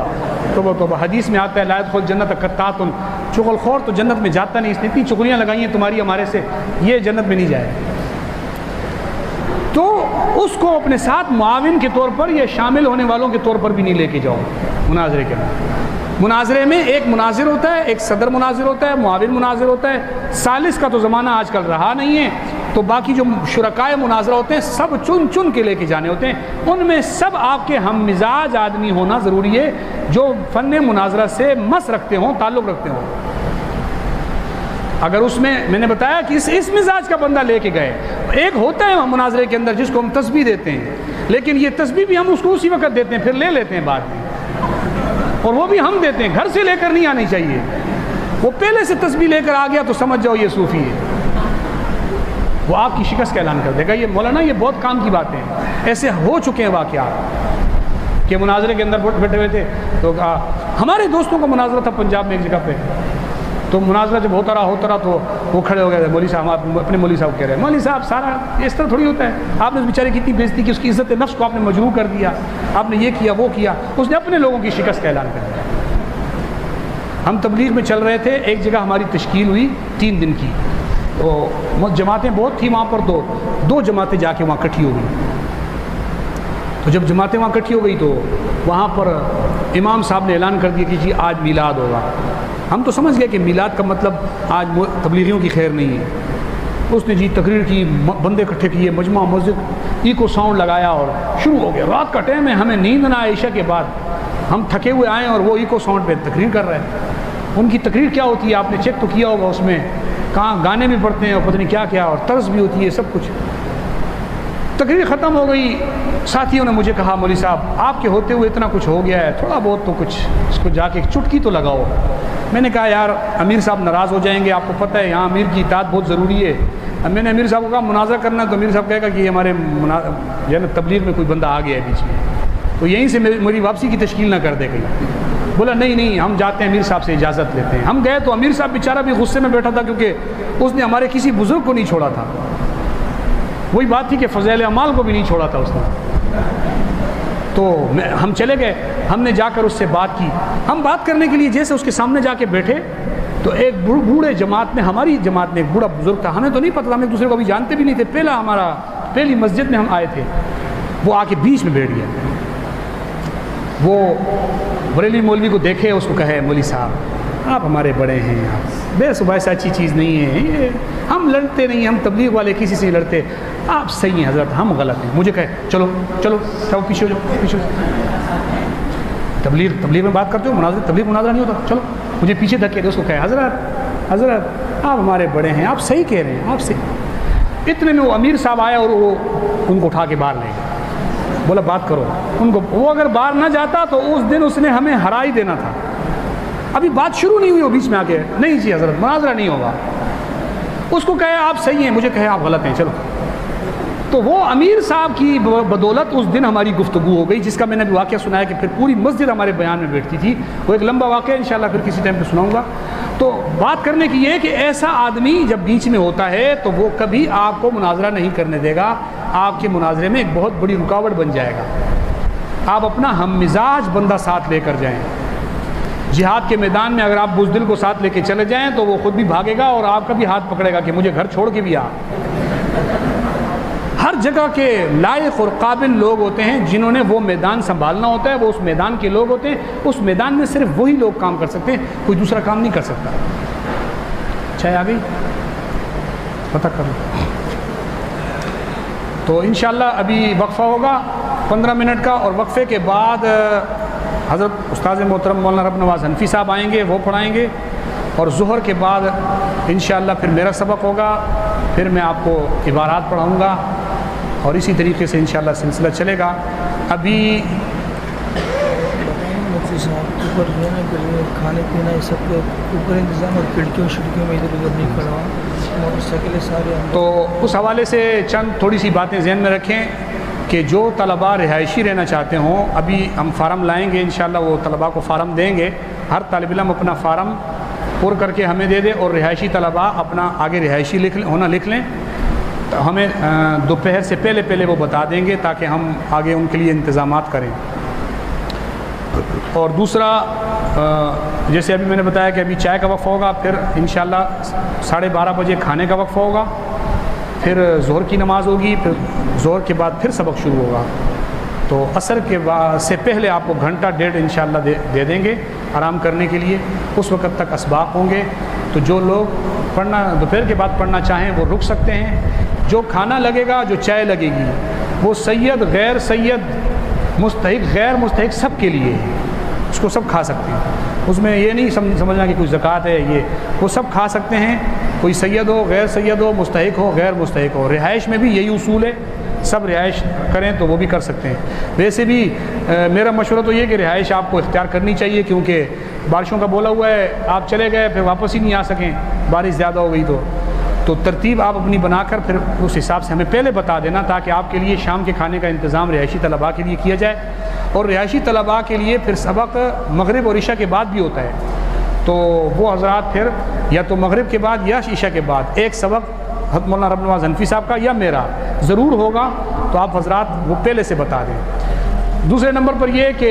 توبہ توبہ. حدیث میں آتا ہے لا يدخل جنت قطات، چغل خور تو جنت میں جاتا نہیں، اس نے اتنی چغلیاں لگائی ہیں تمہاری ہمارے سے، یہ جنت میں نہیں جائے. تو اس کو اپنے ساتھ معاون کے طور پر یا شامل ہونے والوں کے طور پر بھی نہیں لے کے جاؤ مناظرے کے اندر. مناظرے میں ایک مناظر ہوتا ہے، ایک صدر مناظر ہوتا ہے، معاون مناظر ہوتا ہے. ثالث کا تو زمانہ آج کل رہا نہیں ہے، تو باقی جو شرکائے مناظرہ ہوتے ہیں سب چن چن کے لے کے جانے ہوتے ہیں. ان میں سب آپ کے ہم مزاج آدمی ہونا ضروری ہے، جو فن مناظرہ سے مس رکھتے ہوں، تعلق رکھتے ہوں. اگر اس میں نے بتایا کہ اس مزاج کا بندہ لے کے گئے. ایک ہوتا ہے مناظرے کے اندر جس کو ہم تسبیح دیتے ہیں، لیکن یہ تسبیح بھی ہم اس کو اسی وقت دیتے ہیں، پھر لے لیتے ہیں بعد میں، اور وہ بھی ہم دیتے ہیں، گھر سے لے کر نہیں آنی چاہیے. وہ پہلے سے تسبیح لے کر آ گیا تو سمجھ جاؤ یہ صوفی ہے، وہ آپ کی شکست کا اعلان کر دے گا. یہ مولانا یہ بہت کام کی باتیں ہیں، ایسے ہو چکے ہیں واقعات کہ مناظرے کے اندر بیٹھے ہوئے تھے تو کہا ہمارے دوستوں کا مناظرہ تھا پنجاب میں ایک جگہ پہ، تو مناظرہ جب ہوتا رہا تو وہ کھڑے ہو گئے. مولوی صاحب اپنے مولوی صاحب کہہ رہے ہیں مولوی صاحب سارا اس طرح تھوڑی ہوتا ہے، آپ نے اس بیچارے کی اتنی بےزتی کی، اس کی عزت نفس کو آپ نے مجروح کر دیا، آپ نے یہ کیا وہ کیا. اس نے اپنے لوگوں کی شکست کا اعلان کر دیا. ہم تبلیغ میں چل رہے تھے، ایک جگہ ہماری تشکیل ہوئی 3 دن کی، تو جماعتیں بہت تھیں وہاں پر، تو 2 جماعتیں جا کے وہاں اکٹھی ہو گئی. تو جب جماعتیں وہاں اکٹھی ہو گئی تو وہاں پر امام صاحب نے اعلان کر دیا کہ جی آج میلاد ہوگا. ہم تو سمجھ گئے کہ میلاد کا مطلب آج تبلیغیوں کی خیر نہیں ہے. اس نے جی تقریر کی، بندے اکٹھے کیے، مجمع مسجد، ایکو ساؤنڈ لگایا اور شروع ہو گیا. رات کا ٹائم ہے، ہمیں نیند نہ آئے عشاء کے بعد، ہم تھکے ہوئے آئے اور وہ ایکو ساؤنڈ پہ تقریر کر رہے ہیں. ان کی تقریر کیا ہوتی ہے آپ نے چیک تو کیا ہوگا، اس میں کہاں گانے بھی پڑھتے ہیں اور پتہ نہیں کیا کیا، اور طرز بھی ہوتی ہے، سب کچھ. تقریر ختم ہو گئی، ساتھیوں نے مجھے کہا مولوی صاحب آپ کے ہوتے ہوئے اتنا کچھ ہو گیا ہے، تھوڑا بہت تو کچھ اس کو جا کے چٹکی تو لگاؤ. میں نے کہا یار امیر صاحب ناراض ہو جائیں گے، آپ کو پتہ ہے یہاں امیر کی اطاعت بہت ضروری ہے. اب میں نے امیر صاحب کو کہا مناظرہ کرنا ہے، تو امیر صاحب کہے گا کہ ہمارے تبلیغ میں کوئی بندہ آ گیا ہے بیچ میں، تو یہیں سے میری واپسی کی تشکیل نہ کر دے گئی. بولا نہیں ہم جاتے ہیں، امیر صاحب سے اجازت لیتے ہیں. ہم گئے تو امیر صاحب بیچارہ بھی غصے میں بیٹھا تھا، کیونکہ اس نے ہمارے کسی بزرگ کو نہیں چھوڑا تھا. وہی بات تھی کہ فضیل اعمال کو بھی نہیں چھوڑا تھا اس نے. تو ہم چلے گئے، ہم نے جا کر اس سے بات کی. ہم بات کرنے کے لیے جیسے اس کے سامنے جا کے بیٹھے تو ایک بوڑھے جماعت میں، ہماری جماعت میں ایک بوڑھا بزرگ تھا. ہمیں تو نہیں پتہ تھا، ہم ایک دوسرے کو بھی جانتے بھی نہیں تھے، پہلا ہمارا پہلی مسجد میں ہم آئے تھے، وہ آ کے بیچ میں بیٹھ گیا. وہ بریلی مولوی کو دیکھے، اس کو کہے مولوی صاحب آپ ہمارے بڑے ہیں، آپ بے صبح سے اچھی چیز نہیں ہے، یہ ہم لڑتے نہیں، ہم تبلیغ والے کسی سے نہیں لڑتے، آپ صحیح ہیں حضرت، ہم غلط ہیں. مجھے کہے چلو چلو چلو پیچھے ہو جاؤ، پیچھے. تبلیغ میں بات کرتے ہو، تبلیغ مناظرہ نہیں ہوتا، چلو. مجھے پیچھے دھکے دے، اس کو کہے حضرت آپ ہمارے بڑے ہیں، آپ صحیح کہہ رہے ہیں، آپ صحیح. اتنے میں وہ امیر صاحب آیا اور وہ ان کو اٹھا کے باہر لے گیا. بولا بات کرو ان کو. وہ اگر باہر نہ جاتا تو اس دن اس نے ہمیں ہرا ہی دینا تھا. ابھی بات شروع نہیں ہوئی، وہ بیچ میں آ کے نہیں جی حضرت مناظرہ نہیں ہوگا. اس کو کہے آپ صحیح ہیں، مجھے کہے آپ غلط ہیں، چلو. تو وہ امیر صاحب کی بدولت اس دن ہماری گفتگو ہو گئی، جس کا میں نے بھی واقعہ سنایا کہ پھر پوری مسجد ہمارے بیان میں بیٹھتی تھی. وہ ایک لمبا واقعہ انشاءاللہ پھر کسی ٹائم پہ سناؤں گا. تو بات کرنے کی یہ کہ ایسا آدمی جب بیچ میں ہوتا ہے تو وہ کبھی آپ کو مناظرہ نہیں کرنے دے گا، آپ کے مناظرے میں ایک بہت بڑی رکاوٹ بن جائے گا. آپ اپنا ہم مزاج بندہ ساتھ لے کر جائیں. جہاد کے میدان میں اگر آپ بزدل کو ساتھ لے کے چلے جائیں تو وہ خود بھی بھاگے گا اور آپ کا بھی ہاتھ پکڑے گا کہ مجھے گھر چھوڑ کے بھی آ. ہر جگہ کے لائق اور قابل لوگ ہوتے ہیں جنہوں نے وہ میدان سنبھالنا ہوتا ہے، وہ اس میدان کے لوگ ہوتے ہیں. اس میدان میں صرف وہی لوگ کام کر سکتے ہیں، کوئی دوسرا کام نہیں کر سکتا. چاہے آ گئی پتہ کر لو. تو انشاءاللہ ابھی وقفہ ہوگا 15 منٹ کا، اور وقفے کے بعد حضرت استاد محترم مولانا رب نواز حنفی صاحب آئیں گے، وہ پڑھائیں گے. اور ظہر کے بعد انشاءاللہ پھر میرا سبق ہوگا، پھر میں آپ کو عبارات پڑھاؤں گا، اور اسی طریقے سے انشاءاللہ سلسلہ چلے گا. ابھی مفتی صاحب اوپر رہنے کے لیے کھانے پینا یہ سب کے اوپر انتظام، اور کھڑکیوں میں ادھر ادھر نہیں کھڑا ہوں، موٹر سائیکلیں سارے. تو اس حوالے سے چند تھوڑی سی باتیں ذہن میں رکھیں کہ جو طلباء رہائشی رہنا چاہتے ہوں، ابھی ہم فارم لائیں گے انشاءاللہ، وہ طلباء کو فارم دیں گے. ہر طالب علم اپنا فارم پر کر کے ہمیں دے دے، اور رہائشی طلباء اپنا آگے رہائشی لکھ لیں. تو ہمیں دوپہر سے پہلے وہ بتا دیں گے تاکہ ہم آگے ان کے لیے انتظامات کریں. اور دوسرا جیسے ابھی میں نے بتایا کہ ابھی چائے کا وقفہ ہوگا، پھر انشاءاللہ 12:30 بجے کھانے کا وقفہ ہوگا، پھر ظہر کی نماز ہوگی، پھر ظہر کے بعد پھر سبق شروع ہوگا. تو عصر کے بعد سے پہلے آپ کو گھنٹہ ڈیڑھ انشاءاللہ دے دیں گے آرام کرنے کے لیے. اس وقت تک اسباق ہوں گے، تو جو لوگ پڑھنا دوپہر کے بعد پڑھنا چاہیں وہ رک سکتے ہیں. جو کھانا لگے گا، جو چائے لگے گی، وہ سید غیر سید مستحق غیر مستحق سب کے لیے ہے، اس کو سب کھا سکتے ہیں. اس میں یہ نہیں سمجھنا کہ کوئی زکوٰۃ ہے، وہ سب کھا سکتے ہیں. کوئی سید ہو، غیر سید ہو، مستحق ہو، غیر مستحق ہو. رہائش میں بھی یہی اصول ہے، سب رہائش کریں تو وہ بھی کر سکتے ہیں. ویسے بھی میرا مشورہ تو یہ کہ رہائش آپ کو اختیار کرنی چاہیے، کیونکہ بارشوں کا بولا ہوا ہے، آپ چلے گئے پھر واپس ہی نہیں آ سکیں، بارش زیادہ ہو گئی تو ترتیب آپ اپنی بنا کر پھر اس حساب سے ہمیں پہلے بتا دینا، تاکہ آپ کے لیے شام کے کھانے کا انتظام رہائشی طلباء کے لیے کیا جائے. اور رہائشی طلباء کے لیے پھر سبق مغرب اور عشاء کے بعد بھی ہوتا ہے. تو وہ حضرات پھر یا تو مغرب کے بعد یا عشاء کے بعد ایک سبق حضرت مولانا رب نواز حنفی صاحب کا یا میرا ضرور ہوگا، تو آپ حضرات وہ پہلے سے بتا دیں. دوسرے نمبر پر یہ کہ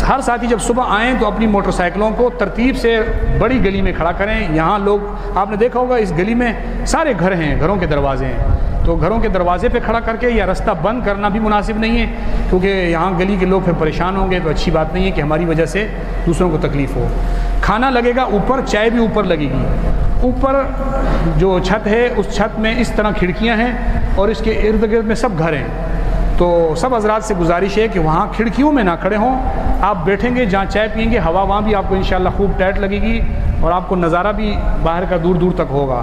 ہر ساتھی جب صبح آئیں تو اپنی موٹر سائیکلوں کو ترتیب سے بڑی گلی میں کھڑا کریں. یہاں لوگ آپ نے دیکھا ہوگا اس گلی میں سارے گھر ہیں، گھروں کے دروازے ہیں، تو گھروں کے دروازے پہ کھڑا کر کے یا رستہ بند کرنا بھی مناسب نہیں ہے، کیونکہ یہاں گلی کے لوگ پھر پریشان ہوں گے. تو اچھی بات نہیں ہے کہ ہماری وجہ سے دوسروں کو تکلیف ہو. کھانا لگے گا اوپر، چائے بھی اوپر لگے گی. اوپر جو چھت ہے اس چھت میں اس طرح کھڑکیاں ہیں اور اس کے ارد گرد میں سب گھر ہیں. تو سب حضرات سے گزارش ہے کہ وہاں کھڑکیوں میں نہ کھڑے ہوں. آپ بیٹھیں گے جہاں چائے پئیں گے، ہوا وہاں بھی آپ کو انشاءاللہ خوب ٹائٹ لگے گی، اور آپ کو نظارہ بھی باہر کا دور دور تک ہوگا.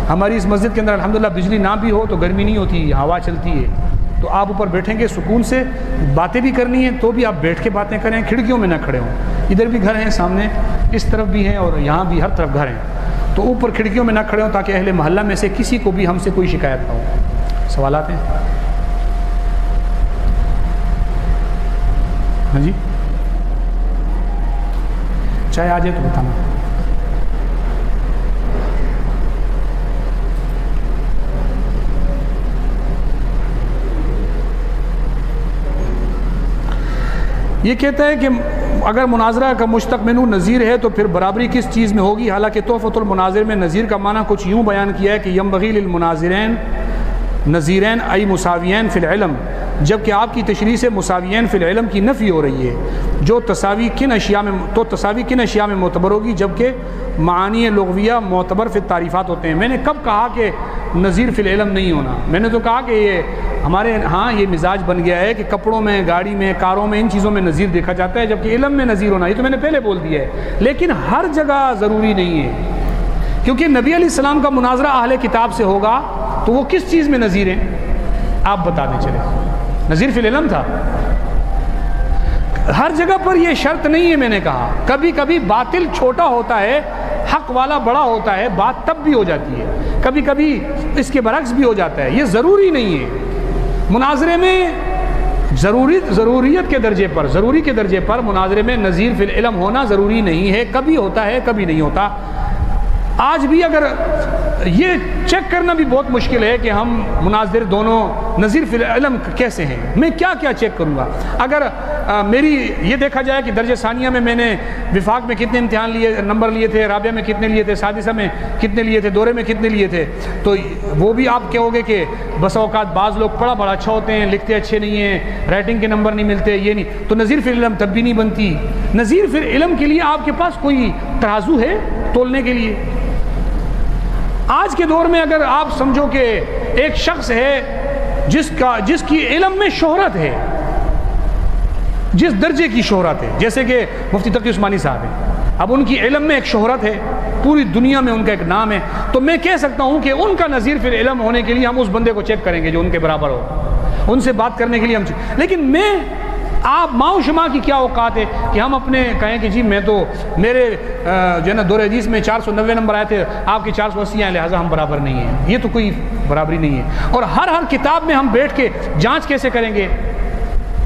ہماری اس مسجد کے اندر الحمدللہ بجلی نہ بھی ہو تو گرمی نہیں ہوتی، ہوا چلتی ہے. تو آپ اوپر بیٹھیں گے سکون سے، باتیں بھی کرنی ہیں تو بھی آپ بیٹھ کے باتیں کریں، کھڑکیوں میں نہ کھڑے ہوں. ادھر بھی گھر ہیں، سامنے اس طرف بھی ہیں اور یہاں بھی ہر طرف گھر ہیں. تو اوپر کھڑکیوں میں نہ کھڑے ہوں تاکہ اہل محلہ میں سے کسی کو بھی ہم سے کوئی شکایت نہ ہو. سوالات ہیں؟ ہاں جی، چاہے آ جائے تو بتانا. یہ کہتا ہے کہ اگر مناظرہ کا مشتق منو نظیر ہے تو پھر برابری کس چیز میں ہوگی؟ حالانکہ تحفۃ المناظر میں نظیر کا معنی کچھ یوں بیان کیا ہے کہ ینبغی للمناظرین نظیرین ای مساویین فی العلم، جبکہ آپ کی تشریح سے مساویین فی العلم کی نفی ہو رہی ہے، جو تساوی کن اشیاء میں معتبر ہوگی، جبکہ معانی لغویہ معتبر فی التعریفات ہوتے ہیں۔ میں نے کب کہا کہ نظیر فی العلم نہیں ہونا؟ میں نے تو کہا کہ یہ ہمارے ہاں یہ مزاج بن گیا ہے کہ کپڑوں میں، گاڑی میں، کاروں میں، ان چیزوں میں نظیر دیکھا جاتا ہے، جبکہ علم میں نظیر ہونا، یہ تو میں نے پہلے بول دیا ہے، لیکن ہر جگہ ضروری نہیں ہے، کیونکہ نبی علیہ السلام کا مناظرہ اہل کتاب سے ہوگا تو وہ کس چیز میں نظیر ہیں؟ آپ بتا دیں چلے، نظیر فی العلم تھا۔ ہر جگہ پر یہ شرط نہیں ہے، میں نے کہا کبھی کبھی باطل چھوٹا ہوتا ہے، حق والا بڑا ہوتا ہے، بات تب بھی ہو جاتی ہے، کبھی کبھی اس کے برعکس بھی ہو جاتا ہے، یہ ضروری نہیں ہے۔ مناظرے میں ضروریت کے درجے پر مناظرے میں نظیر فی العلم ہونا ضروری نہیں ہے، کبھی ہوتا ہے کبھی نہیں ہوتا۔ آج بھی اگر یہ چیک کرنا بھی بہت مشکل ہے کہ ہم مناظر دونوں نظیر فی العلم کیسے ہیں، میں کیا چیک کروں گا؟ اگر میری یہ دیکھا جائے کہ درجہ ثانیہ میں نے وفاق میں کتنے امتحان نمبر لیے تھے، رابعہ میں کتنے لیے تھے، سادسہ میں کتنے لیے تھے، دورے میں کتنے لیے تھے، تو وہ بھی آپ کہو گے کہ بس اوقات بعض لوگ پڑھا بڑا اچھا ہوتے ہیں، لکھتے اچھے نہیں ہیں، رائٹنگ کے نمبر نہیں ملتے، یہ نہیں، تو نظیر فی العلم تب بھی نہیں بنتی۔ نظیر فی العلم کے لیے آپ کے پاس کوئی ترازو ہے تولنے کے لیے؟ آج کے دور میں اگر آپ سمجھو کہ ایک شخص ہے جس کی علم میں شہرت ہے، جس درجے کی شہرت ہے، جیسے کہ مفتی تقی عثمانی صاحب ہیں، اب ان کی علم میں ایک شہرت ہے، پوری دنیا میں ان کا ایک نام ہے، تو میں کہہ سکتا ہوں کہ ان کا نظیر فی العلم ہونے کے لیے ہم اس بندے کو چیک کریں گے جو ان کے برابر ہو، ان سے بات کرنے کے لیے ہم لیکن آپ ماؤ شما کی کیا اوقات ہے کہ ہم اپنے کہیں کہ جی میں تو میرے جو ہے نا دور حدیث میں 490 نمبر آئے تھے، آپ کے 480 ہیں، لہٰذا ہم برابر نہیں ہیں۔ یہ تو کوئی برابری نہیں ہے۔ اور ہر کتاب میں ہم بیٹھ کے جانچ کیسے کریں گے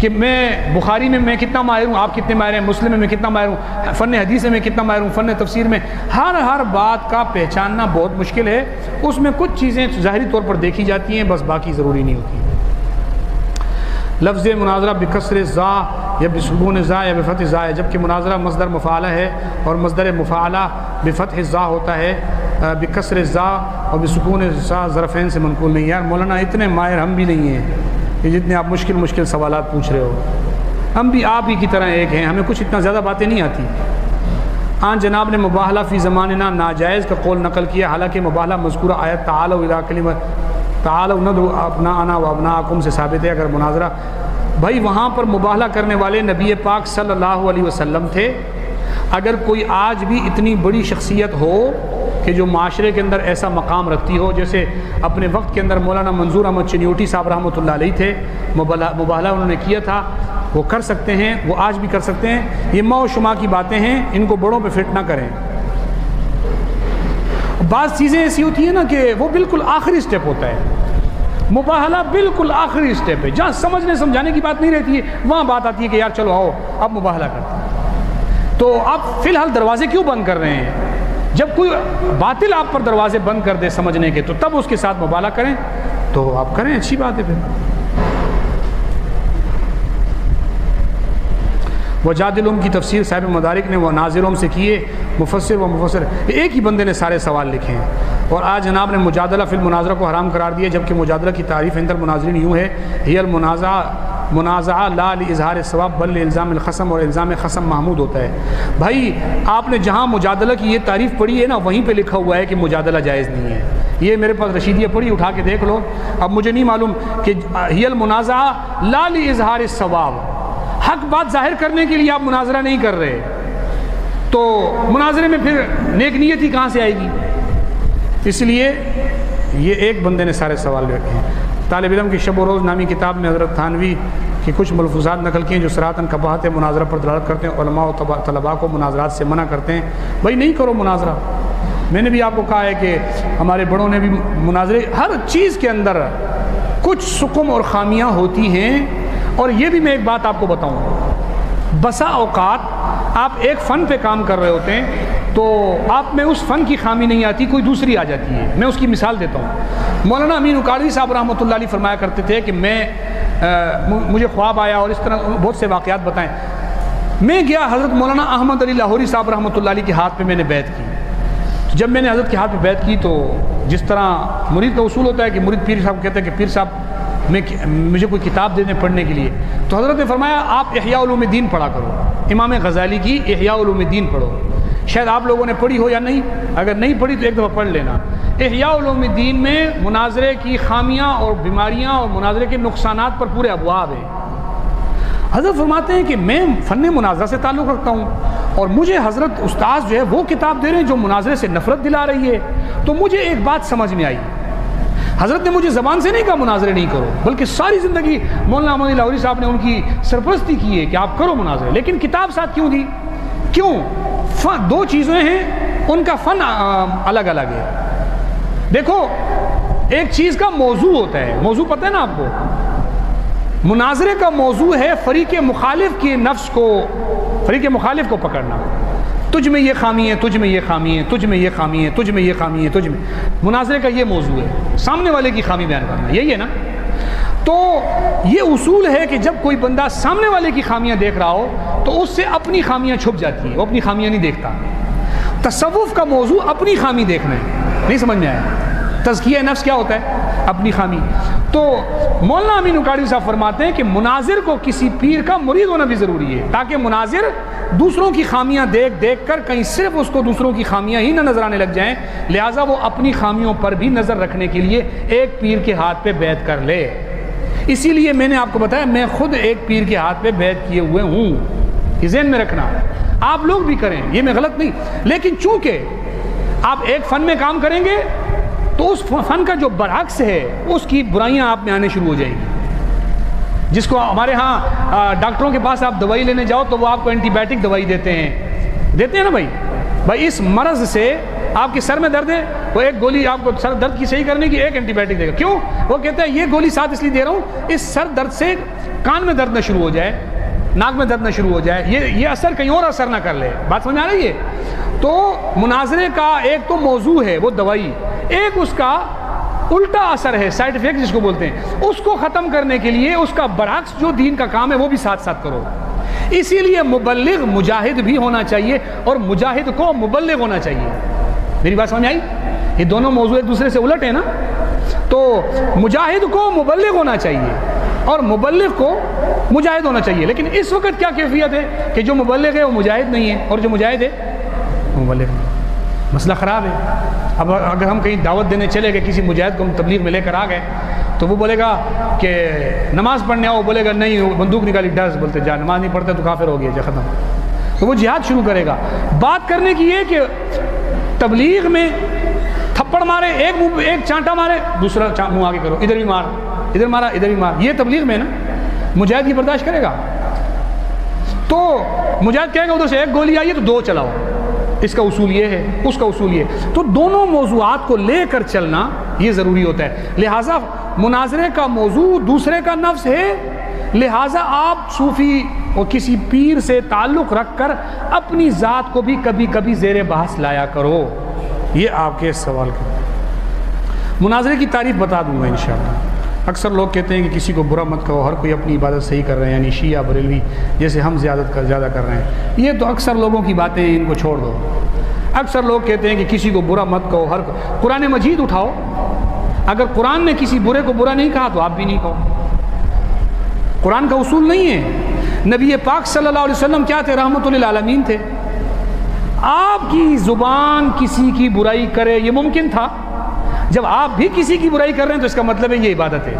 کہ میں بخاری میں کتنا ماہر ہوں، آپ کتنے ماہر ہیں، مسلم میں کتنا ماہر ہوں، فن حدیث میں کتنا ماہر ہوں، فن تفسیر میں، ہر بات کا پہچاننا بہت مشکل ہے۔ اس میں کچھ چیزیں ظاہری طور پر دیکھی جاتی ہیں، بس باقی ضروری نہیں ہوتی۔ لفظ مناظرہ بکسر زا یا بسکون زا یا بفتح زا ہے، جبکہ مناظرہ مصدر مفعلہ ہے اور مصدر مفعلہ بفتح زا ہوتا ہے، بکسر زا اور بسکون زا ظرفین سے منقول نہیں۔ یار مولانا اتنے ماہر ہم بھی نہیں ہیں کہ جتنے آپ مشکل سوالات پوچھ رہے ہو، ہم بھی آپ ہی کی طرح ایک ہیں، ہمیں کچھ اتنا زیادہ باتیں نہیں آتی۔ آن جناب نے مباہلہ فی زماننا ناجائز کا قول نقل کیا، حالانکہ مباہلہ مذکورہ آیت تعالوا الی کلمۃ تعالوا ندعو ابناءنا وابناءکم سے ثابت ہے۔ اگر مناظرہ بھائی وہاں پر مباہلہ کرنے والے نبی پاک صلی اللہ علیہ وسلم تھے، اگر کوئی آج بھی اتنی بڑی شخصیت ہو کہ جو معاشرے کے اندر ایسا مقام رکھتی ہو، جیسے اپنے وقت کے اندر مولانا منظور احمد چنیوٹی صاحب رحمۃ اللہ علیہ تھے، مباہلہ انہوں نے کیا تھا، وہ کر سکتے ہیں، وہ آج بھی کر سکتے ہیں۔ یہ ماؤ شما کی باتیں ہیں، ان کو بڑوں پہ فٹ نہ کریں۔ بعض چیزیں ایسی ہوتی ہیں نا کہ وہ بالکل آخری سٹیپ ہوتا ہے، مباہلہ بالکل آخری سٹیپ ہے، جہاں سمجھنے سمجھانے کی بات نہیں رہتی ہے وہاں بات آتی ہے کہ یار چلو آؤ اب مباہلہ کرتے ہیں۔ تو آپ فی الحال دروازے کیوں بند کر رہے ہیں؟ جب کوئی باطل آپ پر دروازے بند کر دے سمجھنے کے، تو تب اس کے ساتھ مباہلہ کریں تو آپ کریں، اچھی بات ہے۔ پھر وجادلہم کی تفسیر صاحب مدارک نے وہ ناظروں سے کیے، مفسر ایک ہی بندے نے سارے سوال لکھے ہیں۔ اور آج جناب نے مجادلہ فی المناظرہ کو حرام قرار دیا، جبکہ مجادلہ کی تعریف عند المناظرین یوں ہے، ہی منازعہ لا لاظہار الثواب بل الزام الخصم، اور الزام خصم محمود ہوتا ہے۔ بھائی آپ نے جہاں مجادلہ کی یہ تعریف پڑھی ہے نا، وہیں پہ لکھا ہوا ہے کہ مجادلہ جائز نہیں ہے۔ یہ میرے پاس رشیدیہ پڑھی، اٹھا کے دیکھ لو۔ اب مجھے نہیں معلوم کہ ہی المنازعہ لا لاظہار الثواب، حق بات ظاہر کرنے کے لیے آپ مناظرہ نہیں کر رہے، تو مناظرے میں پھر نیک نیتی کہاں سے آئے گی؟ اس لیے یہ ایک بندے نے سارے سوال رکھے ہیں۔ طالب علم کی شب و روز نامی کتاب میں حضرت تھانوی کی کچھ ملفوظات نقل کیے جو صراحتاً قباحت مناظرہ پر دلالت کرتے ہیں، علماء و طلباء کو مناظرات سے منع کرتے ہیں۔ بھائی نہیں کرو مناظرہ، میں نے بھی آپ کو کہا ہے کہ ہمارے بڑوں نے بھی مناظرے، ہر چیز کے اندر کچھ سقم اور خامیاں ہوتی ہیں۔ اور یہ بھی میں ایک بات آپ کو بتاؤں، بسا اوقات آپ ایک فن پہ کام کر رہے ہوتے ہیں تو آپ میں اس فن کی خامی نہیں آتی، کوئی دوسری آ جاتی ہے۔ میں اس کی مثال دیتا ہوں۔ مولانا امین اکاڑوی صاحب رحمۃ اللہ علیہ فرمایا کرتے تھے کہ مجھے خواب آیا، اور اس طرح بہت سے واقعات بتائیں۔ میں گیا حضرت مولانا احمد علی لاہوری صاحب رحمۃ اللہ علیہ کے ہاتھ پہ میں نے بیعت کی، جب میں نے حضرت کے ہاتھ پہ بیعت کی تو جس طرح مرید کا اصول ہوتا ہے کہ مرید پیر صاحب کہتے ہیں کہ پیر صاحب مجھے کوئی کتاب دے دیں پڑھنے کے لیے، تو حضرت نے فرمایا آپ احیاء علوم الدین پڑھا کرو، امام غزالی کی احیاء علوم الدین پڑھو. شاید آپ لوگوں نے پڑھی ہو یا نہیں، اگر نہیں پڑھی تو ایک دفعہ پڑھ لینا. احیاء علوم الدین میں مناظرے کی خامیاں اور بیماریاں اور مناظرے کے نقصانات پر پورے ابواب ہیں. حضرت فرماتے ہیں کہ میں فن مناظرہ سے تعلق رکھتا ہوں اور مجھے حضرت استاذ جو ہے وہ کتاب دے رہے ہیں جو مناظرے سے نفرت دلا رہی ہے. تو مجھے ایک بات سمجھ میں آئی، حضرت نے مجھے زبان سے نہیں کہا مناظرے نہیں کرو، بلکہ ساری زندگی مولانا احمد لاہوری صاحب نے ان کی سرپرستی کی ہے کہ آپ کرو مناظرے، لیکن کتاب ساتھ کیوں دی؟ کیوں؟ دو چیزیں ہیں، ان کا فن الگ الگ ہے. دیکھو ایک چیز کا موضوع ہوتا ہے، موضوع پتہ ہے نا آپ کو، مناظرے کا موضوع ہے فریق مخالف کے نفس کو، فریق مخالف کو پکڑنا. تجھ میں یہ خامی ہے، تجھ میں یہ خامی ہے، تجھ میں یہ خامی ہے، تجھ میں یہ خامی ہے، تجھ میں. مناظرے کا یہ موضوع ہے، سامنے والے کی خامی بیان کرنا، یہی ہے نا. تو یہ اصول ہے کہ جب کوئی بندہ سامنے والے کی خامیاں دیکھ رہا ہو تو اس سے اپنی خامیاں چھپ جاتی ہیں، وہ اپنی خامیاں نہیں دیکھتا. تصوف کا موضوع اپنی خامی دیکھنا ہے. نہیں سمجھ میں آیا؟ تزکیہ نفس کیا ہوتا ہے؟ اپنی خامی. تو مولانا امین اکاڑی صاحب فرماتے ہیں کہ مناظر کو کسی پیر کا مرید ہونا بھی ضروری ہے، تاکہ مناظر دوسروں کی خامیاں دیکھ دیکھ کر کہیں صرف اس کو دوسروں کی خامیاں ہی نہ نظر آنے لگ جائیں، لہٰذا وہ اپنی خامیوں پر بھی نظر رکھنے کے لیے ایک پیر کے ہاتھ پہ بیعت کر لے. اسی لیے میں نے آپ کو بتایا میں خود ایک پیر کے ہاتھ پہ بیعت کیے ہوئے ہوں. یہ ذہن میں رکھنا، آپ لوگ بھی کریں، یہ میں غلط نہیں، لیکن چونکہ آپ ایک فن میں کام کریں گے تو اس فن کا جو برعکس ہے اس کی برائیاں آپ میں آنے شروع ہو جائیں گی. جس کو ہمارے ہاں ڈاکٹروں کے پاس آپ دوائی لینے جاؤ تو وہ آپ کو اینٹی بائیوٹک دوائی دیتے ہیں نا بھائی اس مرض سے آپ کے سر میں درد ہے، وہ ایک گولی آپ کو سر درد کی صحیح کرنے کی ایک اینٹی بائیوٹک دے گا. کیوں؟ وہ کہتا ہے یہ گولی ساتھ اس لیے دے رہا ہوں اس سر درد سے کان میں درد نہ شروع ہو جائے، ناک میں درد نہ شروع ہو جائے، یہ اثر کہیں اور اثر نہ کر لے. بات سمجھ آ رہی ہے؟ تو مناظرے کا ایک تو موضوع ہے وہ دوائی، ایک اس کا الٹا اثر ہے سائیڈ افیکٹ جس کو بولتے ہیں، اس کو ختم کرنے کے لیے اس کا برعکس جو دین کا کام ہے وہ بھی ساتھ ساتھ کرو. اسی لیے مبلغ مجاہد بھی ہونا چاہیے اور مجاہد کو مبلغ ہونا چاہیے. میری بات سمجھ آئی؟ یہ دونوں موضوع ایک دوسرے سے الٹ ہیں نا. تو مجاہد کو مبلغ ہونا چاہیے اور مبلغ کو مجاہد ہونا چاہیے. لیکن اس وقت کیا کیفیت ہے کہ جو مبلغ ہے وہ مجاہد نہیں ہے اور جو مجاہد ہے وہ مبلغ نہیں. مسئلہ خراب ہے. اب اگر ہم کہیں دعوت دینے چلے گئے کسی مجاہد کو ہم تبلیغ میں لے کر آ گئے تو وہ بولے گا کہ نماز پڑھنے آؤ، بولے گا نہیں، وہ بندوق نکالی ڈس، بولتے جا نماز نہیں پڑھتے تو کافر ہو گیا جا ختم. تو وہ جہاد شروع کرے گا. بات کرنے کی یہ کہ تبلیغ میں تھپڑ مارے، ایک چانٹا مارے، دوسرا منہ آگے کرو، ادھر بھی مار، ادھر مارا، ادھر بھی مار، یہ تبلیغ میں نا مجاہد کی برداشت کرے گا. تو مجاہد کہے گا ادھر سے ایک گولی آئی ہے تو دو چلاؤ، اس کا اصول یہ ہے، اس کا اصول یہ. تو دونوں موضوعات کو لے کر چلنا یہ ضروری ہوتا ہے. لہٰذا مناظرے کا موضوع دوسرے کا نفس ہے، لہٰذا آپ صوفی اور کسی پیر سے تعلق رکھ کر اپنی ذات کو بھی کبھی کبھی زیر بحث لایا کرو. یہ آپ کے سوال کا مناظرے کی تعریف بتا دوں گا انشاءاللہ. اکثر لوگ کہتے ہیں کہ کسی کو برا مت کہو، ہر کوئی اپنی عبادت صحیح کر رہے ہیں، یعنی شیعہ بریلوی جیسے ہم زیادہ کر رہے ہیں. یہ تو اکثر لوگوں کی باتیں ہیں، ان کو چھوڑ دو. اکثر لوگ کہتے ہیں کہ کسی کو برا مت کہو، قرآن مجید اٹھاؤ، اگر قرآن نے کسی برے کو برا نہیں کہا تو آپ بھی نہیں کہو. قرآن کا اصول نہیں ہے. نبی پاک صلی اللہ علیہ وسلم کیا تھے؟ رحمت للعالمین تھے. آپ کی زبان کسی کی برائی کرے یہ ممکن تھا؟ جب آپ بھی کسی کی برائی کر رہے ہیں تو اس کا مطلب ہے یہ عبادت ہے.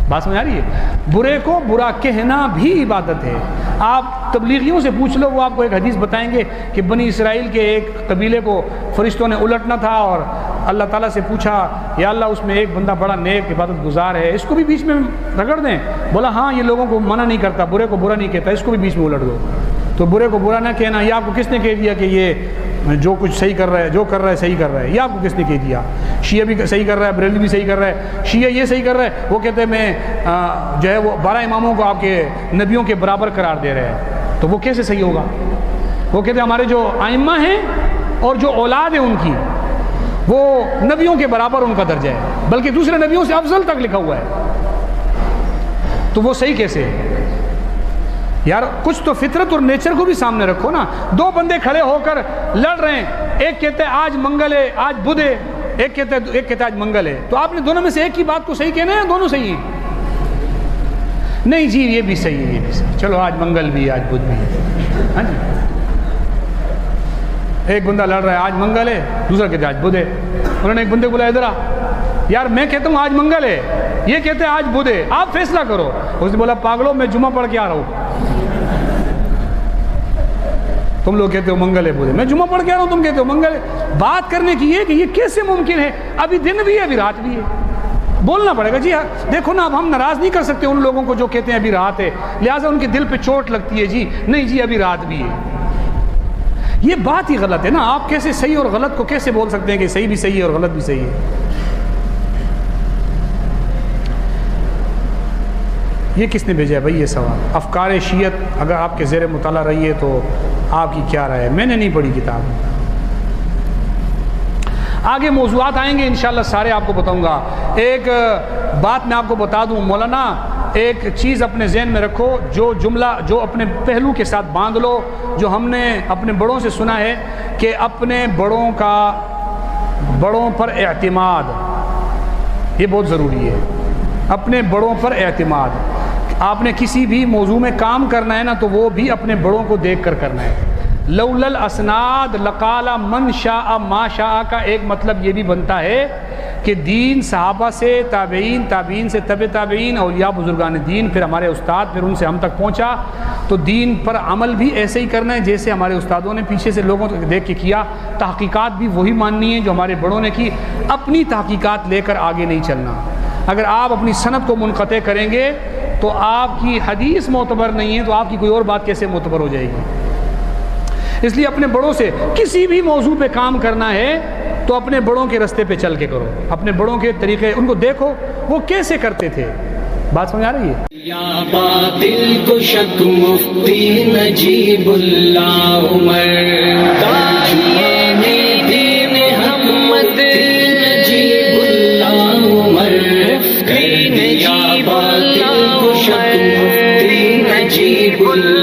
بات سمجھ آ رہی ہے؟ برے کو برا کہنا بھی عبادت ہے. آپ تبلیغیوں سے پوچھ لو، وہ آپ کو ایک حدیث بتائیں گے کہ بنی اسرائیل کے ایک قبیلے کو فرشتوں نے الٹنا تھا اور اللہ تعالیٰ سے پوچھا یا اللہ اس میں ایک بندہ بڑا نیک عبادت گزار ہے، اس کو بھی بیچ میں رگڑ دیں. بولا ہاں یہ لوگوں کو منع نہیں کرتا، برے کو برا نہیں کہتا، اس کو بھی بیچ میں الٹ دو. تو برے کو برا نہ کہنا، یہ آپ کو کس نے کہہ دیا کہ یہ جو کچھ صحیح کر رہا ہے، جو کر رہا ہے صحیح کر رہا ہے؟ یہ آپ کو کس نے کہہ دیا؟ شیعہ بھی صحیح کر رہا ہے، بریلوی بھی صحیح کر رہا ہے. شیعہ یہ صحیح کر رہا ہے، وہ کہتے ہیں میں جو ہے وہ 12 اماموں کو آپ کے نبیوں کے برابر قرار دے رہے ہیں. تو وہ کیسے صحیح ہوگا؟ وہ کہتے ہیں ہمارے جو ائمہ ہیں اور جو اولاد ہے ان کی وہ نبیوں کے برابر ان کا درجہ ہے، بلکہ دوسرے نبیوں سے افضل تک لکھا ہوا ہے. تو وہ صحیح کیسے ہے یار؟ کچھ تو فطرت اور نیچر کو بھی سامنے رکھو نا. دو بندے کھڑے ہو کر لڑ رہے ہیں، ایک کہتا ہے آج منگل ہے آج بدھ ہے، ایک کہتا ہے آج منگل ہے، تو آپ نے دونوں میں سے ایک ہی بات کو صحیح کہنا ہے، دونوں صحیح ہیں؟ نہیں جی یہ بھی صحیح ہے، یہ بھی صحیح، چلو آج منگل بھی ہے آج بدھ بھی ہے، ہاں جی۔ ایک بندہ لڑ رہا ہے آج منگل ہے، دوسرا کہتا ہے آج بدھ ہے، انہوں نے ایک بندے کو بلایا ادھر آ، یار میں کہتا ہوں آج منگل ہے، یہ کہتے ہیں آج بدھ ہے، آپ فیصلہ کرو۔ اس نے بولا پاگلو میں جمعہ پڑھ کے آ رہا ہوں، تم لوگ کہتے ہو منگل ہے بدھ ہے، میں جمعہ پڑھ کے آ رہا ہوں، تم کہتے ہو منگل ہے۔ بات کرنے کی یہ کہ یہ کیسے ممکن ہے، ابھی دن بھی ہے ابھی رات بھی ہے، بولنا پڑے گا جی ہاں دیکھو نا، اب ہم ناراض نہیں کر سکتے ان لوگوں کو جو کہتے ہیں ابھی رات ہے، لہٰذا ان کے دل پہ چوٹ لگتی ہے جی نہیں جی ابھی رات بھی ہے۔ یہ بات ہی غلط ہے نا، آپ کیسے صحیح اور غلط کو کیسے بول سکتے ہیں کہ صحیح بھی صحیح ہے اور غلط بھی صحیح ہے؟ یہ کس نے بھیجا ہے بھائی یہ سوال؟ افکار شیعت اگر آپ کے زیر مطالعہ رہی ہے تو آپ کی کیا رائے ہے؟ میں نے نہیں پڑھی کتاب۔ آگے موضوعات آئیں گے انشاءاللہ سارے آپ کو بتاؤں گا۔ ایک بات میں آپ کو بتا دوں مولانا، ایک چیز اپنے ذہن میں رکھو، جو جملہ جو اپنے پہلو کے ساتھ باندھ لو، جو ہم نے اپنے بڑوں سے سنا ہے کہ اپنے بڑوں پر اعتماد، یہ بہت ضروری ہے، اپنے بڑوں پر اعتماد۔ آپ نے کسی بھی موضوع میں کام کرنا ہے نا تو وہ بھی اپنے بڑوں کو دیکھ کر کرنا ہے۔ لولا الاسناد لقال من شاء ما شاء کا ایک مطلب یہ بھی بنتا ہے کہ دین صحابہ سے، تابعین، تابعین سے تبع تابعین، اولیاء بزرگان دین، پھر ہمارے استاد، پھر ان سے ہم تک پہنچا، تو دین پر عمل بھی ایسے ہی کرنا ہے جیسے ہمارے استادوں نے پیچھے سے لوگوں کو دیکھ کے کیا، تحقیقات بھی وہی ماننی ہے جو ہمارے بڑوں نے کی، اپنی تحقیقات لے کر آگے نہیں چلنا۔ اگر آپ اپنی سند کو منقطع کریں گے تو آپ کی حدیث معتبر نہیں ہے، تو آپ کی کوئی اور بات کیسے معتبر ہو جائے گی؟ اس لیے اپنے بڑوں سے کسی بھی موضوع پہ کام کرنا ہے تو اپنے بڑوں کے رستے پہ چل کے کرو، اپنے بڑوں کے طریقے ان کو دیکھو وہ کیسے کرتے تھے۔ بات سمجھ آ رہی ہے؟ یا باطل کو شک مفتی نجیب اللہ عمر، داعیان دین حق نجیب اللہ عمر، یا باطل کو شک مفتی نجیب اللہ